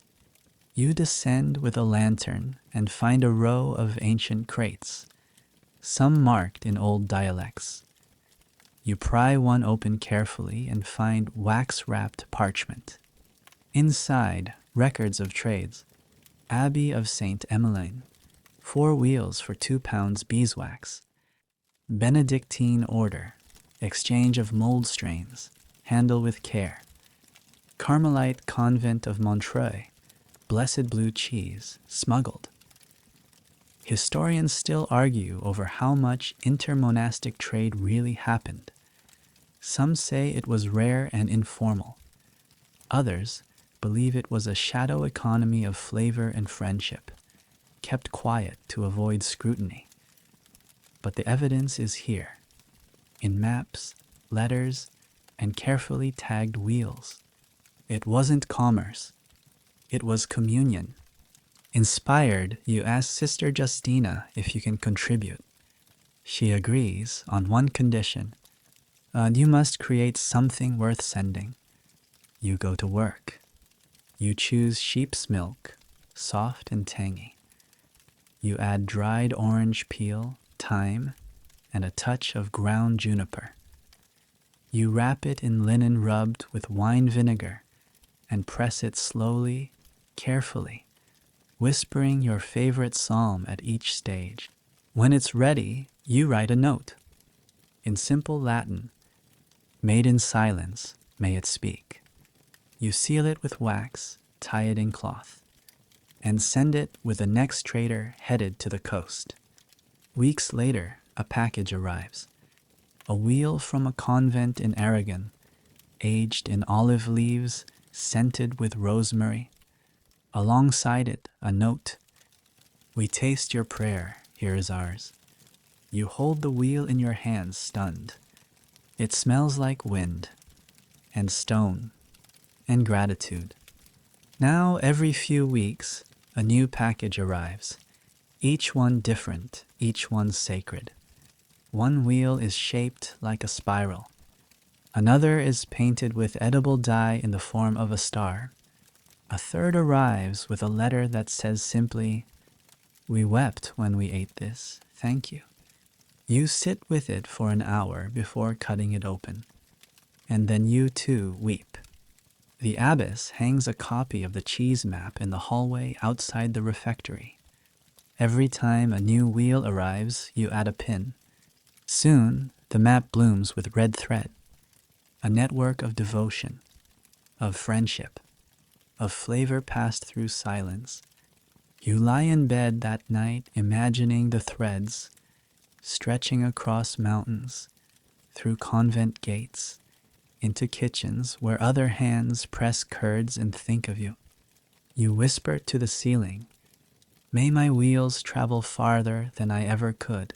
You descend with a lantern and find a row of ancient crates, some marked in old dialects. You pry one open carefully and find wax-wrapped parchment. Inside, records of trades. Abbey of St. Emmeline, 4 wheels for 2 pounds beeswax. Benedictine order, exchange of mold strains, handle with care. Carmelite convent of Montreuil, blessed blue cheese, smuggled. Historians still argue over how much intermonastic trade really happened. Some say it was rare and informal. Others believe it was a shadow economy of flavor and friendship, kept quiet to avoid scrutiny. But the evidence is here, in maps, letters, and carefully tagged wheels. It wasn't commerce. It was communion. Inspired, you ask Sister Justina if you can contribute. She agrees on one condition: You must create something worth sending. You go to work. You choose sheep's milk, soft and tangy. You add dried orange peel, thyme, and a touch of ground juniper. You wrap it in linen rubbed with wine vinegar and press it slowly, carefully, whispering your favorite psalm at each stage. When it's ready, you write a note. In simple Latin, made in silence, may it speak. You seal it with wax, tie it in cloth, and send it with the next trader headed to the coast. Weeks later, a package arrives. A wheel from a convent in Aragon, aged in olive leaves, scented with rosemary. Alongside it, a note. We taste your prayer, here is ours. You hold the wheel in your hands, stunned. It smells like wind, and stone, and gratitude. Now, every few weeks, a new package arrives. Each one different, each one sacred. One wheel is shaped like a spiral. Another is painted with edible dye in the form of a star. A third arrives with a letter that says simply, "We wept when we ate this, thank you." You sit with it for an hour before cutting it open, and then you too weep. The abbess hangs a copy of the cheese map in the hallway outside the refectory. Every time a new wheel arrives, you add a pin. Soon, the map blooms with red thread, a network of devotion, of friendship, of flavor passed through silence. You lie in bed that night imagining the threads stretching across mountains, through convent gates, into kitchens where other hands press curds and think of you. You whisper to the ceiling, "May my wheels travel farther than I ever could."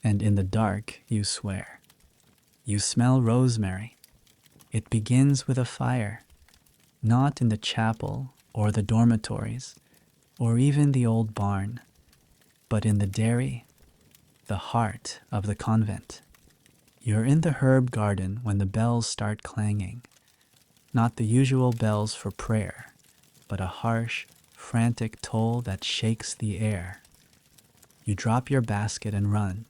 And in the dark you swear. You smell rosemary. It begins with a fire, not in the chapel or the dormitories, or even the old barn, but in the dairy, the heart of the convent. You're in the herb garden when the bells start clanging, not the usual bells for prayer, but a harsh, frantic toll that shakes the air. You drop your basket and run.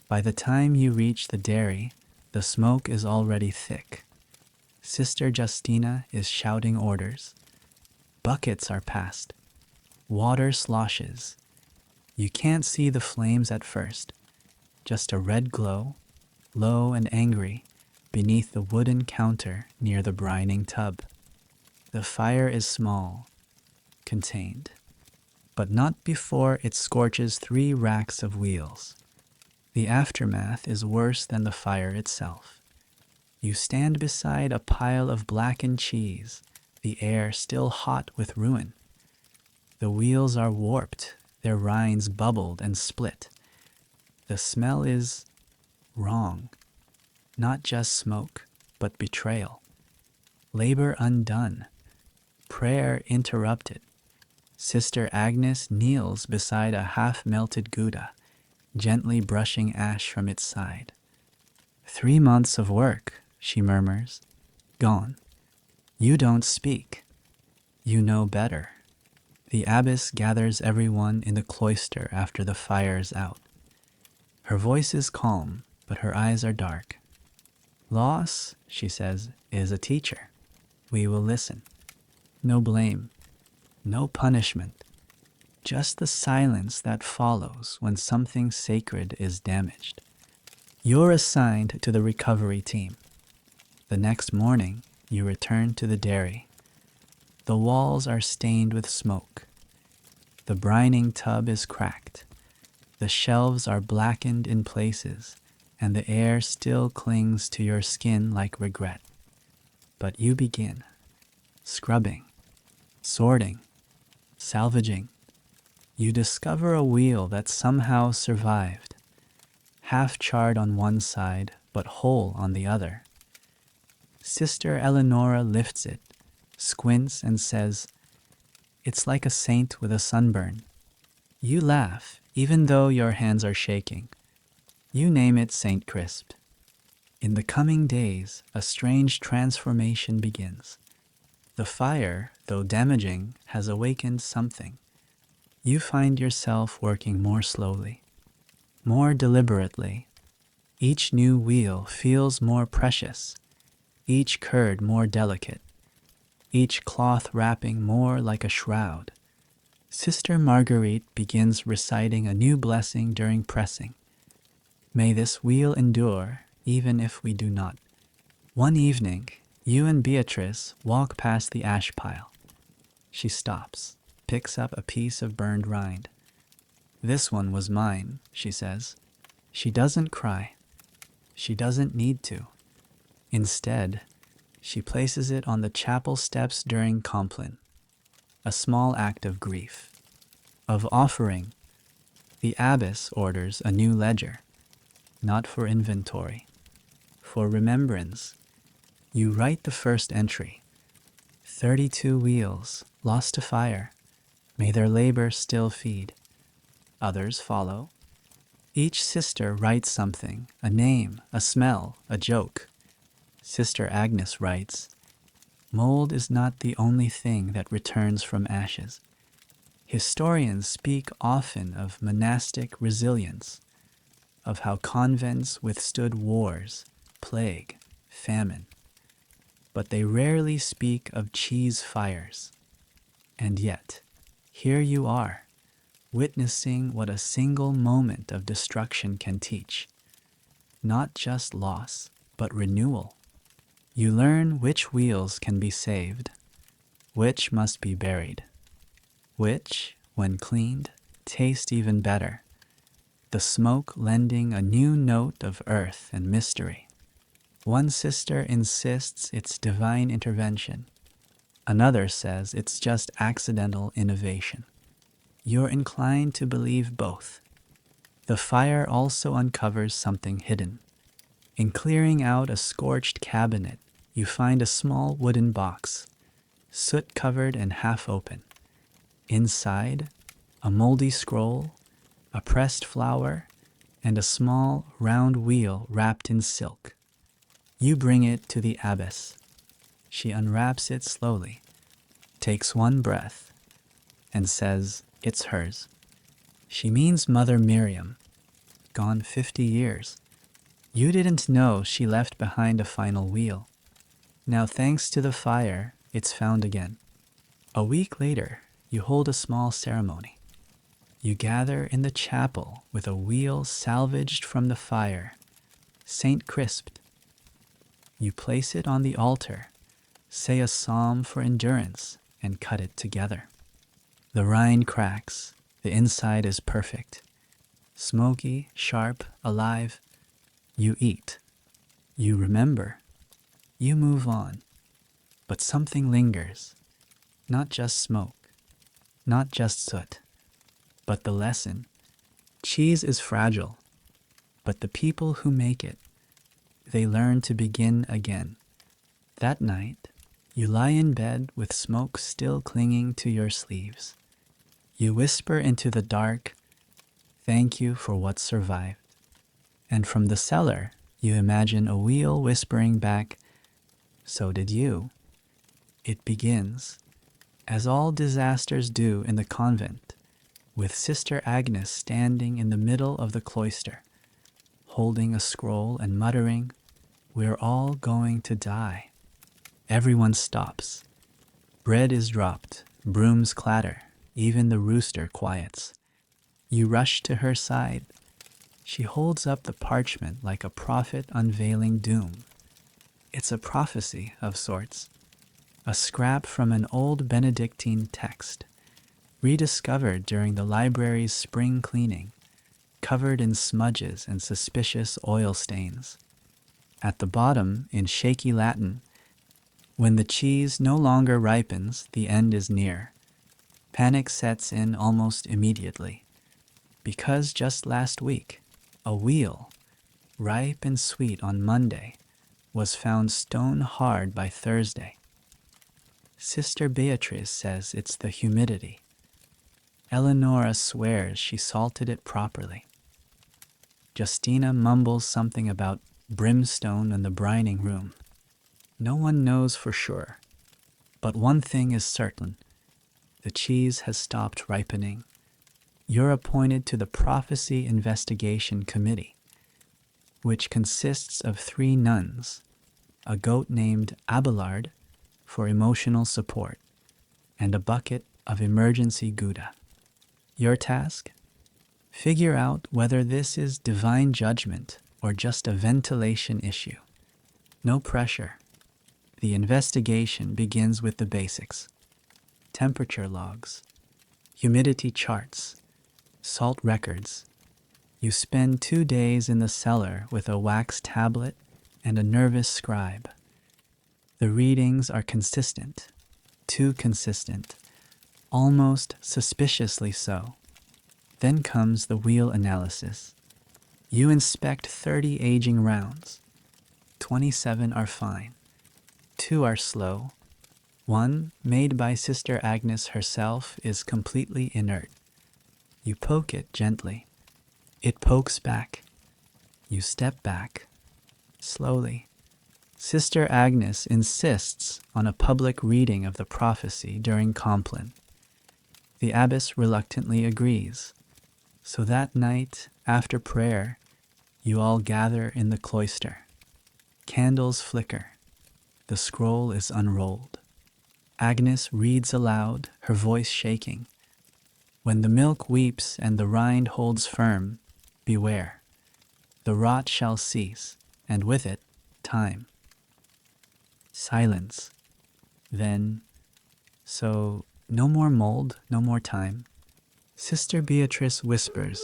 By the time you reach the dairy, the smoke is already thick. Sister Justina is shouting orders. Buckets are passed. Water sloshes. You can't see the flames at first, just a red glow, low and angry, beneath the wooden counter near the brining tub. The fire is small, contained, but not before it scorches 3 racks of wheels. The aftermath is worse than the fire itself. You stand beside a pile of blackened cheese, the air still hot with ruin. The wheels are warped, their rinds bubbled and split. The smell is wrong. Not just smoke, but betrayal. Labor undone. Prayer interrupted. Sister Agnes kneels beside a half-melted Gouda, gently brushing ash from its side. 3 months of work, she murmurs, gone. You don't speak. You know better. The abbess gathers everyone in the cloister after the fire's out. Her voice is calm, but her eyes are dark. Loss, she says, is a teacher. We will listen. No blame, no punishment, just the silence that follows when something sacred is damaged. You're assigned to the recovery team. The next morning, you return to the dairy. The walls are stained with smoke. The brining tub is cracked. The shelves are blackened in places, and the air still clings to your skin like regret. But you begin, scrubbing, sorting, salvaging. You discover a wheel that somehow survived, half charred on one side, but whole on the other. Sister Eleonora lifts it, squints and says, "It's like a saint with a sunburn." You laugh, even though your hands are shaking. You name it Saint Crisp. In the coming days, a strange transformation begins. The fire, though damaging, has awakened something. You find yourself working more slowly, more deliberately. Each new wheel feels more precious, each curd more delicate, each cloth wrapping more like a shroud. Sister Marguerite begins reciting a new blessing during pressing. May this wheel endure, even if we do not. One evening, you and Beatrice walk past the ash pile. She stops, picks up a piece of burned rind. "This one was mine," she says. She doesn't cry. She doesn't need to. Instead, she places it on the chapel steps during Compline, a small act of grief, of offering. The abbess orders a new ledger, not for inventory, for remembrance. You write the first entry. 32 wheels, lost to fire. May their labor still feed. Others follow. Each sister writes something, a name, a smell, a joke. Sister Agnes writes, "Mold is not the only thing that returns from ashes." Historians speak often of monastic resilience, of how convents withstood wars, plague, famine. But they rarely speak of cheese fires. And yet, here you are, witnessing what a single moment of destruction can teach. Not just loss, but renewal. You learn which wheels can be saved, which must be buried, which, when cleaned, taste even better, the smoke lending a new note of earth and mystery. One sister insists it's divine intervention. Another says it's just accidental innovation. You're inclined to believe both. The fire also uncovers something hidden. In clearing out a scorched cabinet, you find a small wooden box, soot-covered and half-open. Inside, a moldy scroll, a pressed flower, and a small, round wheel wrapped in silk. You bring it to the abbess. She unwraps it slowly, takes one breath, and says it's hers. She means Mother Miriam, gone 50 years. You didn't know she left behind a final wheel. Now, thanks to the fire, it's found again. A week later, you hold a small ceremony. You gather in the chapel with a wheel salvaged from the fire, Saint Crisped. You place it on the altar, say a psalm for endurance, and cut it together. The rind cracks, the inside is perfect. Smoky, sharp, alive. You eat. You remember. You move on. But something lingers. Not just smoke. Not just soot. But the lesson. Cheese is fragile. But the people who make it, they learn to begin again. That night, you lie in bed with smoke still clinging to your sleeves. You whisper into the dark, "Thank you for what survived." And from the cellar, you imagine a wheel whispering back, "So did you." It begins, as all disasters do in the convent, with Sister Agnes standing in the middle of the cloister, holding a scroll and muttering, "We're all going to die." Everyone stops. Bread is dropped, brooms clatter, even the rooster quiets. You rush to her side. She holds up the parchment like a prophet unveiling doom. It's a prophecy of sorts, a scrap from an old Benedictine text, rediscovered during the library's spring cleaning, covered in smudges and suspicious oil stains. At the bottom, in shaky Latin, "When the cheese no longer ripens, the end is near." Panic sets in almost immediately, because just last week, a wheel, ripe and sweet on Monday, was found stone hard by Thursday. Sister Beatrice says it's the humidity. Eleonora swears she salted it properly. Justina mumbles something about brimstone in the brining room. No one knows for sure, but one thing is certain. The cheese has stopped ripening. You're appointed to the Prophecy Investigation Committee, which consists of 3 nuns, a goat named Abelard for emotional support, and a bucket of emergency Gouda. Your task? Figure out whether this is divine judgment or just a ventilation issue. No pressure. The investigation begins with the basics: temperature logs, humidity charts, salt records. You spend 2 days in the cellar with a wax tablet and a nervous scribe. The readings are consistent, too consistent, almost suspiciously so. Then comes the wheel analysis. You inspect 30 aging rounds. 27 are fine. 2 are slow. 1, made by Sister Agnes herself, is completely inert. You poke it gently. It pokes back. You step back. Slowly. Sister Agnes insists on a public reading of the prophecy during Compline. The abbess reluctantly agrees. So that night, after prayer, you all gather in the cloister. Candles flicker. The scroll is unrolled. Agnes reads aloud, her voice shaking. When the milk weeps and the rind holds firm, beware. The rot shall cease, and with it, time. Silence. Then, so no more mold, no more time. Sister Beatrice whispers,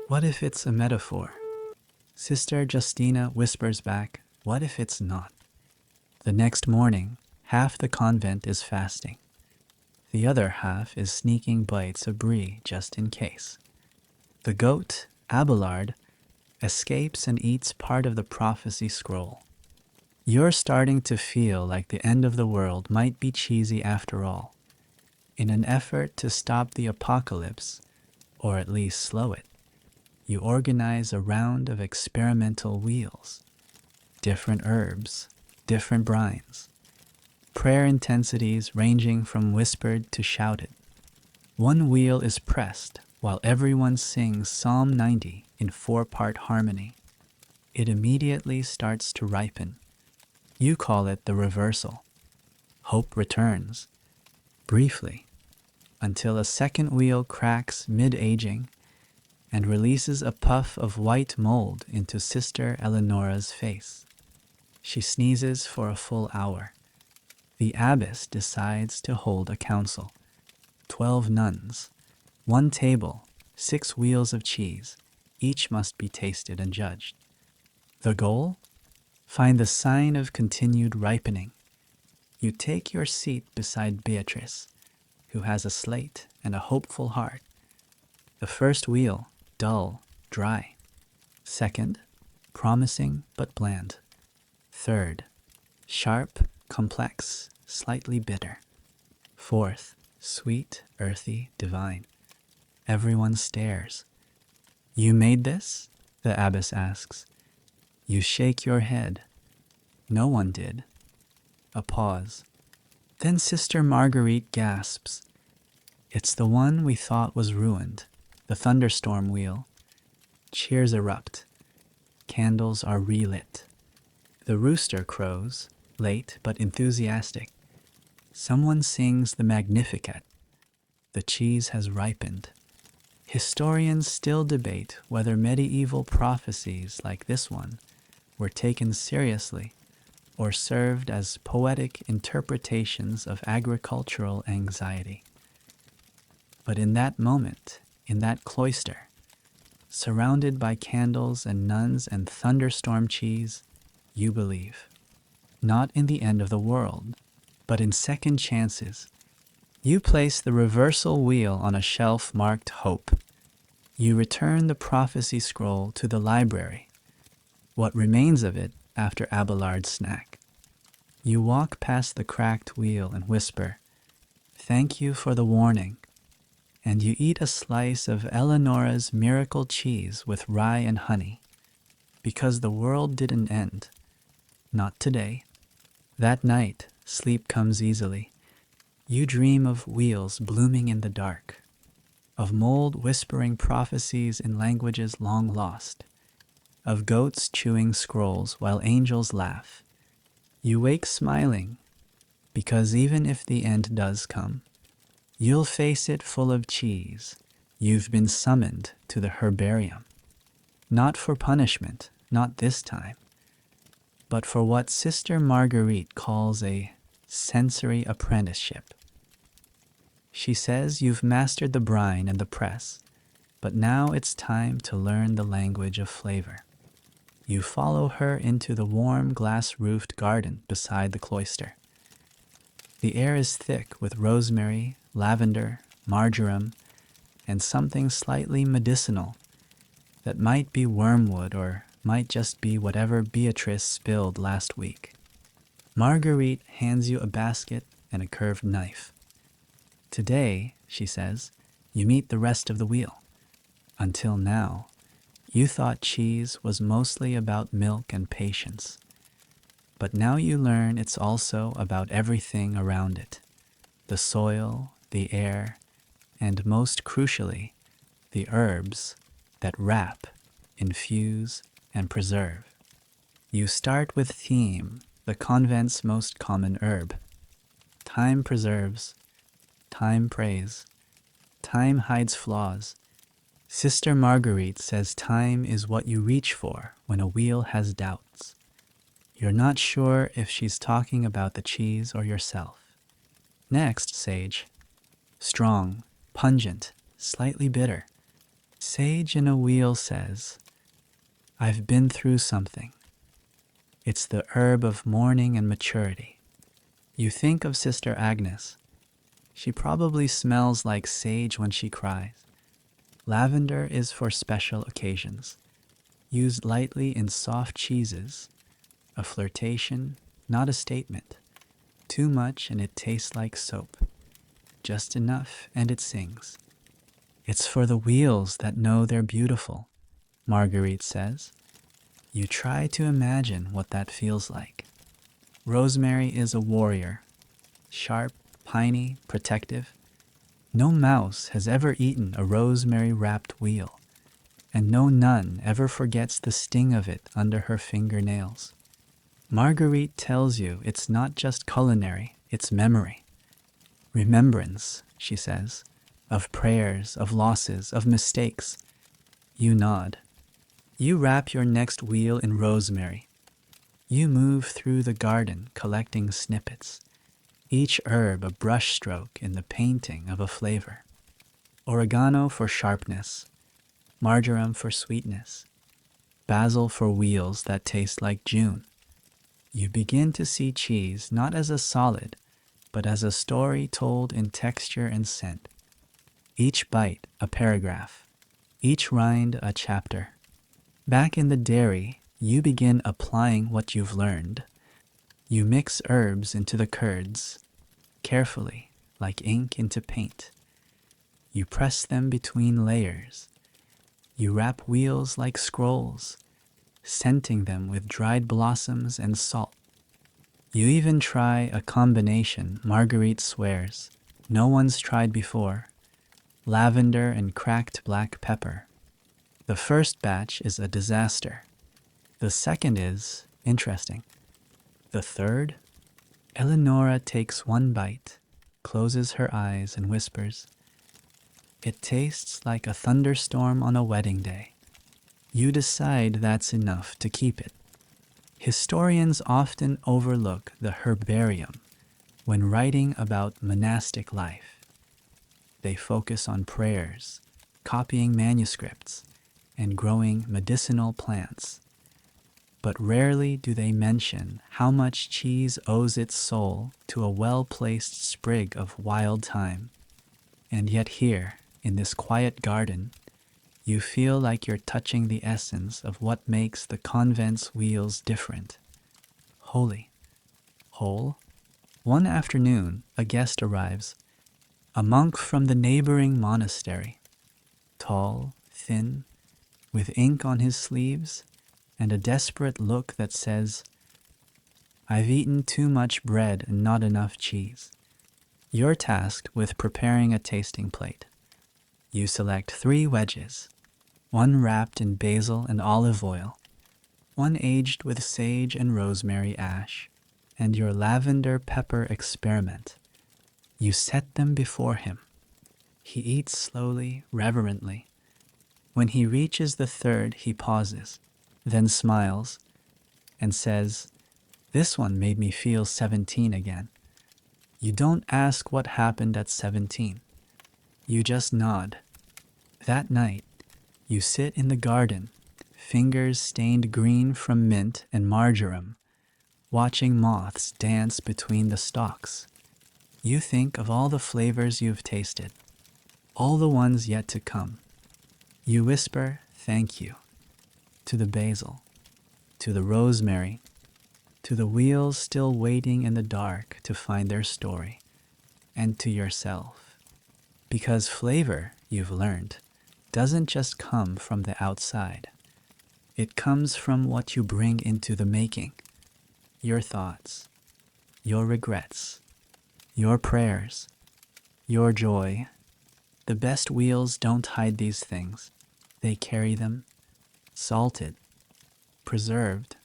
"What if it's a metaphor?" Sister Justina whispers back, "What if it's not?" The next morning, half the convent is fasting. The other half is sneaking bites of brie just in case. The goat, Abelard, escapes and eats part of the prophecy scroll. You're starting to feel like the end of the world might be cheesy after all. In an effort to stop the apocalypse, or at least slow it, you organize a round of experimental wheels. Different herbs, different brines. Prayer intensities ranging from whispered to shouted. One wheel is pressed while everyone sings Psalm 90 in 4-part harmony. It immediately starts to ripen. You call it the reversal. Hope returns. Briefly, until a second wheel cracks mid-aging and releases a puff of white mold into Sister Eleonora's face. She sneezes for a full hour. The abbess decides to hold a council. 12 nuns, 1 table, 6 wheels of cheese. Each must be tasted and judged. The goal? Find the sign of continued ripening. You take your seat beside Beatrice, who has a slate and a hopeful heart. The first wheel, dull, dry. Second, promising but bland. Third, sharp, complex, slightly bitter. Fourth, sweet, earthy, divine. Everyone stares. "You made this?" the abbess asks. You shake your head. No one did. A pause. Then Sister Marguerite gasps. "It's the one we thought was ruined, the thunderstorm wheel." Cheers erupt. Candles are relit. The rooster crows, late but enthusiastic. Someone sings the Magnificat. The cheese has ripened. Historians still debate whether medieval prophecies like this one were taken seriously or served as poetic interpretations of agricultural anxiety. But in that moment, in that cloister, surrounded by candles and nuns and thunderstorm cheese, you believe. Not in the end of the world, but in second chances. You place the reversal wheel on a shelf marked Hope. You return the prophecy scroll to the library, what remains of it after Abelard's snack. You walk past the cracked wheel and whisper, "Thank you for the warning," and you eat a slice of Eleonora's miracle cheese with rye and honey. because the world didn't end. Not today. That night, sleep comes easily. You dream of wheels blooming in the dark, of mold whispering prophecies in languages long lost, of goats chewing scrolls while angels laugh. You wake smiling, because even if the end does come, you'll face it full of cheese. You've been summoned to the herbarium. Not for punishment, not this time, but for what Sister Marguerite calls a sensory apprenticeship. She says you've mastered the brine and the press, but now it's time to learn the language of flavor. You follow her into the warm glass-roofed garden beside the cloister. The air is thick with rosemary, lavender, marjoram, and something slightly medicinal that might be wormwood or might just be whatever Beatrice spilled last week. Marguerite hands you a basket and a curved knife. Today, she says, you meet the rest of the wheel. Until now, you thought cheese was mostly about milk and patience. But now you learn it's also about everything around it. The soil, the air, and most crucially, the herbs that wrap, infuse, and preserve. You start with thyme, the convent's most common herb. Time preserves, time prays, time hides flaws. Sister Marguerite says time is what you reach for when a wheel has doubts. You're not sure if she's talking about the cheese or yourself. Next, sage. Strong, pungent, slightly bitter. Sage in a wheel says, I've been through something. It's the herb of mourning and maturity. You think of Sister Agnes. She probably smells like sage when she cries. Lavender is for special occasions, used lightly in soft cheeses. A flirtation, not a statement. Too much and it tastes like soap. Just enough and it sings. It's for the wheels that know they're beautiful, Marguerite says. You try to imagine what that feels like. Rosemary is a warrior, sharp, piney, protective. No mouse has ever eaten a rosemary-wrapped wheel, and no nun ever forgets the sting of it under her fingernails. Marguerite tells you it's not just culinary, it's memory. Remembrance, she says, of prayers, of losses, of mistakes. You nod. You wrap your next wheel in rosemary. You move through the garden collecting snippets, each herb a brushstroke in the painting of a flavor. Oregano for sharpness, marjoram for sweetness, basil for wheels that taste like June. You begin to see cheese not as a solid, but as a story told in texture and scent. Each bite a paragraph, each rind a chapter. Back in the dairy, you begin applying what you've learned. You mix herbs into the curds, carefully, like ink into paint. You press them between layers. You wrap wheels like scrolls, scenting them with dried blossoms and salt. You even try a combination Marguerite swears no one's tried before: lavender and cracked black pepper. The first batch is a disaster. The second is interesting. The third? Eleonora takes one bite, closes her eyes, and whispers, "It tastes like a thunderstorm on a wedding day." You decide that's enough to keep it. Historians often overlook the herbarium when writing about monastic life. They focus on prayers, copying manuscripts, and growing medicinal plants. But rarely do they mention how much cheese owes its soul to a well-placed sprig of wild thyme. And yet here, in this quiet garden, you feel like you're touching the essence of what makes the convent's wheels different. Holy. Whole. One afternoon, a guest arrives, a monk from the neighboring monastery. Tall, thin, with ink on his sleeves, and a desperate look that says, "I've eaten too much bread and not enough cheese." You're tasked with preparing a tasting plate. You select 3 wedges, one wrapped in basil and olive oil, one aged with sage and rosemary ash, and your lavender pepper experiment. You set them before him. He eats slowly, reverently. When he reaches the 3rd, he pauses, then smiles, and says, "This one made me feel 17 again." You don't ask what happened at 17. You just nod. That night, you sit in the garden, fingers stained green from mint and marjoram, watching moths dance between the stalks. You think of all the flavors you've tasted, all the ones yet to come. You whisper thank you to the basil, to the rosemary, to the wheels still waiting in the dark to find their story, and to yourself. Because flavor, you've learned, doesn't just come from the outside. It comes from what you bring into the making. Your thoughts, your regrets, your prayers, your joy. The best wheels don't hide these things. They carry them, salted, preserved,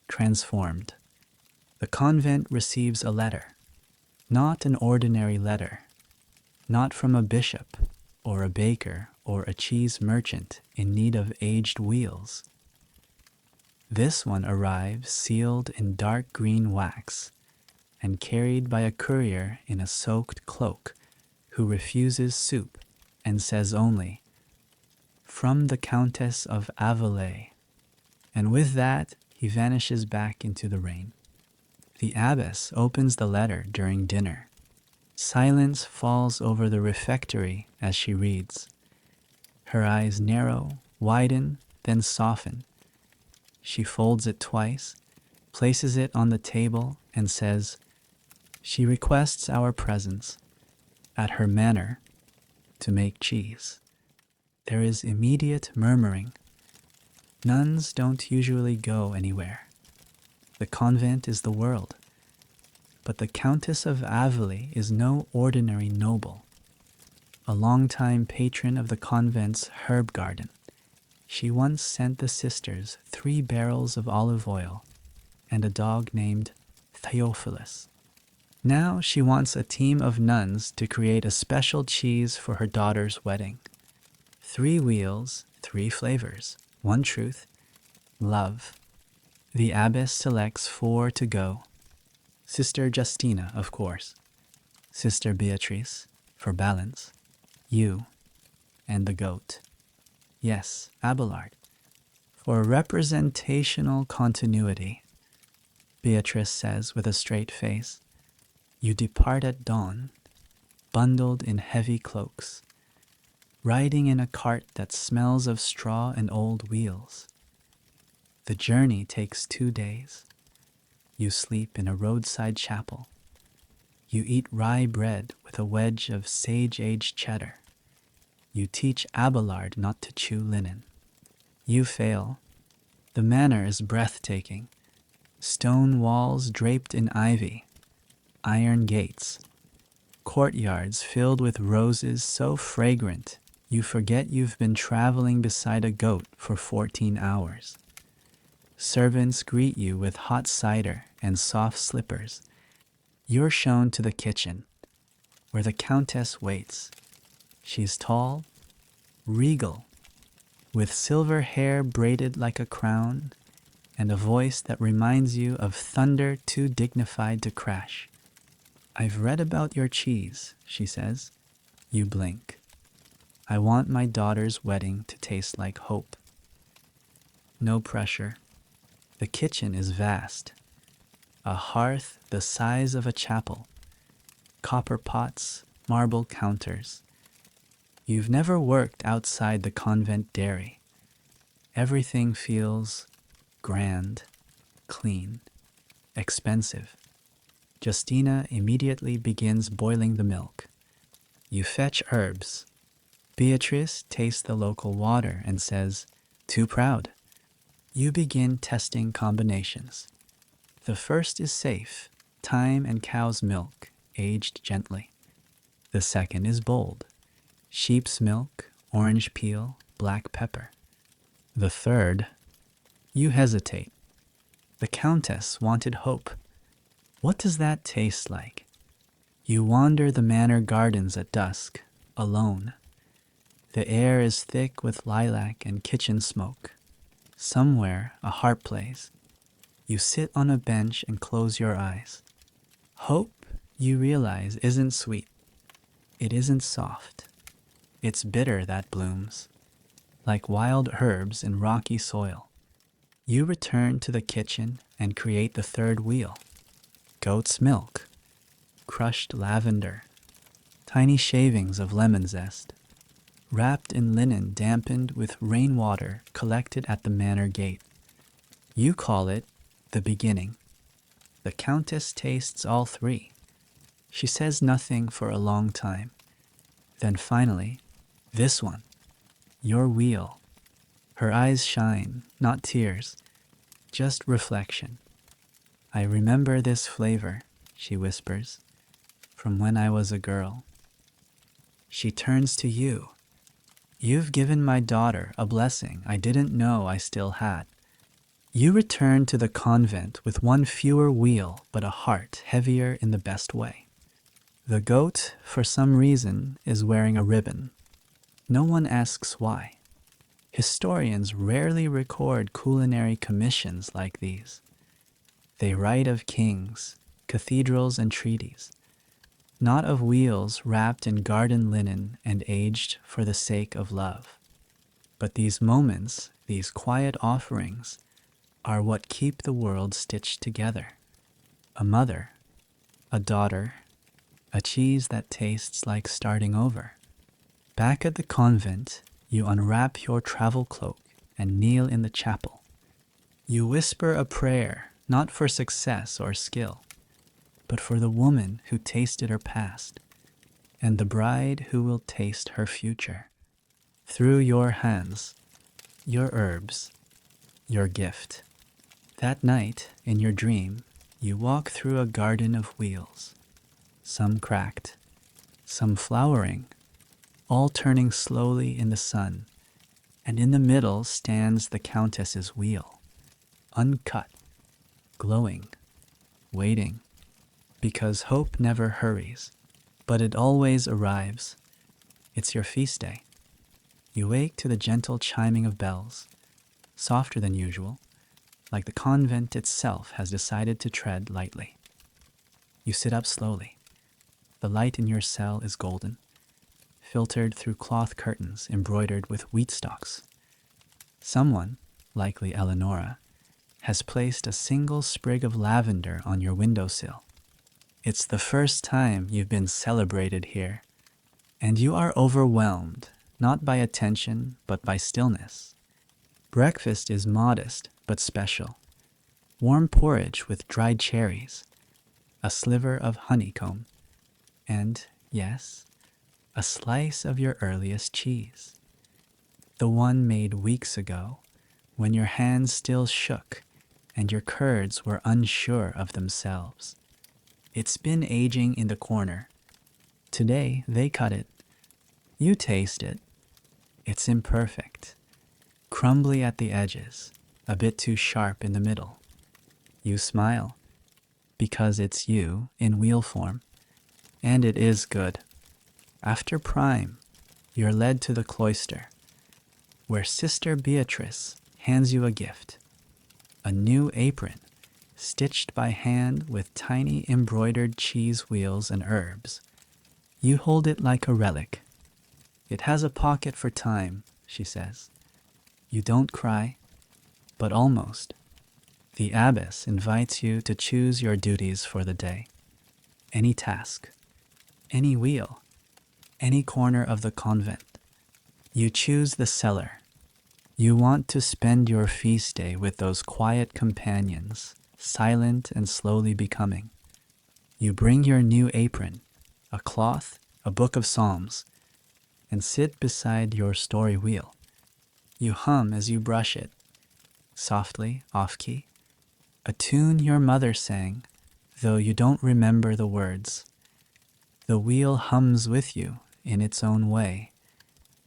transformed. The convent receives a letter, not an ordinary letter, not from a bishop or a baker or a cheese merchant in need of aged wheels. This one arrives sealed in dark green wax and carried by a courier in a soaked cloak who refuses soup and says only, "From the Countess of Avelais." And with that, he vanishes back into the rain. The abbess opens the letter during dinner. Silence falls over the refectory as she reads. Her eyes narrow, widen, then soften. She folds it twice, places it on the table, and says, "She requests our presence at her manor to make cheese." There is immediate murmuring. Nuns don't usually go anywhere. The convent is the world. But the Countess of Avelais is no ordinary noble. A longtime patron of the convent's herb garden. She once sent the sisters 3 barrels of olive oil and a dog named Theophilus. Now she wants a team of nuns to create a special cheese for her daughter's wedding. 3 wheels, 3 flavors, 1 truth, love. The abbess selects 4 to go. Sister Justina, of course. Sister Beatrice, for balance. You, and the goat. Yes, Abelard. For representational continuity, Beatrice says with a straight face, you depart at dawn, bundled in heavy cloaks, riding in a cart that smells of straw and old wheels. The journey takes 2 days. You sleep in a roadside chapel. You eat rye bread with a wedge of sage-aged cheddar. You teach Abelard not to chew linen. You fail. The manor is breathtaking. Stone walls draped in ivy, iron gates, courtyards filled with roses so fragrant you forget you've been traveling beside a goat for 14 hours. Servants greet you with hot cider and soft slippers. You're shown to the kitchen, where the Countess waits. She's tall, regal, with silver hair braided like a crown, and a voice that reminds you of thunder too dignified to crash. I've read about your cheese, she says. You blink. I want my daughter's wedding to taste like hope. No pressure. The kitchen is vast. A hearth the size of a chapel. Copper pots, marble counters. You've never worked outside the convent dairy. Everything feels grand, clean, expensive. Justina immediately begins boiling the milk. You fetch herbs. Beatrice tastes the local water and says, too proud. You begin testing combinations. The first is safe, thyme and cow's milk, aged gently. The second is bold, sheep's milk, orange peel, black pepper. The third, you hesitate. The Countess wanted hope. What does that taste like? You wander the manor gardens at dusk, alone. The air is thick with lilac and kitchen smoke. Somewhere a harp plays. You sit on a bench and close your eyes. Hope, you realize, isn't sweet. It isn't soft. It's bitter that blooms, like wild herbs in rocky soil. You return to the kitchen and create the third wheel. Goat's milk, crushed lavender, tiny shavings of lemon zest, wrapped in linen dampened with rainwater collected at the manor gate. You call it the beginning. The Countess tastes all three. She says nothing for a long time. Then finally, this one, your wheel. Her eyes shine, not tears, just reflection. I remember this flavor, she whispers, from when I was a girl. She turns to you. You've given my daughter a blessing I didn't know I still had. You return to the convent with one fewer wheel, but a heart heavier in the best way. The goat, for some reason, is wearing a ribbon. No one asks why. Historians rarely record culinary commissions like these. They write of kings, cathedrals, and treaties, not of wheels wrapped in garden linen and aged for the sake of love. But these moments, these quiet offerings, are what keep the world stitched together. A mother, a daughter, a cheese that tastes like starting over. Back at the convent, you unwrap your travel cloak and kneel in the chapel. You whisper a prayer, not for success or skill, but for the woman who tasted her past, and the bride who will taste her future. Through your hands, your herbs, your gift. That night, in your dream, you walk through a garden of wheels, some cracked, some flowering, all turning slowly in the sun, and in the middle stands the Countess's wheel, uncut, glowing, waiting, because hope never hurries, but it always arrives. It's your feast day. You wake to the gentle chiming of bells, softer than usual, like the convent itself has decided to tread lightly. You sit up slowly. The light in your cell is golden, filtered through cloth curtains embroidered with wheat stalks. Someone, likely Eleonora, has placed a single sprig of lavender on your windowsill. It's the first time you've been celebrated here, and you are overwhelmed, not by attention, but by stillness. Breakfast is modest but special. Warm porridge with dried cherries, a sliver of honeycomb, and, yes, a slice of your earliest cheese. The one made weeks ago, when your hands still shook and your curds were unsure of themselves. It's been aging in the corner. Today they cut it. You taste it. It's imperfect, crumbly at the edges, a bit too sharp in the middle. You smile, because it's you in wheel form, and it is good. After prime, you're led to the cloister, where Sister Beatrice hands you a gift, a new apron, stitched by hand with tiny embroidered cheese wheels and herbs. You hold it like a relic. It has a pocket for time, she says. You don't cry, but almost. The abbess invites you to choose your duties for the day. Any task, any wheel, any corner of the convent. You choose the cellar. You want to spend your feast day with those quiet companions, silent and slowly becoming. You bring your new apron, a cloth, a book of psalms, and sit beside your story wheel. You hum as you brush it. softly, off-key, a tune your mother sang, though you don't remember the words. The wheel hums with you in its own way.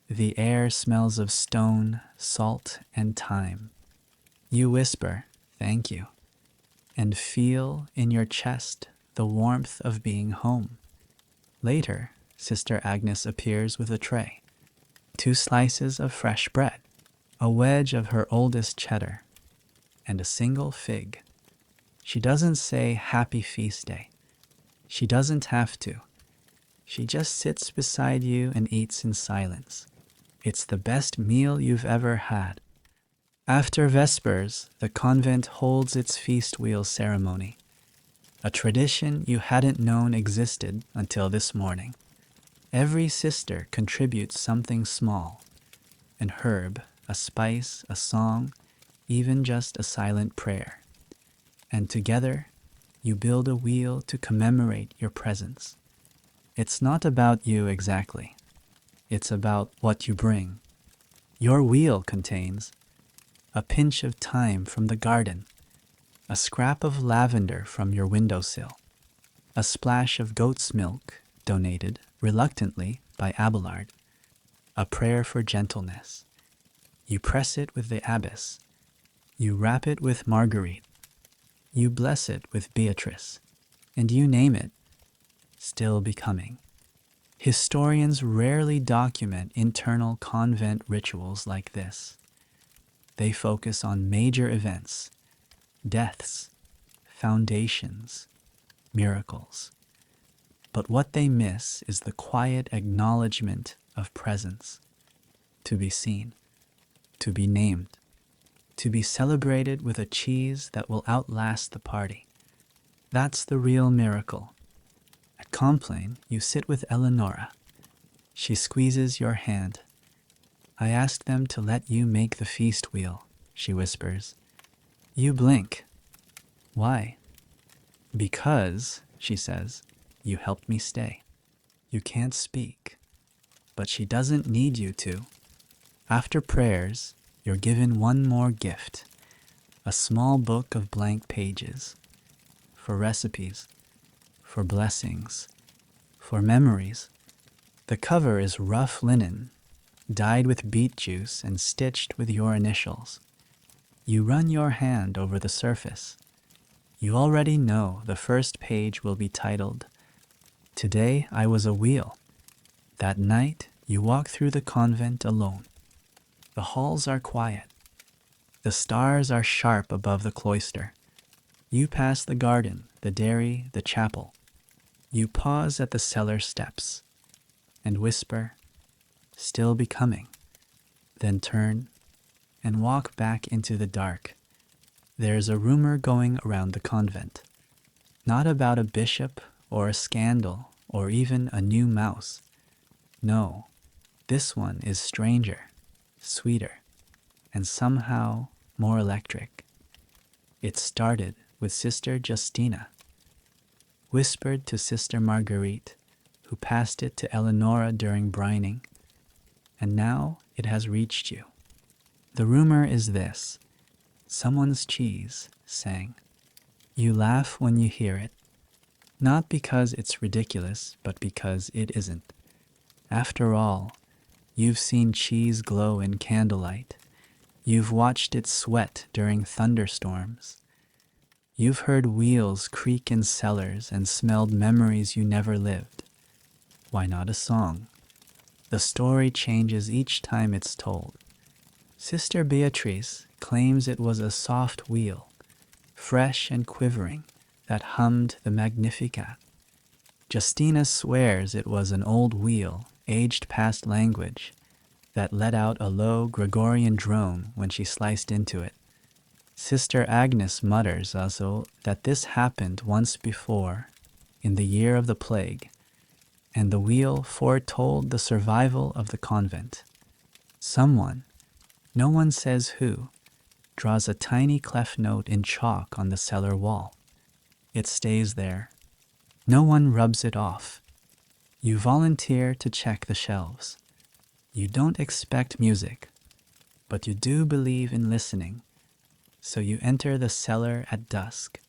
The air smells of stone, salt, and thyme. You whisper, "Thank you," and feel in your chest the warmth of being home. Later, Sister Agnes appears with a tray, 2 slices of fresh bread, a wedge of her oldest cheddar, and a single fig. She doesn't say "Happy Feast Day." She doesn't have to. She just sits beside you and eats in silence. It's the best meal you've ever had. After Vespers, the convent holds its feast wheel ceremony, a tradition you hadn't known existed until this morning. Every sister contributes something small, an herb, a spice, a song, even just a silent prayer. And together, you build a wheel to commemorate your presence. It's not about you exactly. It's about what you bring. Your wheel contains a pinch of thyme from the garden, a scrap of lavender from your windowsill, a splash of goat's milk donated reluctantly by Abelard, a prayer for gentleness. You press it with the abbess. You wrap it with Marguerite. You bless it with Beatrice. And you name it, still becoming. Historians rarely document internal convent rituals like this. They focus on major events, deaths, foundations, miracles. But what they miss is the quiet acknowledgement of presence, to be seen, to be named, to be celebrated with a cheese that will outlast the party. That's the real miracle. At Compline, you sit with Eleonora. She squeezes your hand. "I asked them to let you make the feast wheel," she whispers. You blink. "Why?" "Because," she says, "you helped me stay." You can't speak, but she doesn't need you to. After prayers, you're given one more gift, a small book of blank pages, for recipes, for blessings, for memories. The cover is rough linen, dyed with beet juice and stitched with your initials. You run your hand over the surface. You already know the first page will be titled, "Today I was a wheel." That night, you walk through the convent alone. The halls are quiet. The stars are sharp above the cloister. You pass the garden, the dairy, the chapel. You pause at the cellar steps and whisper, "Still becoming," then turn and walk back into the dark. There's a rumor going around the convent, not about a bishop or a scandal or even a new mouse. No, this one is stranger, sweeter, and somehow more electric. It started with Sister Justina, whispered to Sister Marguerite, who passed it to Eleonora during brining, and now it has reached you. The rumor is this: someone's cheese sang. You laugh when you hear it, not because it's ridiculous, but because it isn't. After all, you've seen cheese glow in candlelight. You've watched it sweat during thunderstorms. You've heard wheels creak in cellars and smelled memories you never lived. Why not a song? The story changes each time it's told. Sister Beatrice claims it was a soft wheel, fresh and quivering, that hummed the Magnificat. Justina swears it was an old wheel, aged past language, that let out a low Gregorian drone when she sliced into it. Sister Agnes mutters also that this happened once before, in the year of the plague, and the wheel foretold the survival of the convent. Someone, no one says who, draws a tiny clef note in chalk on the cellar wall. It stays there. No one rubs it off. You volunteer to check the shelves. You don't expect music, but you do believe in listening. So you enter the cellar at dusk,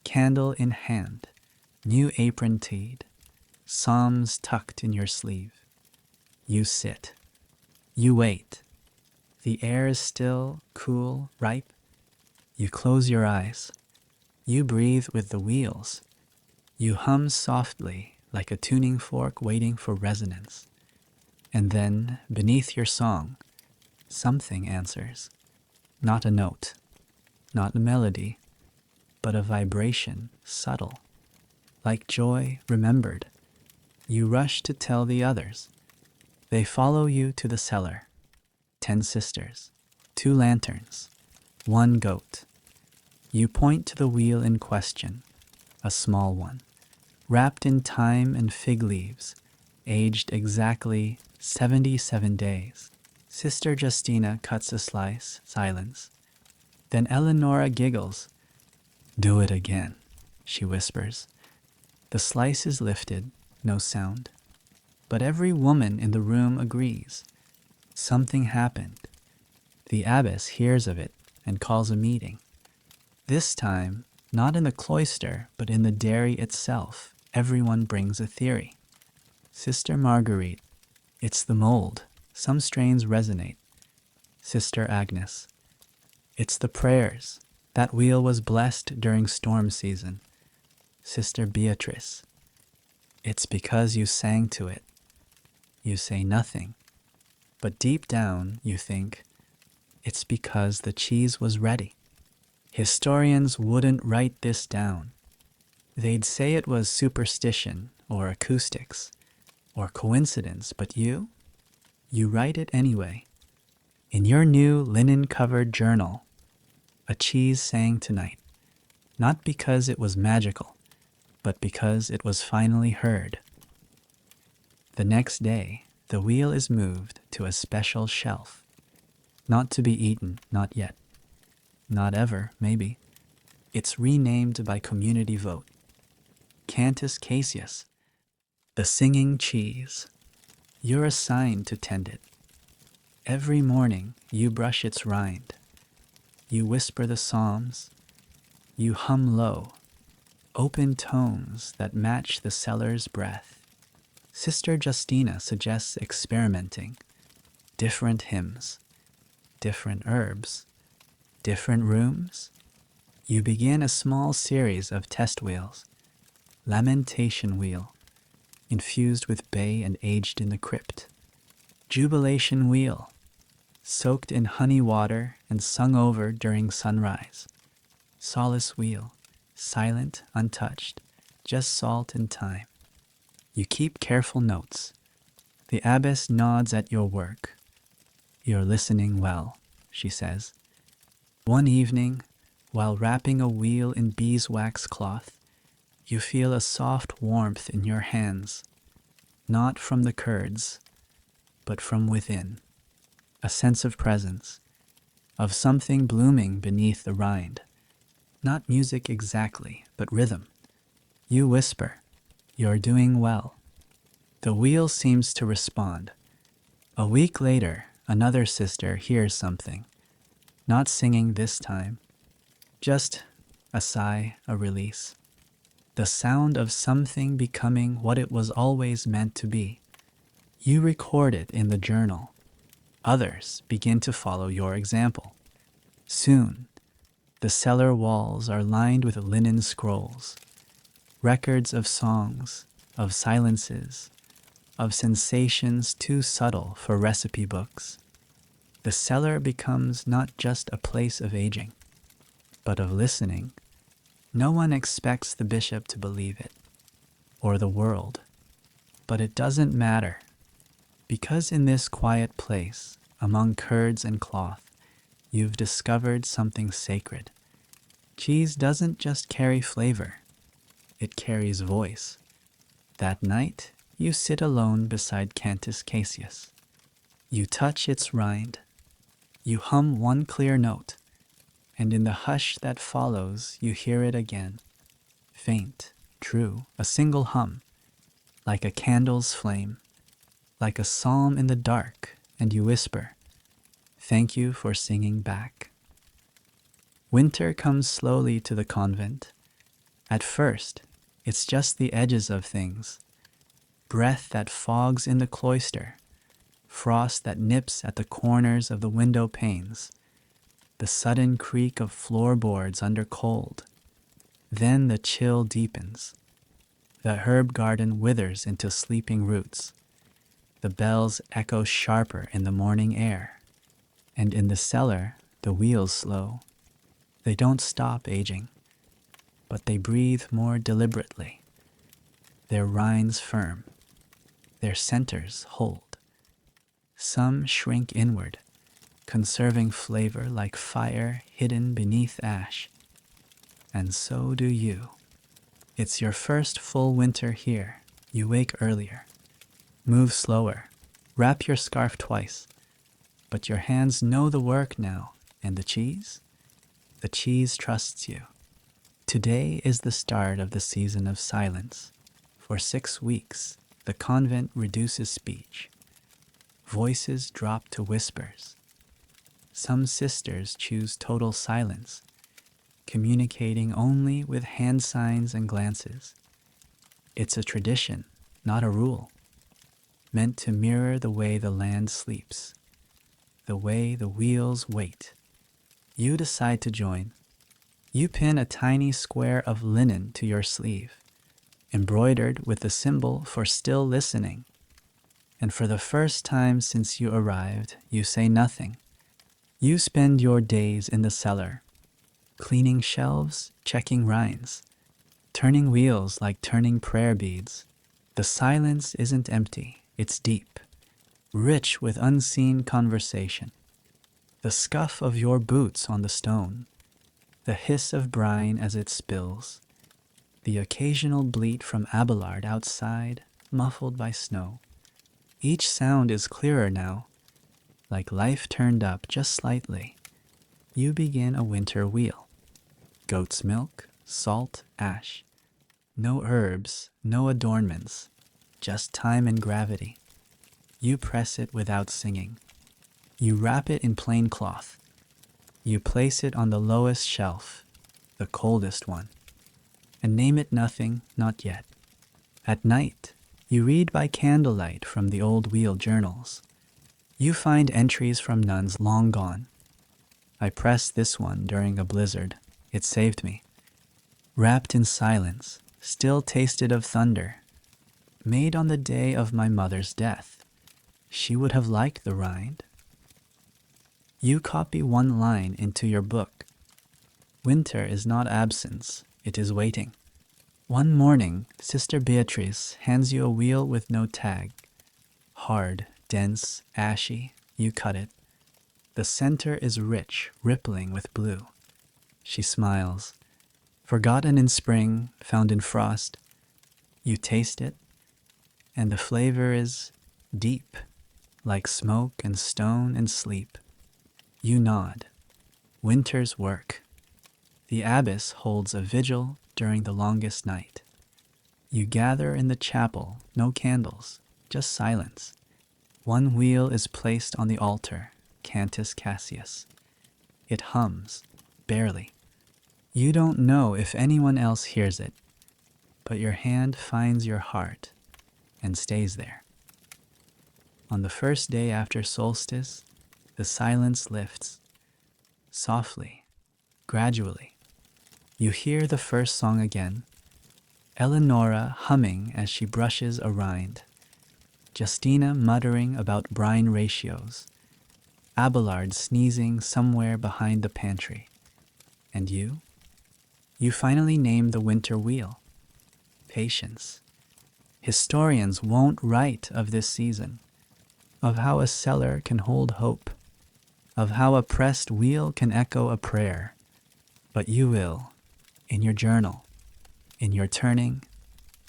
candle in hand, new apron teed, psalms tucked in your sleeve. You sit. You wait. The air is still, cool, ripe. You close your eyes. You breathe with the wheels. You hum softly like a tuning fork waiting for resonance. And then, beneath your song, something answers. Not a note, not a melody, but a vibration, subtle, like joy remembered. You rush to tell the others. They follow you to the cellar. 10 sisters, 2 lanterns, 1 goat. You point to the wheel in question, a small one, wrapped in thyme and fig leaves, aged exactly 77 days. Sister Justina cuts a slice, silence. Then Eleonora giggles. "Do it again," she whispers. The slice is lifted, no sound. But every woman in the room agrees. Something happened. The abbess hears of it and calls a meeting. This time, not in the cloister, but in the dairy itself, everyone brings a theory. Sister Marguerite, it's the mold. Some strains resonate. Sister Agnes, it's the prayers. That wheel was blessed during storm season. Sister Beatrice, it's because you sang to it. You say nothing, but deep down you think, it's because the cheese was ready. Historians wouldn't write this down. They'd say it was superstition or acoustics or coincidence, but you write it anyway. In your new linen-covered journal, a cheese sang tonight, not because it was magical, but because it was finally heard. The next day, the wheel is moved to a special shelf. Not to be eaten, not yet. Not ever, maybe. It's renamed by community vote. Cantus Caesius, the singing cheese. You're assigned to tend it. Every morning, you brush its rind. You whisper the psalms. You hum low, open tones that match the cellar's breath. Sister Justina suggests experimenting. Different hymns, different herbs, different rooms. You begin a small series of test wheels. Lamentation wheel, infused with bay and aged in the crypt. Jubilation wheel, soaked in honey water and sung over during sunrise. Solace wheel, silent, untouched, just salt and thyme. You keep careful notes. The abbess nods at your work. You're listening well, she says. One evening, while wrapping a wheel in beeswax cloth, you feel a soft warmth in your hands, not from the curds, but from within. A sense of presence, of something blooming beneath the rind. Not music exactly, but rhythm. You whisper, "You're doing well." The wheel seems to respond. A week later, another sister hears something. Not singing this time, just a sigh, a release. The sound of something becoming what it was always meant to be. You record it in the journal. Others begin to follow your example. Soon, the cellar walls are lined with linen scrolls, records of songs, of silences, of sensations too subtle for recipe books. The cellar becomes not just a place of aging, but of listening. No one expects the bishop to believe it, or the world, but it doesn't matter, because in this quiet place, among curds and cloth, you've discovered something sacred. Cheese doesn't just carry flavor, it carries voice. That night, you sit alone beside Cantus Caesius. You touch its rind. You hum one clear note, and in the hush that follows, you hear it again. Faint, true, a single hum, like a candle's flame, like a psalm in the dark, and you whisper, "Thank you for singing back." Winter comes slowly to the convent. At first, it's just the edges of things. Breath that fogs in the cloister, frost that nips at the corners of the window panes, the sudden creak of floorboards under cold. Then the chill deepens. The herb garden withers into sleeping roots. The bells echo sharper in the morning air. And in the cellar, the wheels slow. They don't stop aging, but they breathe more deliberately. Their rinds firm. Their centers hold. Some shrink inward, conserving flavor like fire hidden beneath ash. And so do you. It's your first full winter here. You wake earlier. Move slower. Wrap your scarf twice. But your hands know the work now. And the cheese? The cheese trusts you. Today is the start of the season of silence. For 6 weeks, the convent reduces speech. Voices drop to whispers. Some sisters choose total silence, communicating only with hand signs and glances. It's a tradition, not a rule, meant to mirror the way the land sleeps, the way the wheels wait. You decide to join. You pin a tiny square of linen to your sleeve, embroidered with the symbol for still listening. And for the first time since you arrived, you say nothing. You spend your days in the cellar, cleaning shelves, checking rinds, turning wheels like turning prayer beads. The silence isn't empty, it's deep, rich with unseen conversation. The scuff of your boots on the stone, the hiss of brine as it spills, the occasional bleat from Abelard outside, muffled by snow. Each sound is clearer now, like life turned up just slightly. You begin a winter wheel. Goat's milk, salt, ash. No herbs, no adornments, just time and gravity. You press it without singing. You wrap it in plain cloth. You place it on the lowest shelf, the coldest one, and name it nothing, not yet. At night, you read by candlelight from the old wheel journals. You find entries from nuns long gone. I pressed this one during a blizzard. It saved me. Wrapped in silence, still tasted of thunder. Made on the day of my mother's death. She would have liked the rind. You copy one line into your book. Winter is not absence, it is waiting. One morning, Sister Beatrice hands you a wheel with no tag. Hard, dense, ashy, you cut it. The center is rich, rippling with blue. She smiles. Forgotten in spring, found in frost. You taste it, and the flavor is deep, like smoke and stone and sleep. You nod. Winter's work. The abbess holds a vigil during the longest night. You gather in the chapel, no candles, just silence. One wheel is placed on the altar, Cantus Cassius. It hums, barely. You don't know if anyone else hears it, but your hand finds your heart and stays there. On the first day after solstice, the silence lifts. Softly, gradually, you hear the first song again, Eleonora humming as she brushes a rind, Justina muttering about brine ratios, Abelard sneezing somewhere behind the pantry. And you? You finally name the winter wheel. Patience. Historians won't write of this season, of how a cellar can hold hope, of how a pressed wheel can echo a prayer. But you will, in your journal, in your turning,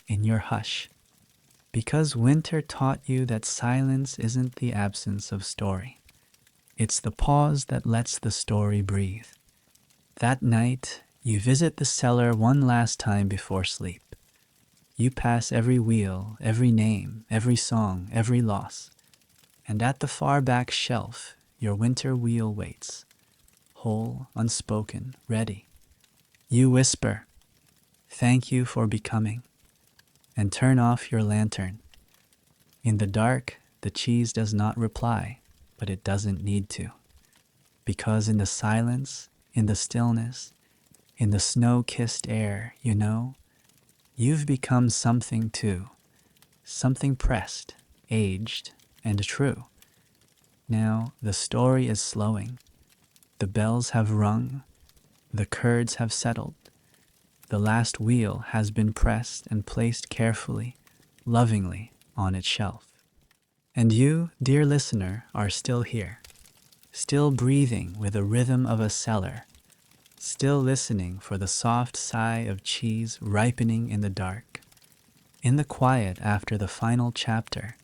in your hush, because winter taught you that silence isn't the absence of story. It's the pause that lets the story breathe. That night, you visit the cellar one last time before sleep. You pass every wheel, every name, every song, every loss. And at the far back shelf, your winter wheel waits, whole, unspoken, ready. You whisper, "Thank you for becoming," and turn off your lantern. In the dark, the cheese does not reply, but it doesn't need to. Because in the silence, in the stillness, in the snow-kissed air, you know, you've become something too. Something pressed, aged, and true. Now the story is slowing. The bells have rung. The curds have settled. The last wheel has been pressed and placed carefully, lovingly, on its shelf. And you, dear listener, are still here, still breathing with the rhythm of a cellar, still listening for the soft sigh of cheese ripening in the dark. In the quiet after the final chapter,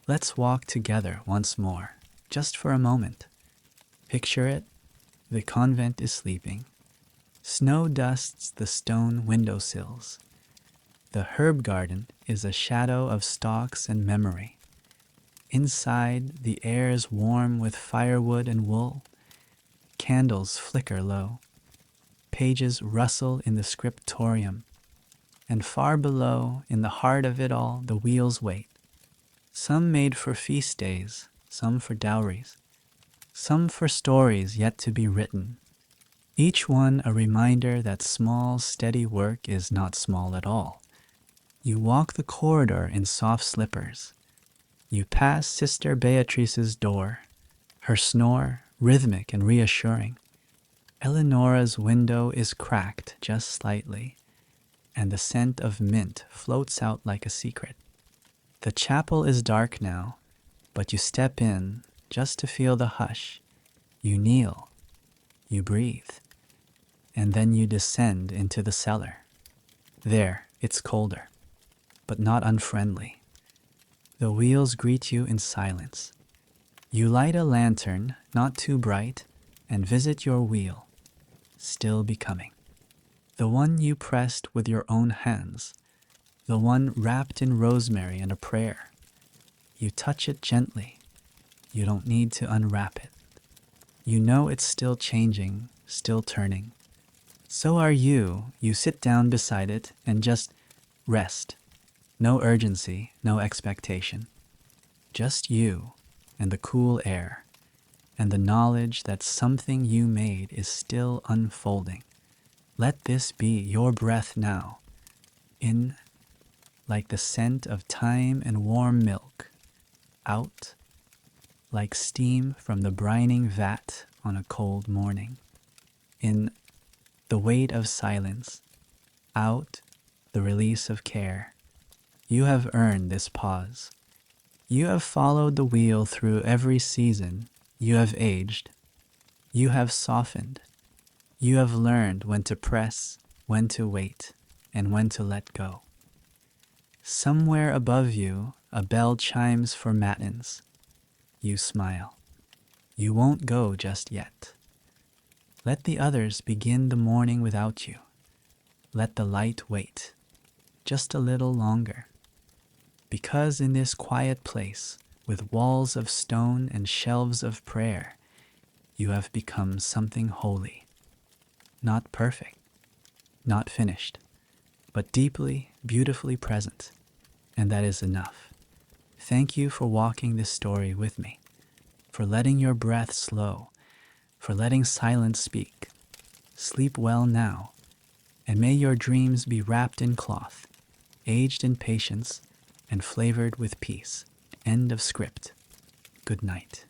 let's walk together once more, just for a moment. Picture it, the convent is sleeping. Snow dusts the stone windowsills. The herb garden is a shadow of stalks and memory. Inside, the air is warm with firewood and wool. Candles flicker low. Pages rustle in the scriptorium. And far below, in the heart of it all, the wheels wait. Some made for feast days, some for dowries, some for stories yet to be written. Each one a reminder that small, steady work is not small at all. You walk the corridor in soft slippers. You pass Sister Beatrice's door, her snore rhythmic and reassuring. Eleonora's window is cracked just slightly, and the scent of mint floats out like a secret. The chapel is dark now, but you step in just to feel the hush. You kneel, you breathe, and then you descend into the cellar. There, it's colder, but not unfriendly. The wheels greet you in silence. You light a lantern, not too bright, and visit your wheel, still becoming. The one you pressed with your own hands, the one wrapped in rosemary and a prayer. You touch it gently. You don't need to unwrap it. You know it's still changing, still turning. So are you. You sit down beside it and just rest. No urgency, no expectation. Just you and the cool air and the knowledge that something you made is still unfolding. Let this be your breath now, in like the scent of thyme and warm milk, out like steam from the brining vat on a cold morning, in the weight of silence, out the release of care. You have earned this pause. You have followed the wheel through every season. You have aged. You have softened. You have learned when to press, when to wait, and when to let go. Somewhere above you, a bell chimes for matins. You smile. You won't go just yet. Let the others begin the morning without you. Let the light wait, just a little longer. Because in this quiet place, with walls of stone and shelves of prayer, you have become something holy. Not perfect, not finished, but deeply, beautifully present. And that is enough. Thank you for walking this story with me, for letting your breath slow, for letting silence speak. Sleep well now, and may your dreams be wrapped in cloth, aged in patience, and flavored with peace. End of script. Good night.